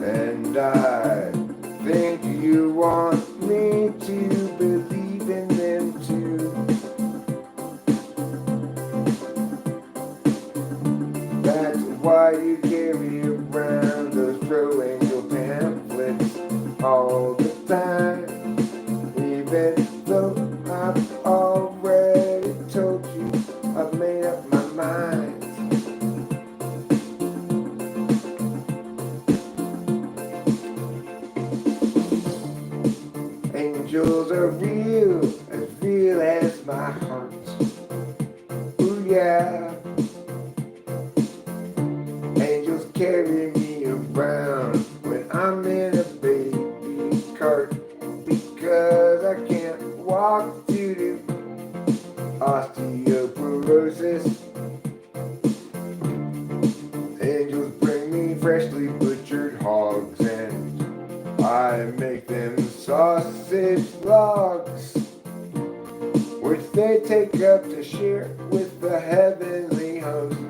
and I think you want me to believe in them too. That's why you carry around those pro-angel pamphlets all the time, even though I've already told you I've made up my mind. Angels are real as my heart. Ooh yeah. Angels carry me around when I'm in a baby cart, because I can't walk due to osteoporosis. Angels bring me freshly butchered hogs, and I make them sausage logs, which they take up to share with the heavenly hosts.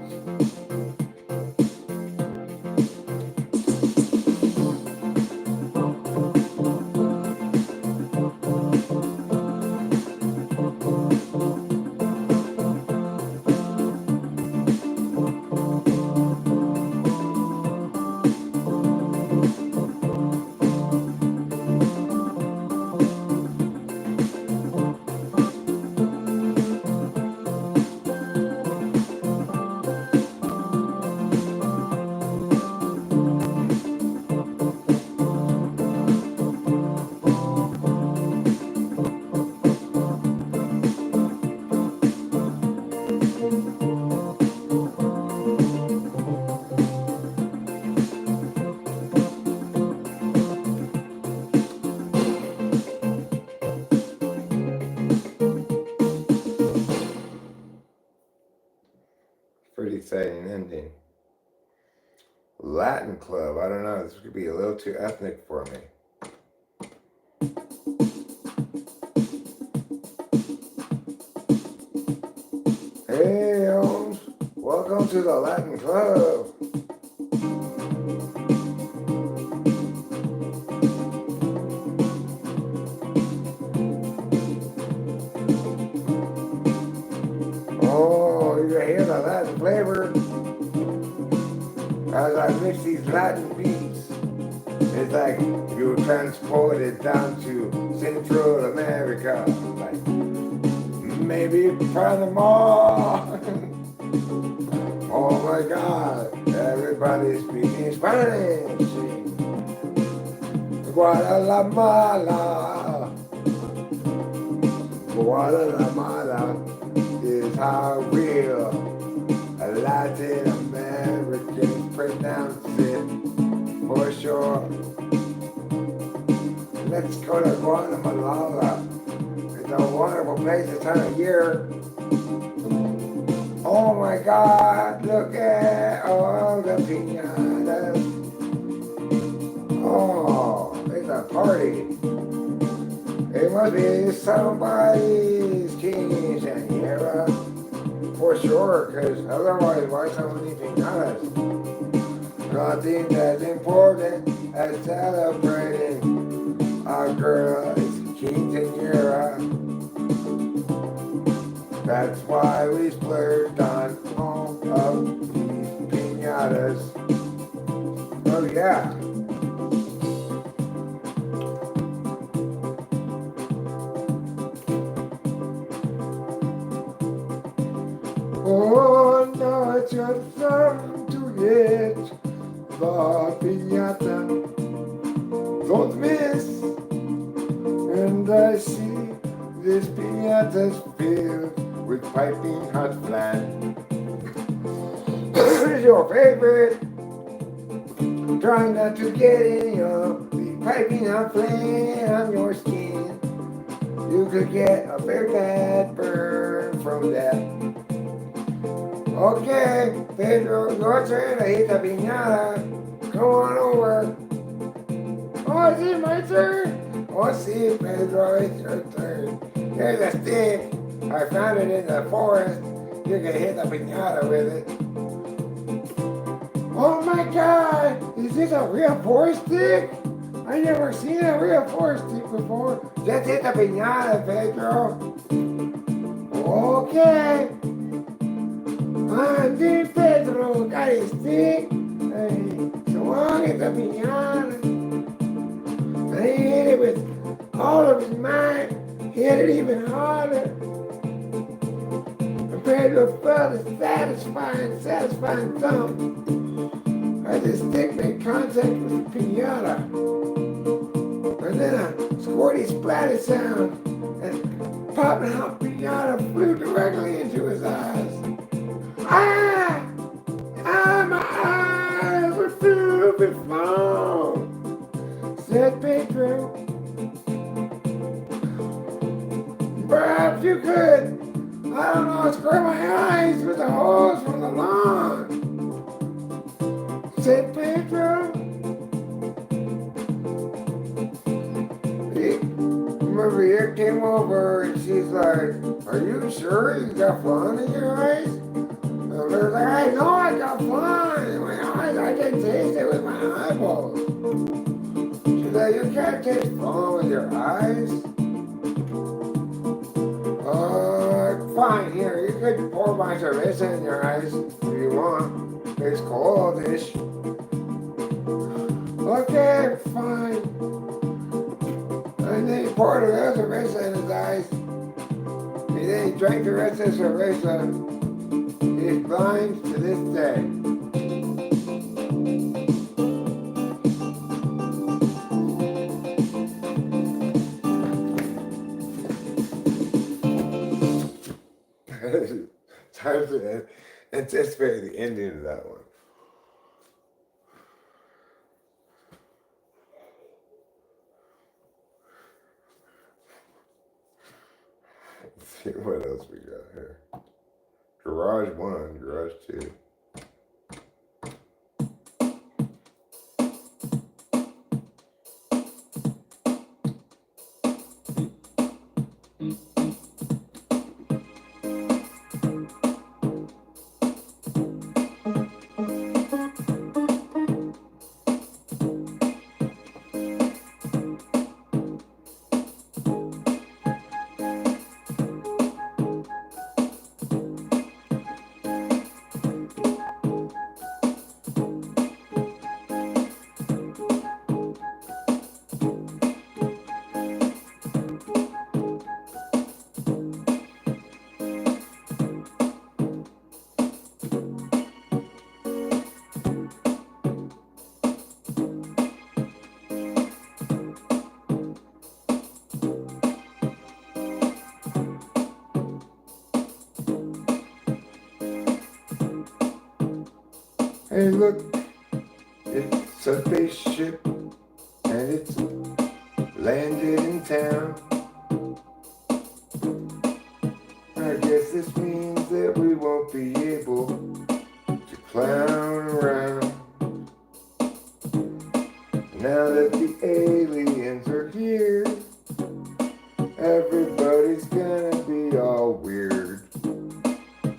Pretty exciting ending. Latin club. I don't know. This could be a little too ethnic for me. Hey, Holmes. Welcome to the Latin club. Oh, you hear the Latin flavor? As I mix these Latin beats, it's like you were transported down to Central America, like maybe Panama. Oh my God, everybody's speaking Spanish. Guadalajara, Guadalajara is how real Latin Americans pronounce it, for sure. Let's go to Guatemala. It's a wonderful place this time of year. Oh my God, look at all the piñatas. Oh, it's a party. It must be somebody's quinceañera, for sure, because otherwise, why so many piñatas? Nothing as important as celebrating a girl's quinceañera. That's why we splurged on all of these piñatas. Oh yeah. Oh, now it's your turn to get the piñata. Don't miss. And I see this piñata's filled with piping hot flan. This is your favorite. Try not to get any of the piping hot flan on your skin. You could get a very bad burn from that. Okay, Pedro, your turn to hit the piñata. Come on over. Oh, is it my turn? Oh, see, Pedro, it's your turn. Here's a stick. I found it in the forest. you're gonna hit the piñata with it. Oh my God! Is this a real forest stick? I never seen a real forest stick before. Just hit the piñata, Pedro. Okay. Andy Pedro got his stick. Hey, swung at the piñata. And he hit it with all of his might. He hit it even harder. And Pedro felt a satisfying thump as his stick made contact with the piñata. And then a squirty splatty sound and popping hot piñata flew directly into his eyes. Ah! Ah, my eyes were filled with foam, said Pedro. Perhaps you could, I don't know, scrub my eyes with the hose from the lawn, said Pedro. Maria came over and she's like, are you sure you got fun in your eyes? And I was like, I know I got fun in my eyes. I can taste it with my eyeballs. She's like, you can't taste fun with your eyes? Fine, here, you could pour my cerveza in your eyes if you want. It's coldish. Okay, fine. And then he poured the rest of the cerveza in his eyes. And then he drank the rest of the cerveza. He's blind to this day. Time to anticipate the ending of that one. Let's see what else we got here. Garage 1, Garage 2. Hey, look, it's a spaceship and it's landed in town. I guess this means that we won't be able to clown around. Now that the aliens are here, everybody's gonna be all weird.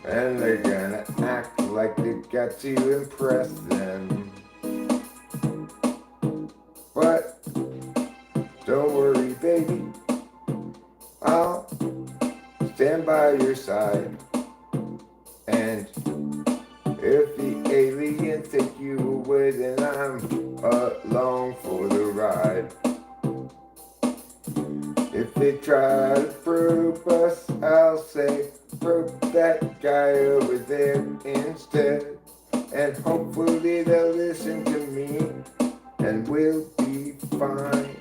And they're gonna act like they got to impress them. But don't worry, baby, I'll stand by your side. And if the aliens take you away, then I'm along for the ride. If they try to probe us, I'll say, probe that guy over there instead. And hopefully they'll listen to me and we'll be fine.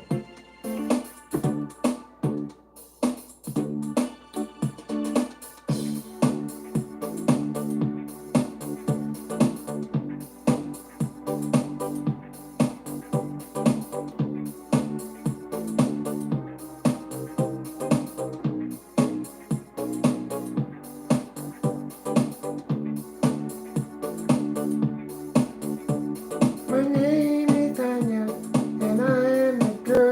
My name is Tanya, and I am the girl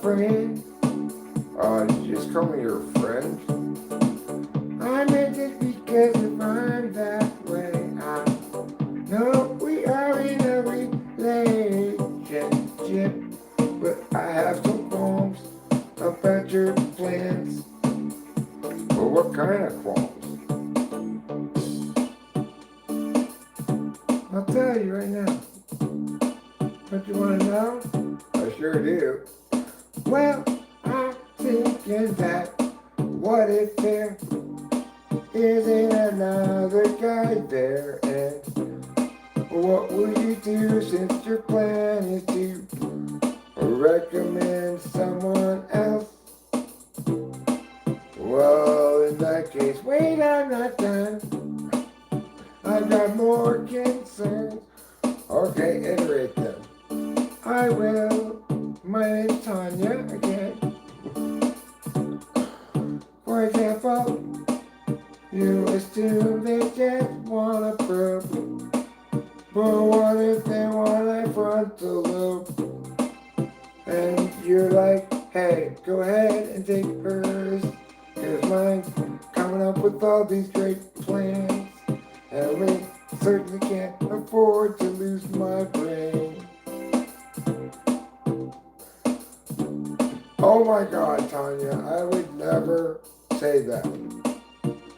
friend. Did you just call me your friend? I meant it because if I'm that way, I know we are in a relationship. But I have some qualms about your plans. Well, what kind of qualms? I'll tell you right now. Don't you want to know? I sure do. Well, I'm thinking that what if there isn't another guy there? And what would you do since your plan is to recommend someone else? Well, in that case, wait, I'm not done. I've got more concerns. Okay, iterate them. I will. My name's Tanya again. For example, you assume they just want a probe. But what if they want a frontal lobe? And you're like, hey, go ahead and take hers. Cause mine's coming up with all these great plans. And we certainly can't afford to lose my brain. Oh my God, Tanya, I would never say that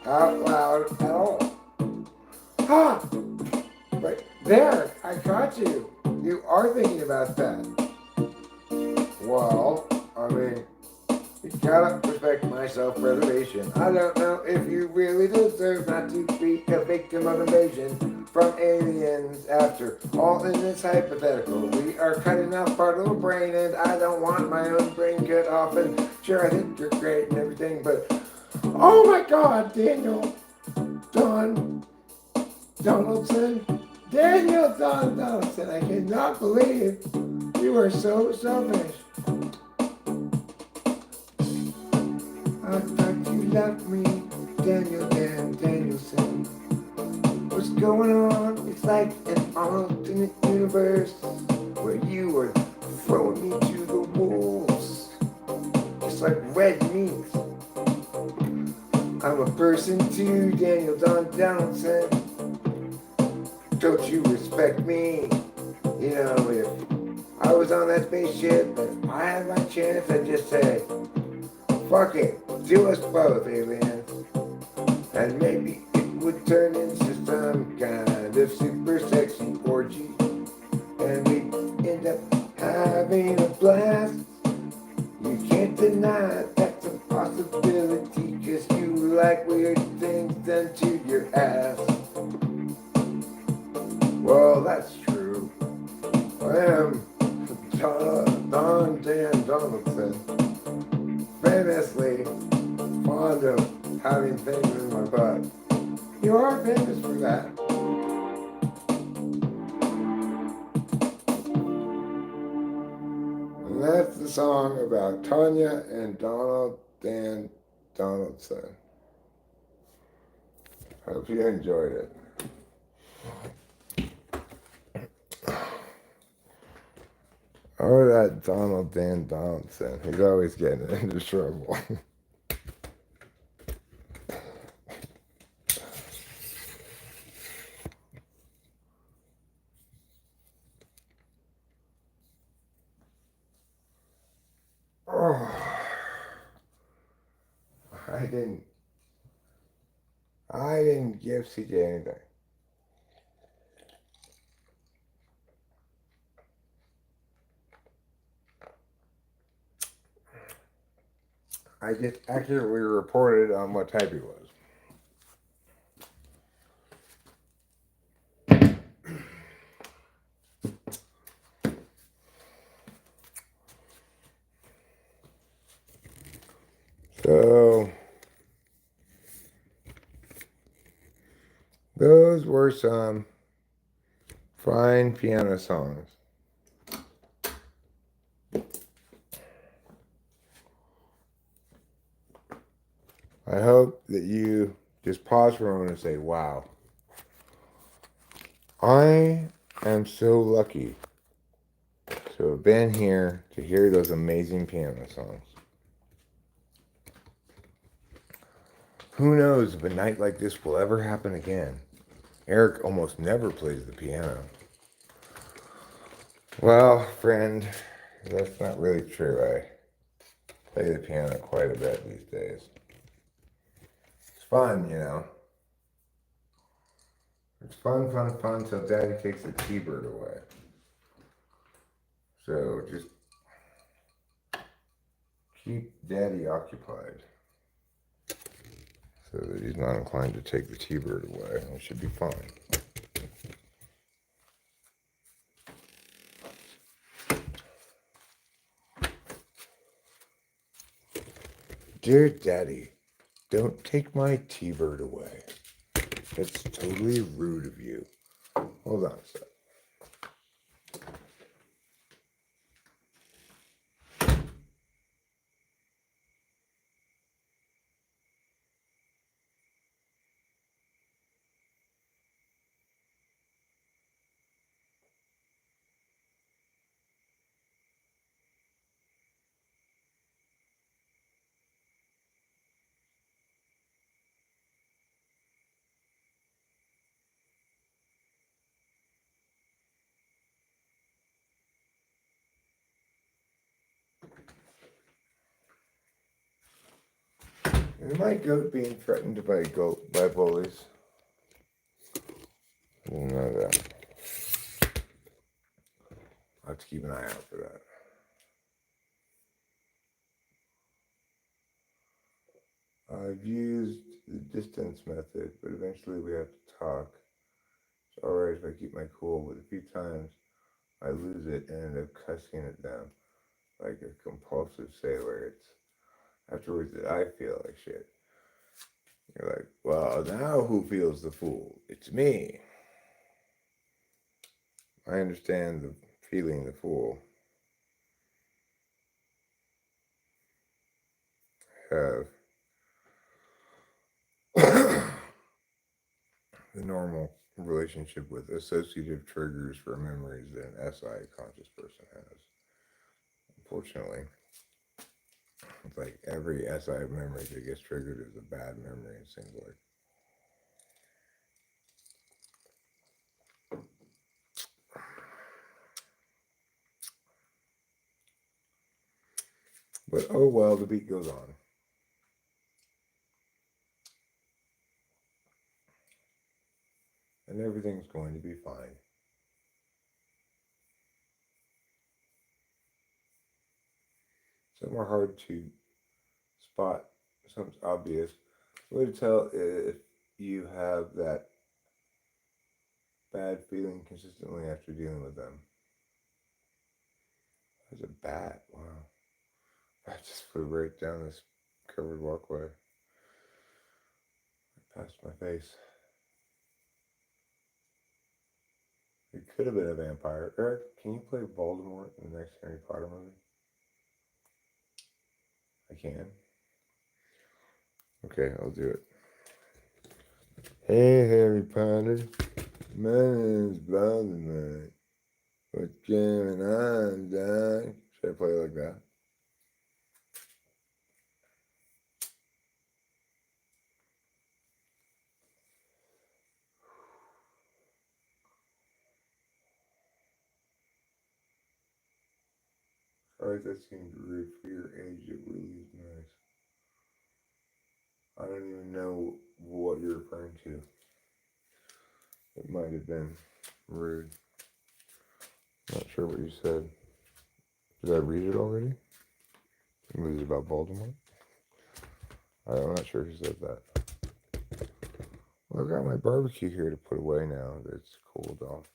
out loud at all. Ha! But there, I caught you. You are thinking about that. Well, I mean, you gotta respect my self-preservation. I don't know if you really deserve not to be a victim of invasion from aliens. After all, in this hypothetical, we are cutting off part of the brain, and I don't want my own brain cut off. And sure, I think you're great and everything, but oh my God, Daniel Donaldson, I cannot believe you are so selfish. I thought you loved me, Danielson. What's going on? It's like an alternate universe where you were throwing me to the wolves. It's like red meat. I'm a person too, Daniel Donaldson. Don't you respect me? You know, if I was on that spaceship and I had my chance, I'd just say, fuck it, do us both, aliens. And maybe it would turn into some kind of super sexy orgy. And we'd end up having a blast. You can't deny that's a possibility, 'cause you like weird things done to your ass. Well, that's true. I am Dan Donaldson, famously fond of having things in my butt. You are famous for that. And that's the song about Tanya and Dan Donaldson. I hope you enjoyed it. Oh, that Dan Donaldson. He's always getting into trouble. Oh, I didn't give CJ anything. I just accurately reported on what type he was. So, those were some fine piano songs. I hope that you just pause for a moment and say, wow, I am so lucky to to have been here to hear those amazing piano songs. Who knows if a night like this will ever happen again? Eric almost never plays the piano. Well, friend, that's not really true. I play the piano quite a bit these days. It's fun, you know. It's fun till Daddy takes the T-bird away. So just keep Daddy occupied so that he's not inclined to take the T-bird away. It should be fine. Dear Daddy, don't take my T-bird away. That's totally rude of you. Hold on a sec. Is my goat being threatened by bullies? I didn't know that. I'll have to keep an eye out for that. I've used the distance method, but eventually we have to talk. It's alright if I keep my cool, but a few times I lose it and end up cussing it down like a compulsive sailor. It's afterwards that I feel like shit. You're like, well, now who feels the fool? It's me. I understand the feeling the fool. Have the normal relationship with associative triggers for memories that an SI conscious person has. Unfortunately, it's like every SI memory that gets triggered is a bad memory, it seems like. But oh well, the beat goes on. And everything's going to be fine. Some are hard to spot, some's obvious. The way to tell if you have that bad feeling consistently after dealing with them. There's a bat, wow. I just flew right down this covered walkway. Past my face. It could have been a vampire. Eric, can you play Voldemort in the next Harry Potter movie? I can. Okay, I'll do it. Hey, Harry Potter. My name's Voldemort. What's going on, Doc? Should I play it like that? Alright, that seemed rude for your age. It really is nice. I don't even know what you're referring to. It might have been rude. Not sure what you said. Did I read it already? Was it about Baltimore? I'm not sure who said that. Well, I've got my barbecue here to put away now that it's cooled off.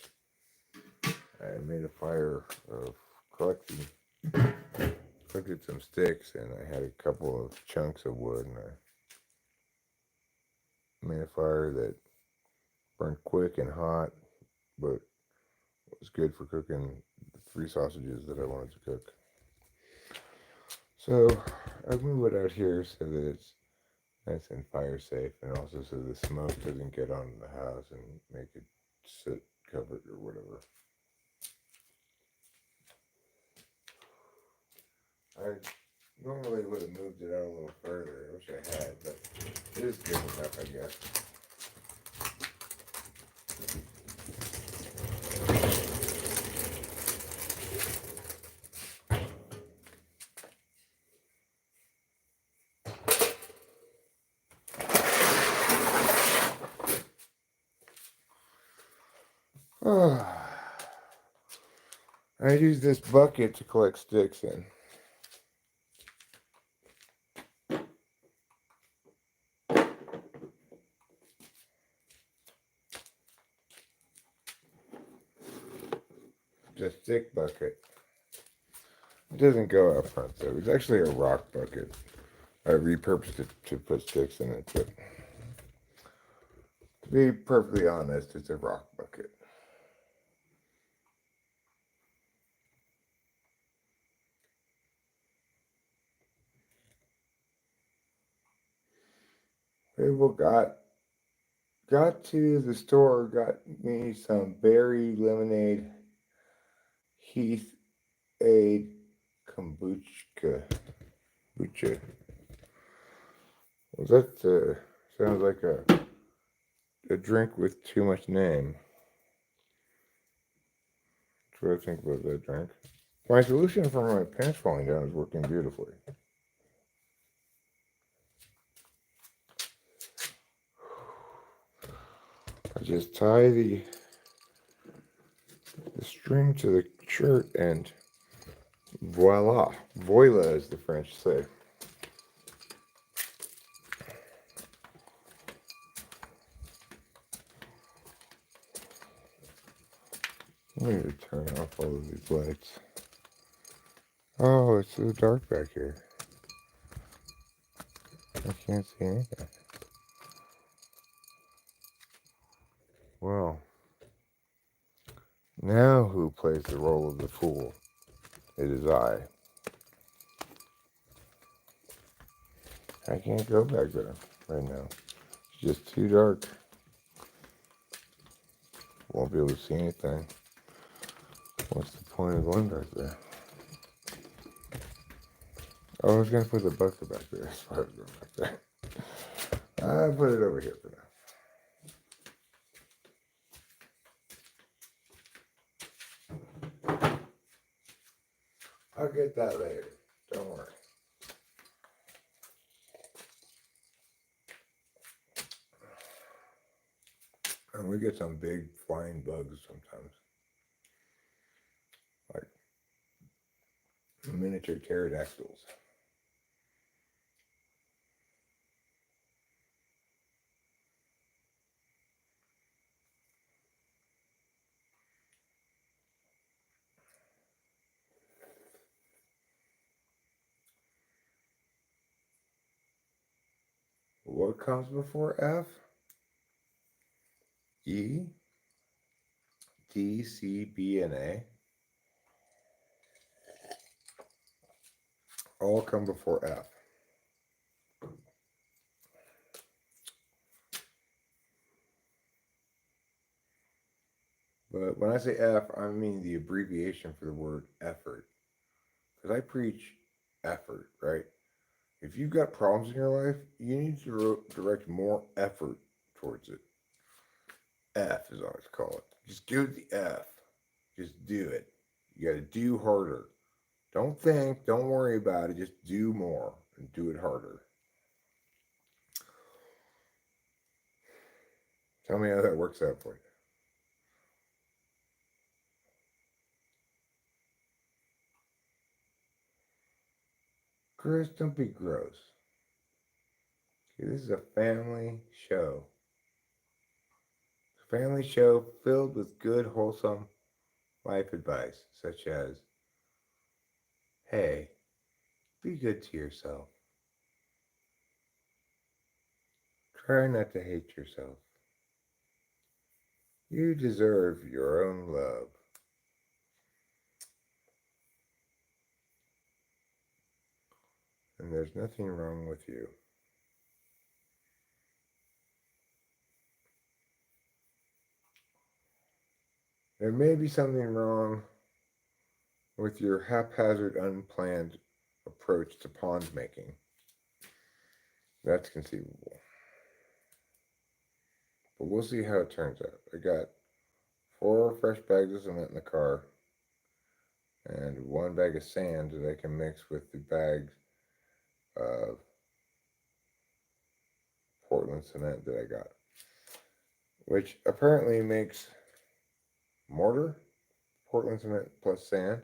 I made a fire of collected some sticks, and I had a couple of chunks of wood, and I made a fire that burned quick and hot, but was good for cooking the 3 sausages that I wanted to cook. So I move it out here so that it's nice and fire safe, and also so the smoke doesn't get onto the house and make it sit covered or whatever. I normally would have moved it out a little further. I wish I had, but it is good enough, I guess. I use this bucket to collect sticks in. It's a stick bucket. It doesn't go out front though. It's actually a rock bucket. I repurposed it to put sticks in it, but to be perfectly honest, it's a rock bucket. People got to the store, got me some berry lemonade, Heath Aid kombucha. Kombucha. Well, that sounds like a drink with too much name. That's what I think about that drink. My solution for my pants falling down is working beautifully. I just tie the string to the shirt and voila. Voila, as the French say. I need to turn off all of these lights. Oh, it's so dark back here. I can't see anything. Well, now who plays the role of the fool? It is I. I can't go back there right now. It's just too dark. Won't be able to see anything. What's the point of going back there? Oh, I was going to put the bucket back there. That's why I was going back there. I'll put it over here for now. I'll get that later. Don't worry. And we get some big flying bugs sometimes. Like miniature pterodactyls. What comes before F? E, D, C, B, and A. All come before F. But when I say F, I mean the abbreviation for the word effort. Because I preach effort, right? If you've got problems in your life, you need to direct more effort towards it. F is always call it. Just give it the F. Just do it. You got to do harder. Don't think, don't worry about it. Just do more and do it harder. Tell me how that works out for you. Chris, don't be gross. Okay, this is a family show. A family show filled with good, wholesome life advice, such as, hey, be good to yourself. Try not to hate yourself. You deserve your own love. And there's nothing wrong with you. There may be something wrong with your haphazard, unplanned approach to pond making. That's conceivable. But we'll see how it turns out. I got 4 fresh bags of cement in the car and 1 bag of sand that I can mix with the bags of Portland cement that I got, which apparently makes mortar, Portland cement plus sand.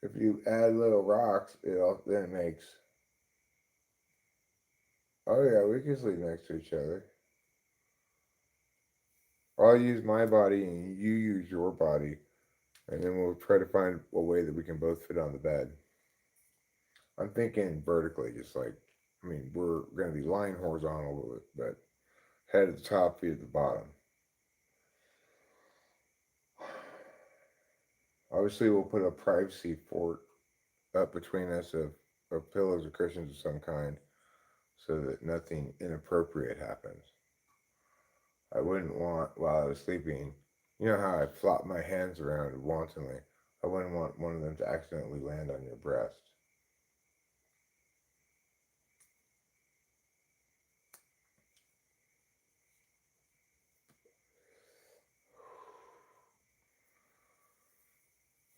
If you add little rocks, then it makes. Oh yeah, we can sleep next to each other. I'll use my body and you use your body, and then we'll try to find a way that we can both fit on the bed. I'm thinking vertically, just like, I mean, we're going to be lying horizontal, but head at the top, feet at the bottom. Obviously, we'll put a privacy fort up between us of pillows or cushions of some kind so that nothing inappropriate happens. I wouldn't want, while I was sleeping, you know how I flop my hands around wantonly. I wouldn't want one of them to accidentally land on your breast.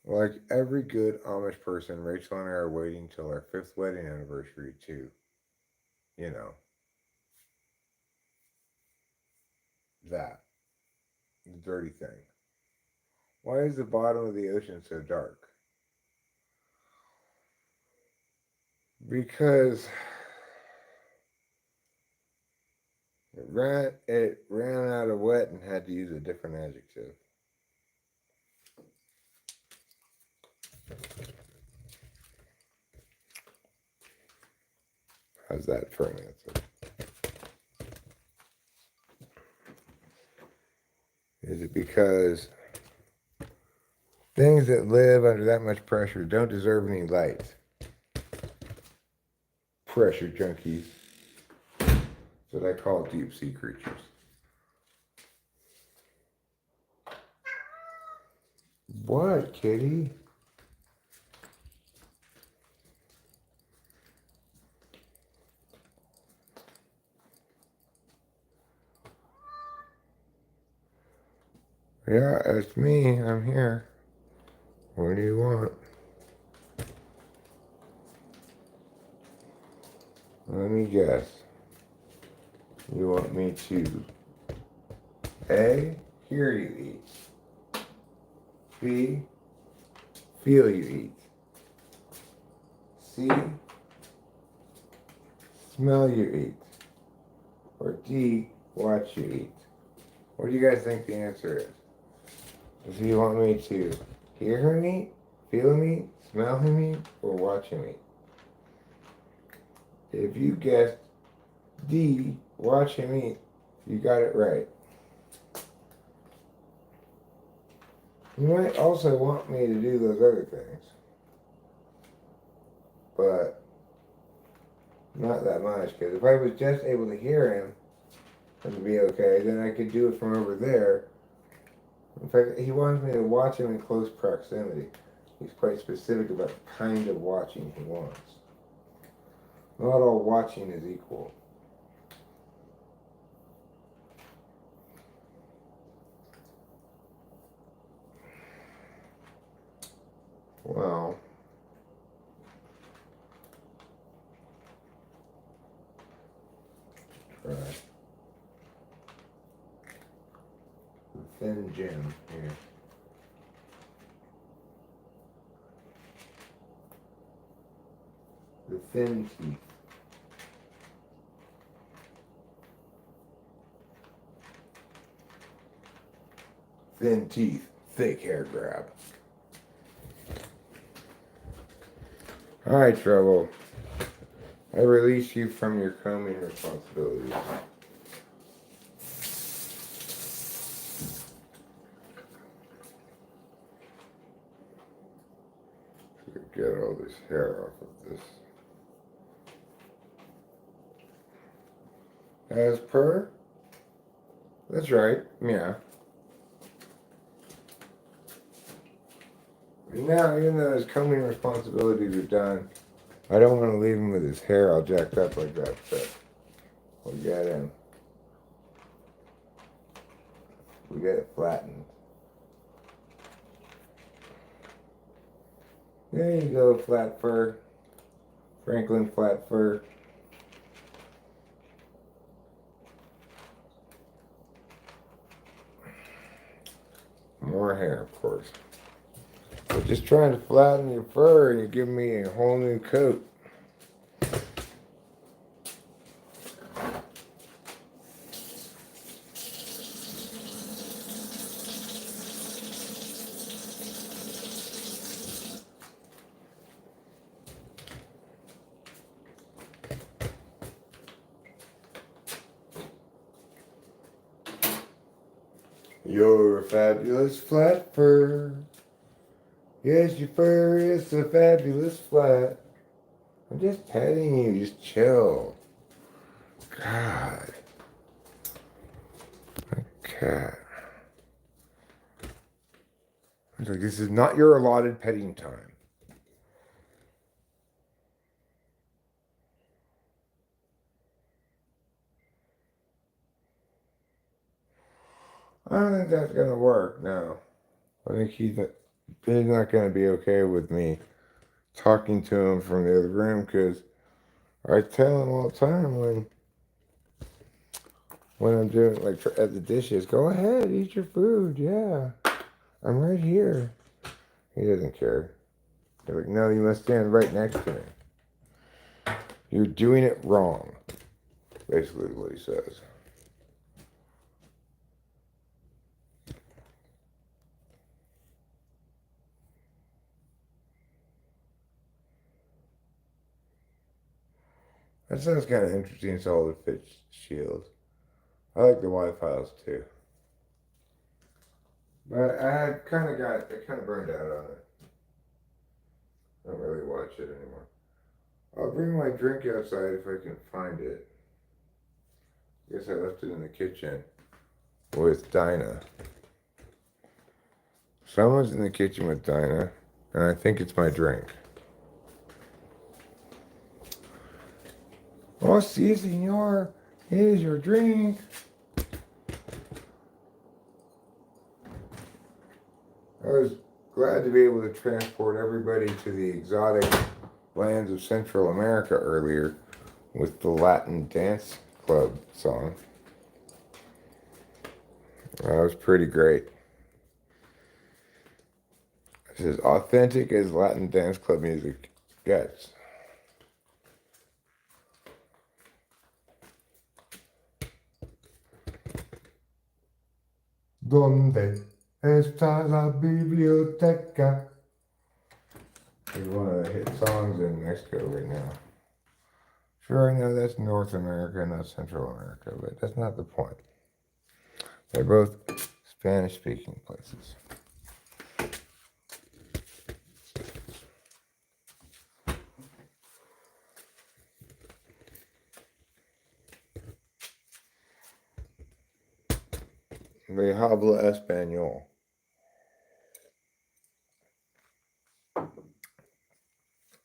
Like every good Amish person, Rachel and I are waiting till our 5th wedding anniversary to, you know, that. The dirty thing. Why is the bottom of the ocean so dark? Because it ran out of wet and had to use a different adjective. How's that for an answer? Is it because things that live under that much pressure don't deserve any light? Pressure junkies. That's what I call deep sea creatures. What, kitty? Yeah, it's me. I'm here. What do you want? Let me guess. You want me to A, hear you eat. B, feel you eat. C, smell you eat. Or D, watch you eat. What do you guys think the answer is? Do you want me to hear him eat, feel him eat, smell him eat, or watch him eat? If you guessed D, watch him eat, you got it right. You might also want me to do those other things, but not that much, because if I was just able to hear him and be okay, then I could do it from over there. In fact, he wants me to watch him in close proximity. He's quite specific about the kind of watching he wants. Not all watching is equal. Well, try the thin gem here. The thin teeth. Thin teeth, thick hair grab. All right, Trouble. I release you from your combing responsibilities. Get all this hair off of this. As per? That's right, yeah. And now, even though his combing responsibilities are done, I don't want to leave him with his hair all jacked up like that, so we got him. We got it flattened. There you go, flat fur. Franklin flat fur. More hair, of course. But just trying to flatten your fur and you're giving me a whole new coat. Your fabulous flat fur. Yes, your fur is so fabulous flat. I'm just petting you, just chill. God. My cat. It's like, this is not your allotted petting time. I don't think that's gonna work, no. I think he's not gonna be okay with me talking to him from the other room, because I tell him all the time when I'm doing, like, at the dishes, go ahead, eat your food, yeah. I'm right here. He doesn't care. They're like, no, you must stand right next to me. You're doing it wrong. Basically what he says. That sounds kind of interesting, solid fit shield. I like the Y-Files too. But I kind of burned out on it. I don't really watch it anymore. I'll bring my drink outside if I can find it. I guess I left it in the kitchen with Dinah. Someone's in the kitchen with Dinah, and I think it's my drink. Oh, si, senor. Here's your drink. I was glad to be able to transport everybody to the exotic lands of Central America earlier with the Latin Dance Club song. That was pretty great. It's as authentic as Latin Dance Club music gets. ¿Dónde está la biblioteca? It's one of the hit songs in Mexico right now. Sure, I know that's North America, not Central America, but that's not the point. They're both Spanish-speaking places. They habla español.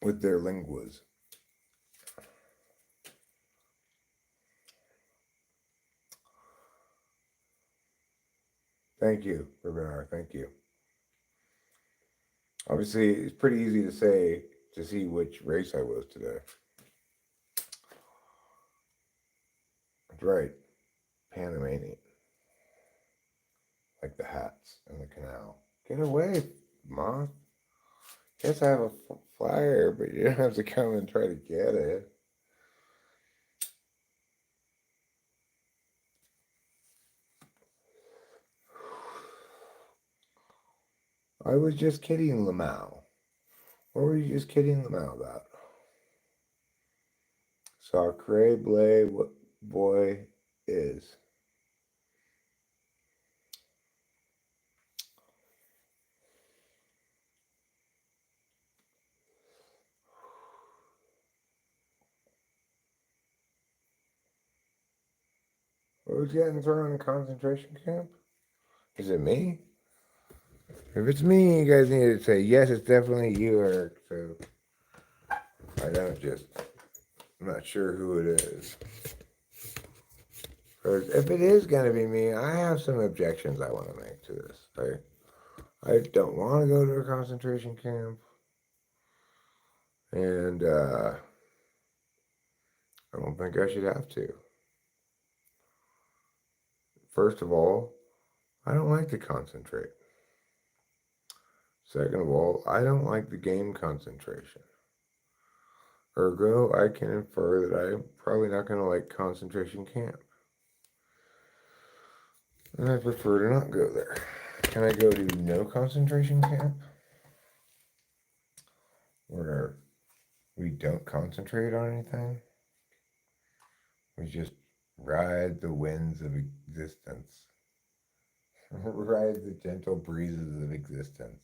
With their linguas. Thank you, Rubinar. Thank you. Obviously, it's pretty easy to see which race I was today. That's right. Panamanian. Like the hats and the canal. Get away, Mom. Guess I have a flyer, but you don't have to come and try to get it. I was just kidding, Lamau. What were you just kidding Lamau about? Sacre bleu, what boy is. Who's getting thrown in a concentration camp? Is it me? If it's me, you guys need to say, yes, it's definitely you, Eric. So I don't just, I'm not sure who it is. Because if it is going to be me, I have some objections I want to make to this. I don't want to go to a concentration camp. And I don't think I should have to. First of all, I don't like to concentrate. Second of all, I don't like the game concentration. Ergo, I can infer that I'm probably not going to like concentration camp. And I prefer to not go there. Can I go to no concentration camp? Where we don't concentrate on anything? We just ride the winds of existence. Ride the gentle breezes of existence.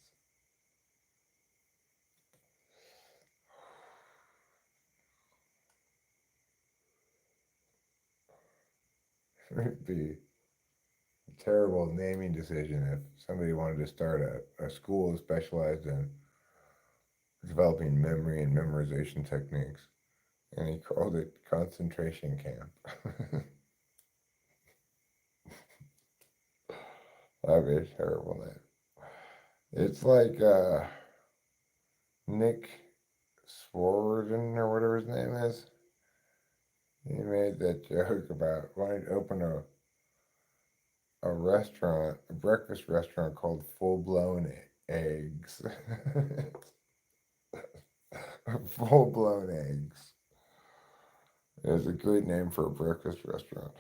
It'd be a terrible naming decision if somebody wanted to start a school specialized in developing memory and memorization techniques, and he called it concentration camp. That'd be a terrible name. It's like Nick Swarden or whatever his name is. He made that joke about wanting to open a restaurant, a breakfast restaurant called Full Blown Eggs. Full Blown Eggs. It's a great name for a breakfast restaurant.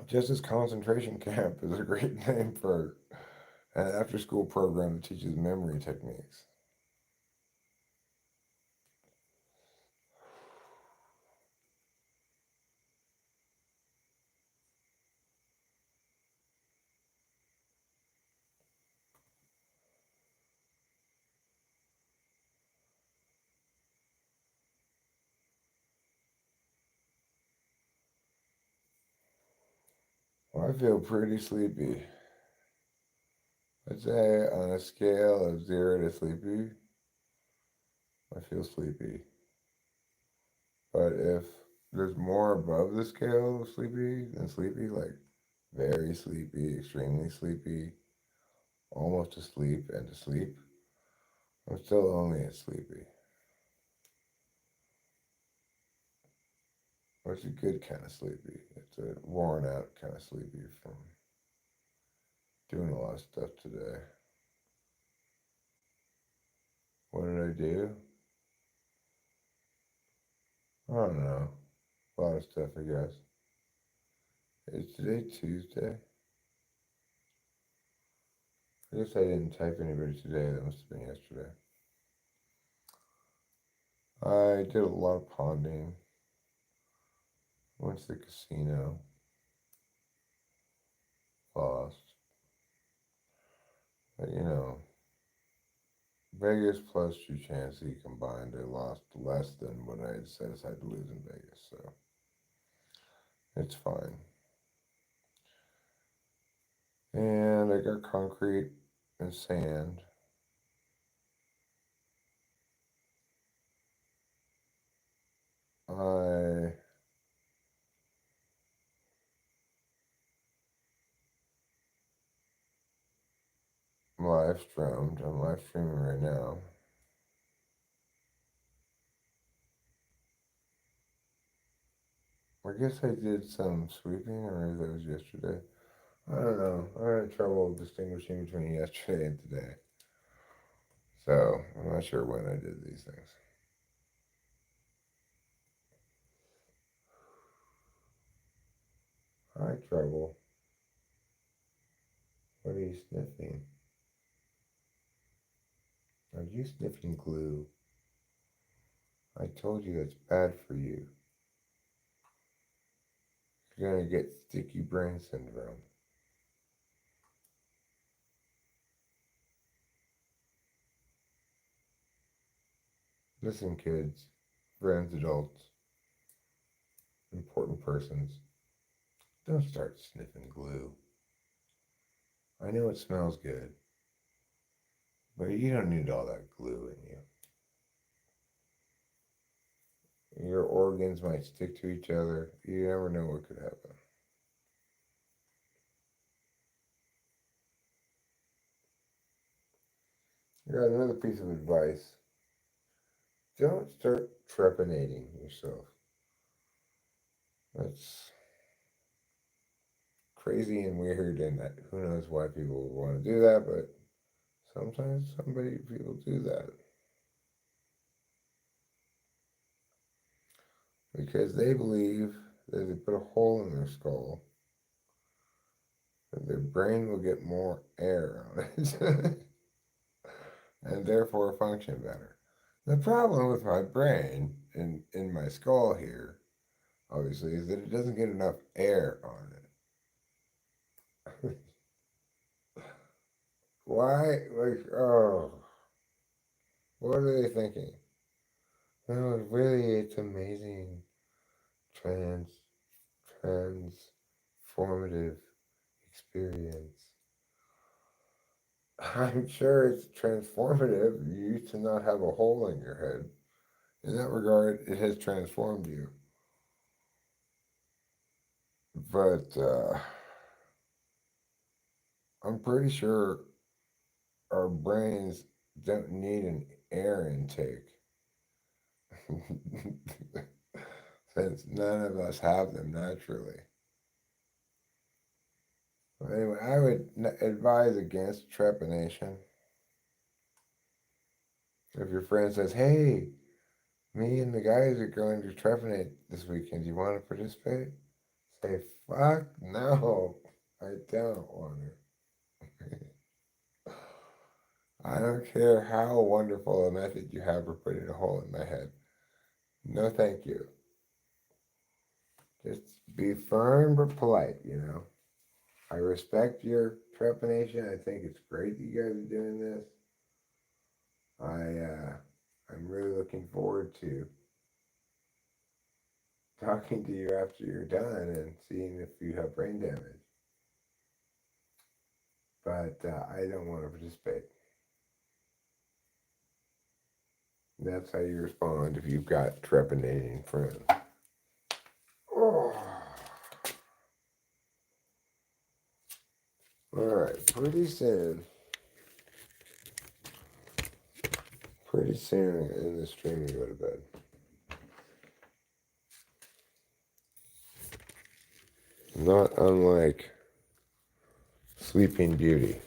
Just as concentration camp is a great name for an after school program that teaches memory techniques. Well, I feel pretty sleepy. I'd say on a scale of 0 to sleepy, I feel sleepy. But if there's more above the scale of sleepy than sleepy, like very sleepy, extremely sleepy, almost asleep, and asleep, I'm still only at sleepy. It's a good kind of sleepy. It's a worn out kind of sleepy from doing a lot of stuff today. What did I do? I don't know. A lot of stuff, I guess. Is today Tuesday? I guess I didn't type anybody today. That must have been yesterday. I did a lot of ponding. Went to the casino. Lost. But you know, Vegas plus two chances combined, I lost less than what I had set aside to lose in Vegas. So it's fine. And I got concrete and sand. I live streamed. I'm live streaming right now. I guess I did some sweeping, or maybe that was yesterday. I don't know. I had trouble distinguishing between yesterday and today. So I'm not sure when I did these things. Hi, Trouble. What are you sniffing? Are you sniffing glue? I told you that's bad for you. You're gonna get sticky brain syndrome. Listen, kids, friends, adults, important persons, don't start sniffing glue. I know it smells good, but you don't need all that glue in you. Your organs might stick to each other. You never know what could happen. I got another piece of advice. Don't start trepanating yourself. That's crazy and weird, and that who knows why people would want to do that, but sometimes people do that because they believe that if they put a hole in their skull, that their brain will get more air on it and therefore function better. The problem with my brain in my skull here, obviously, is that it doesn't get enough air on it. Why? Like, oh, what are they thinking? No, really, it's amazing. Transformative experience. I'm sure it's transformative. You used to not have a hole in your head. In that regard, it has transformed you. But I'm pretty sure our brains don't need an air intake. Since none of us have them naturally. But anyway, I would advise against trepanation. If your friend says, "Hey, me and the guys are going to trepanate this weekend. Do you want to participate?" Say, "Fuck no, I don't want to." I don't care how wonderful a method you have for putting a hole in my head. No, thank you. Just be firm but polite, you know. I respect your trepanation. I think it's great that you guys are doing this. I'm really looking forward to talking to you after you're done and seeing if you have brain damage. But I don't want to participate. That's how you respond if you've got trepanating friends. Oh. All right, pretty soon in this stream we go to bed. Not unlike Sleeping Beauty.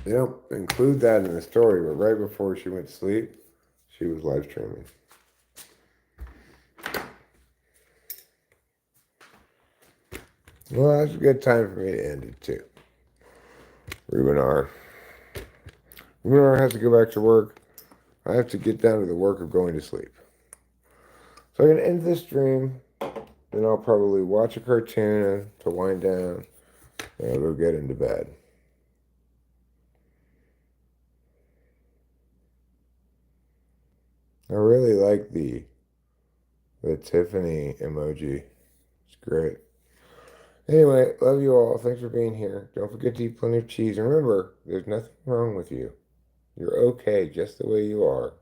They don't include that in the story, but right before she went to sleep, she was live streaming. Well, that's a good time for me to end it too. Rubenar has to go back to work. I have to get down to the work of going to sleep. So I'm going to end this stream, then I'll probably watch a cartoon to wind down, and I'll go get into bed. I really like the Tiffany emoji. It's great. Anyway, love you all. Thanks for being here. Don't forget to eat plenty of cheese. And remember, there's nothing wrong with you. You're okay just the way you are.